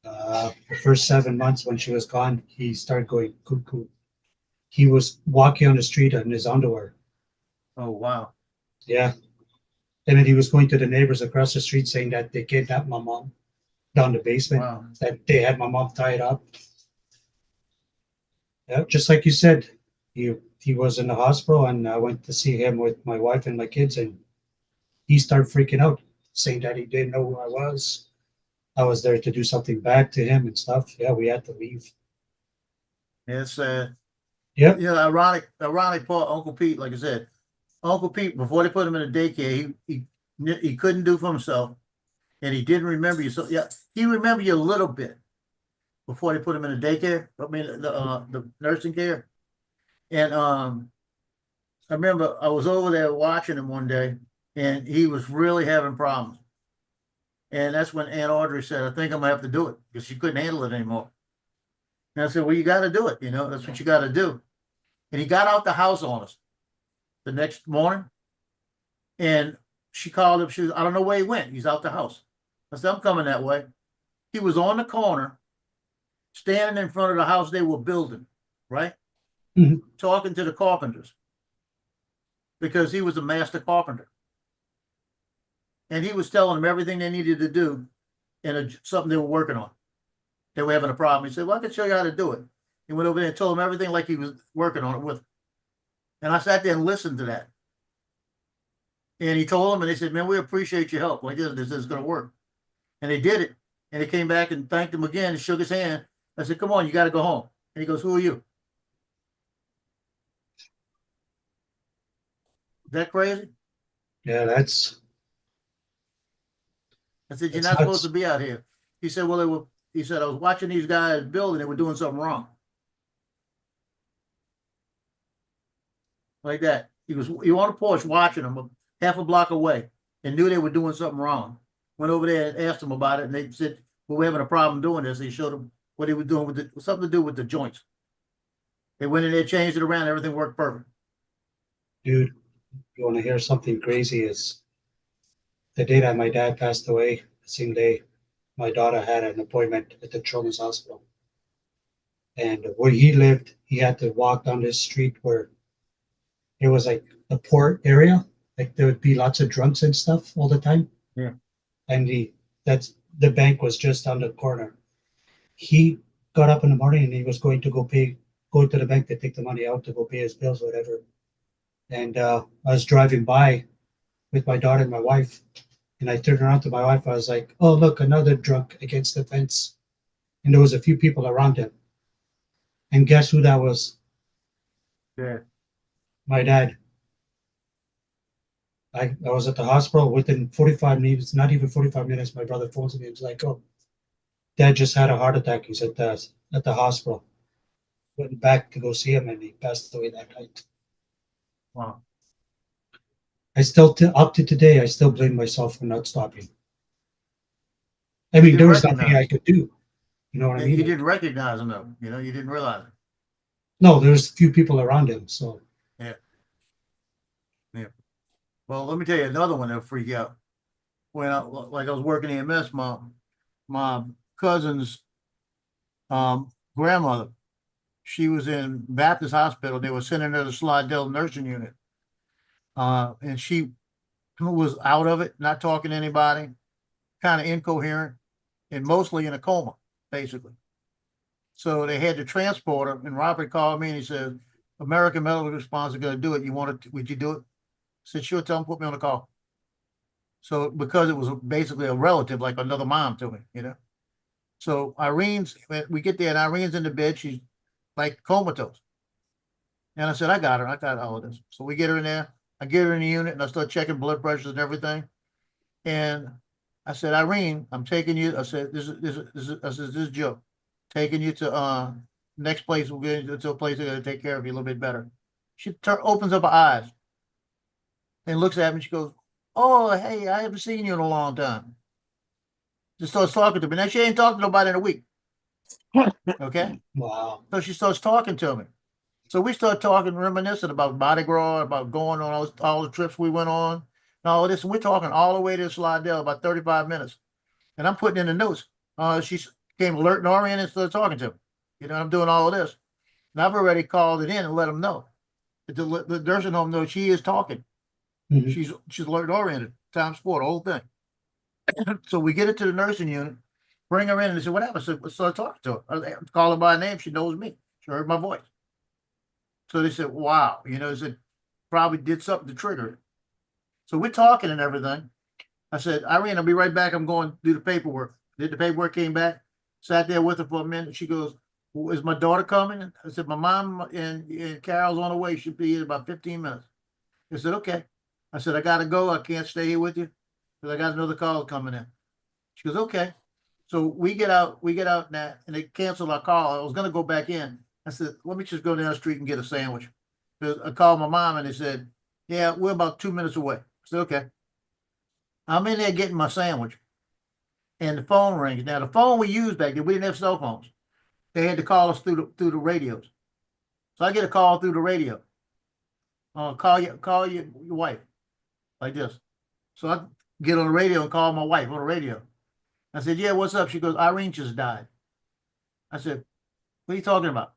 The first 7 months when she was gone, he started going cuckoo. He was walking on the street in his underwear. Oh, wow. Yeah. And then he was going to the neighbors across the street saying that they kidnapped my mom down the basement, Wow. that they had my mom tied up. Yeah, just like you said, he was in the hospital and I went to see him with my wife and my kids and he started freaking out, saying that he didn't know who I was. I was there to do something bad to him and stuff. Yeah, we had to leave. It's Yep. you know, ironic part, Uncle Pete, like I said, Uncle Pete, before they put him in a daycare, he couldn't do for himself. And he didn't remember you. So yeah, he remembered you a little bit before they put him in a daycare. I mean the nursing care. And I remember I was over there watching him one day and he was really having problems. And that's when Aunt Audrey said, I think I'm gonna have to do it because she couldn't handle it anymore. And I said, well, you got to do it. You know, that's what you got to do. And he got out the house on us the next morning. And she called him. She was, I don't know where he went. He's out the house. I said, I'm coming that way. He was on the corner, standing in front of the house they were building, right? Mhm. Talking to the carpenters because he was a master carpenter. And he was telling them everything they needed to do in something they were working on. They were having a problem. He said, well, I can show you how to do it. He went over there and told them everything like he was working on it with them. And I sat there and listened to that. And he told them, and they said, man, we appreciate your help. Like this is going to work. And they did it. And he came back and thanked him again and shook his hand. I said, come on, you got to go home. And he goes, who are you? Is that crazy? Yeah, that's. I said, you're That's not supposed nuts. to be out here. He said, well, he said, I was watching these guys build and they were doing something wrong. Like that. He was on a porch watching them half a block away and knew they were doing something wrong. Went over there and asked them about it and they said, well, we're having a problem doing this. He showed them what he was doing with something to do with the joints. They went in there, changed it around, everything worked perfect. Dude, you want to hear something crazy? Is the day that my dad passed away, the same day, my daughter had an appointment at the Children's Hospital. And where he lived, he had to walk down this street where it was like a port area. Like there would be lots of drunks and stuff all the time. Yeah. And that's the bank was just on the corner. He got up in the morning and he was going to go to the bank to take the money out to go pay his bills, whatever. And I was driving by with my daughter and my wife, and I turned around to my wife. I was like, "Oh, look, another drunk against the fence." And there was a few people around him. And guess who that was? Yeah. My dad. I was at the hospital within 45 minutes, not even 45 minutes. My brother phones me. He was like, "Oh, Dad just had a heart attack." He's at the hospital. Went back to go see him, and he passed away that night. Wow. I still, up to today, I still blame myself for not stopping. I mean, didn't there was nothing I recognize. could do. You know what I You mean? didn't recognize him though, you know, you didn't realize it. No, there's a few people around him. So Well, let me tell you another one that'll freak you out. When I was working EMS, my cousin's grandmother, she was in Baptist Hospital. They were sending her to Slidell nursing unit. And she was out of it, not talking to anybody, kind of incoherent, and mostly in a coma, basically. So they had to transport her, and Robert called me and he said, "American Medical Response is going to do it. Would you do it?" I said, "Sure, tell them put me on the call." So because it was basically a relative, like another mom to me, you know. So we get there and Irene's in the bed. She's like comatose. And I said, I got all of this. So we get her in there. I get her in the unit and I start checking blood pressures and everything. And I said, "Irene, I'm taking you." I said, this is Joe. Taking you to next place. We'll get you to a place that's going to take care of you a little bit better. She opens up her eyes and looks at me. She goes, "Oh, hey, I haven't seen you in a long time." Just starts talking to me. Now she ain't talked to nobody in a week. Okay. wow. So she starts talking to me. So we start talking, reminiscing about Mardi Gras, about going on all the trips we went on, and all of this. And we're talking all the way to Slidell, about 35 minutes. And I'm putting in the notes. She came alert and oriented and started talking to me. You know, I'm doing all of this. And I've already called it in and let them know. The nursing home knows she is talking. Mhm. She's alert and oriented, time sport, the whole thing. So we get it to the nursing unit, bring her in, and they said, "What happened?" So I start talking to her. I call her by name. She knows me. She heard my voice. So they said, "Wow," you know, they said, "Probably did something to trigger it." So we're talking and everything. I said, "Irene, I'll be right back. I'm going to do the paperwork." Did the paperwork, came back, sat there with her for a minute. She goes, "Well, is my daughter coming?" I said, "My mom and Carol's on the way. She'll be in about 15 minutes. I said, "Okay." I said, "I got to go. I can't stay here with you because I got another call coming in." She goes, "Okay." So we get out now, and they canceled our call. I was going to go back in. I said, "Let me just go down the street and get a sandwich." I called my mom and they said, "Yeah, we're about 2 minutes away." I said, "Okay." I'm in there getting my sandwich and the phone rings. Now the phone we used back then, we didn't have cell phones. They had to call us through the radios. So I get a call through the radio. Call your wife like this. So I get on the radio and call my wife on the radio. I said, "Yeah, what's up?" She goes, "Irene just died." I said, "What are you talking about?"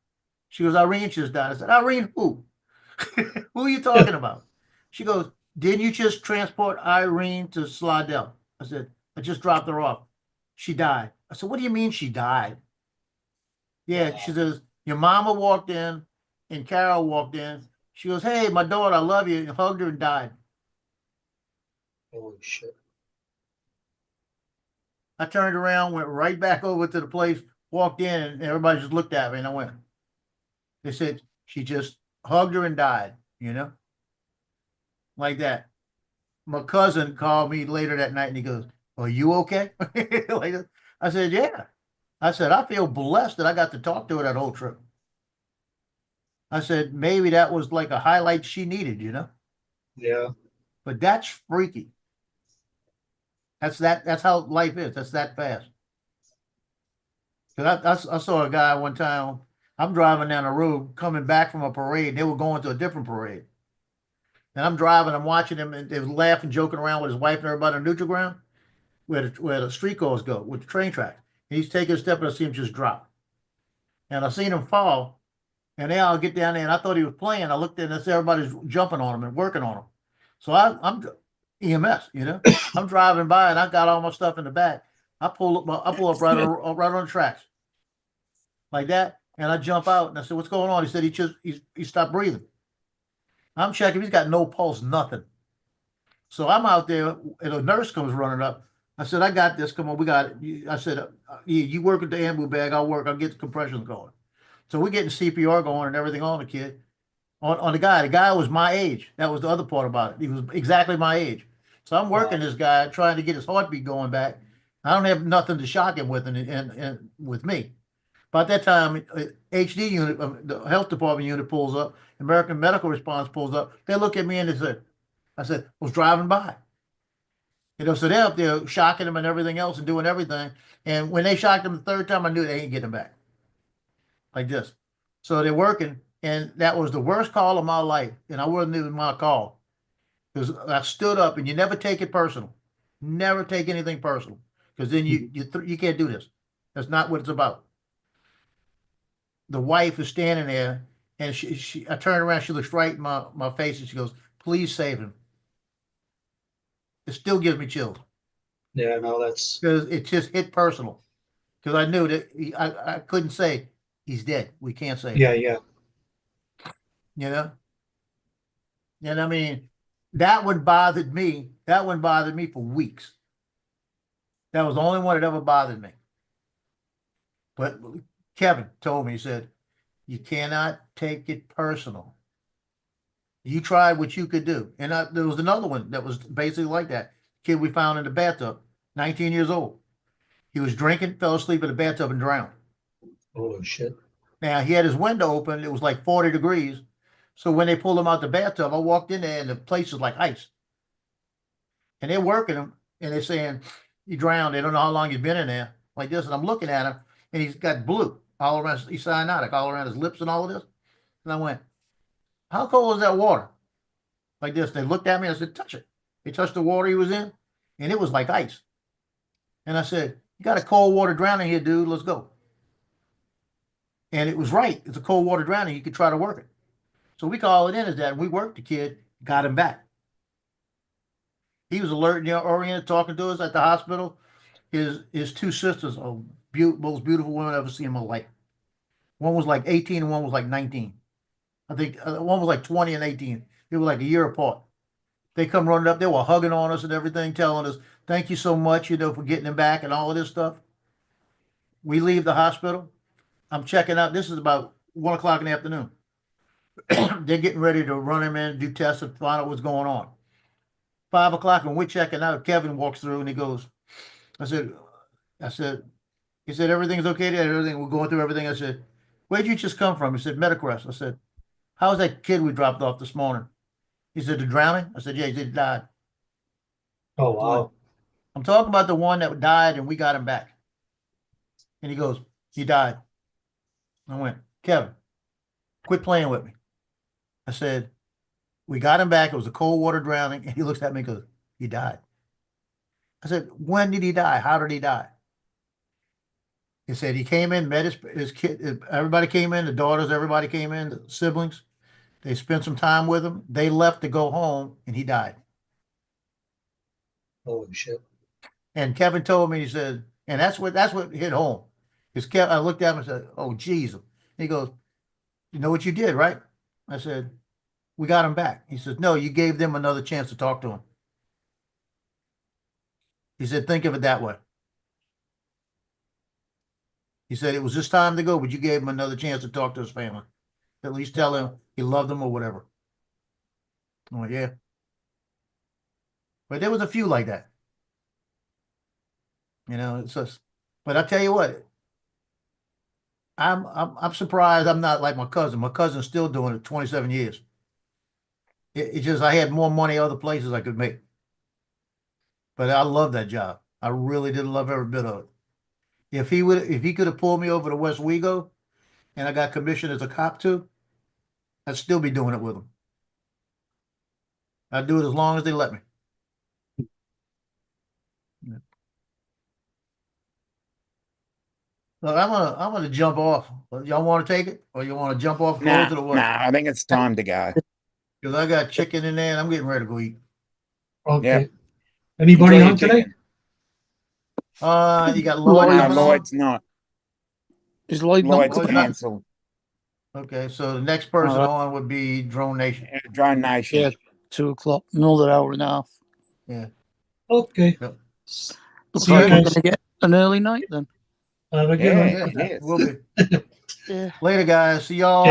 She goes, "Irene just died." I said, "Irene who?" "Who are you talking about?" She goes, "Didn't you just transport Irene to Slidell?" I said, "I just dropped her off. She died." I said, "What do you mean she died?" "Yeah," she says, "Your mama walked in and Carol walked in. She goes, 'Hey, my daughter, I love you,' and hugged her and died." Holy shit. I turned around, went right back over to the place, walked in, and everybody just looked at me, and I went. They said she just hugged her and died, you know, like that. My cousin called me later that night and he goes, "Are you okay?" Like, I said, "Yeah." I said, "I feel blessed that I got to talk to her that whole trip." I said, maybe that was like a highlight she needed, you know, Yeah. but that's freaky. That's how life is. That's that fast. Cause I saw a guy one time. I'm driving down the road coming back from a parade. They were going to a different parade. And I'm driving, I'm watching him, and they was laughing, joking around with his wife and everybody on neutral ground, where the street cars go, with the train tracks. And he's taking a step, and I see him just drop. And I seen him fall, and then I'll get down there, and I thought he was playing. I looked in, and I see everybody's jumping on him and working on him. So I'm EMS, you know. I'm driving by, and I got all my stuff in the back. I pull up right on the tracks. Like that. And I jump out and I said, what's going on? He said he stopped breathing. I'm checking, he's got no pulse, nothing. So I'm out there and a nurse comes running up. I said, I got this. Come on, we got it. I said, you work at the ambu bag, I'll get the compressions going. So we're getting CPR going and everything on the kid. On the guy. The guy was my age. That was the other part about it. He was exactly my age. So I'm working this guy, trying to get his heartbeat going back. I don't have nothing to shock him with and with me. About that time, HD unit, the health department unit pulls up, American Medical Response pulls up. They look at me and they said, I said, was driving by. So they're up there shocking him and everything else and doing everything. And when they shocked him the third time, I knew they ain't getting him back. Like this. So they're working, and that was the worst call of my life. And I wasn't even my call. Because I stood up, and you never take it personal. Never take anything personal. Because then you can't do this. That's not what it's about. The wife is standing there, and I turned around, she looks right in my face, and she goes, please save him. It still gives me chills. Yeah, no, that's Because it just hit personal. Because I knew that I couldn't say he's dead. We can't say yeah, it. yeah. You know? And I mean, that one bothered me. That one bothered me for weeks. That was the only one that ever bothered me. But Kevin told me, he said, you cannot take it personal. You tried what you could do. And there was another one that was basically like that. Kid we found in the bathtub, 19 years old. He was drinking, fell asleep in the bathtub and drowned. Oh, shit. Now, he had his window open. It was like 40 degrees. So when they pulled him out the bathtub, I walked in there and the place was like ice. And they're working him and they're saying, he drowned. They don't know how long he's been in there. Like this. And I'm looking at him and he's got blue all around. He's cyanotic all around his lips and all of this. And I went, how cold is that water? Like this. They looked at me and I said, touch it. They touched the water he was in and it was like ice. And I said, you got a cold water drowning here, dude. Let's go. And it was right. It's a cold water drowning. You could try to work it. So we call it in as that. And we worked the kid, got him back. He was alert and oriented, talking to us at the hospital. His two sisters are most beautiful women I've ever seen in my life. One was like 18 and one was like 19. I think one was like 20 and 18. They were like a year apart. They come running up. They were hugging on us and everything, telling us, thank you so much, for getting him back and all of this stuff. We leave the hospital. I'm checking out. This is about 1 o'clock in the afternoon. They're getting ready to run him in, do tests and find out what's going on. 5 o'clock when we're checking out, Kevin walks through and he goes, he said, everything's okay there, everything, we're going through everything. I said, where'd you just come from? He said, Metacrest. I said, how's that kid we dropped off this morning? He said, the drowning? I said, yeah, he said he died. Oh, wow. I'm talking about the one that died and we got him back. And he goes, he died. I went, Kevin, quit playing with me. I said, we got him back. It was a cold water drowning. And he looks at me and goes, he died. I said, when did he die? How did he die? He said he came in, met his kid. Everybody came in, the daughters, everybody came in, the siblings. They spent some time with him. They left to go home and he died. Holy shit. And Kevin told me, he said, and that's what hit home. Because I looked at him and said, oh, geez. He goes, you know what you did, right? I said, we got him back. He says, no, you gave them another chance to talk to him. He said, think of it that way. He said, it was his time to go, but you gave him another chance to talk to his family. At least tell him he loved them or whatever. Oh, yeah. But there was a few like that. It's just, but I tell you what, I'm surprised I'm not like my cousin. My cousin's still doing it 27 years. It's just I had more money other places I could make. But I love that job. I really did love every bit of it. If he could have pulled me over to West Wego and I got commissioned as a cop too, I'd still be doing it with him. I'd do it as long as they let me. Yeah. Look, I'm gonna jump off. Y'all want to take it, or you want to jump off? Nah, To the what? I think it's time to go. Because I got chicken in there and I'm getting ready to go eat. Okay. Yep. Anybody Enjoy your on today? chicken. You got Lloyd Lloyd, No, coming on? Lloyd's not. Is Lloyd not? Lloyd's Lloyd's not- cancelled. Okay, so the next person Alright. on would be Drone Nation. Drone Nation. Yeah, 2 o'clock, another hour and a half. Okay. Yep. Looks See you like we're guys. gonna get an early night then. Have a good Yeah. one. Yes. We'll be. Yeah. Later, guys. See y'all. Yeah.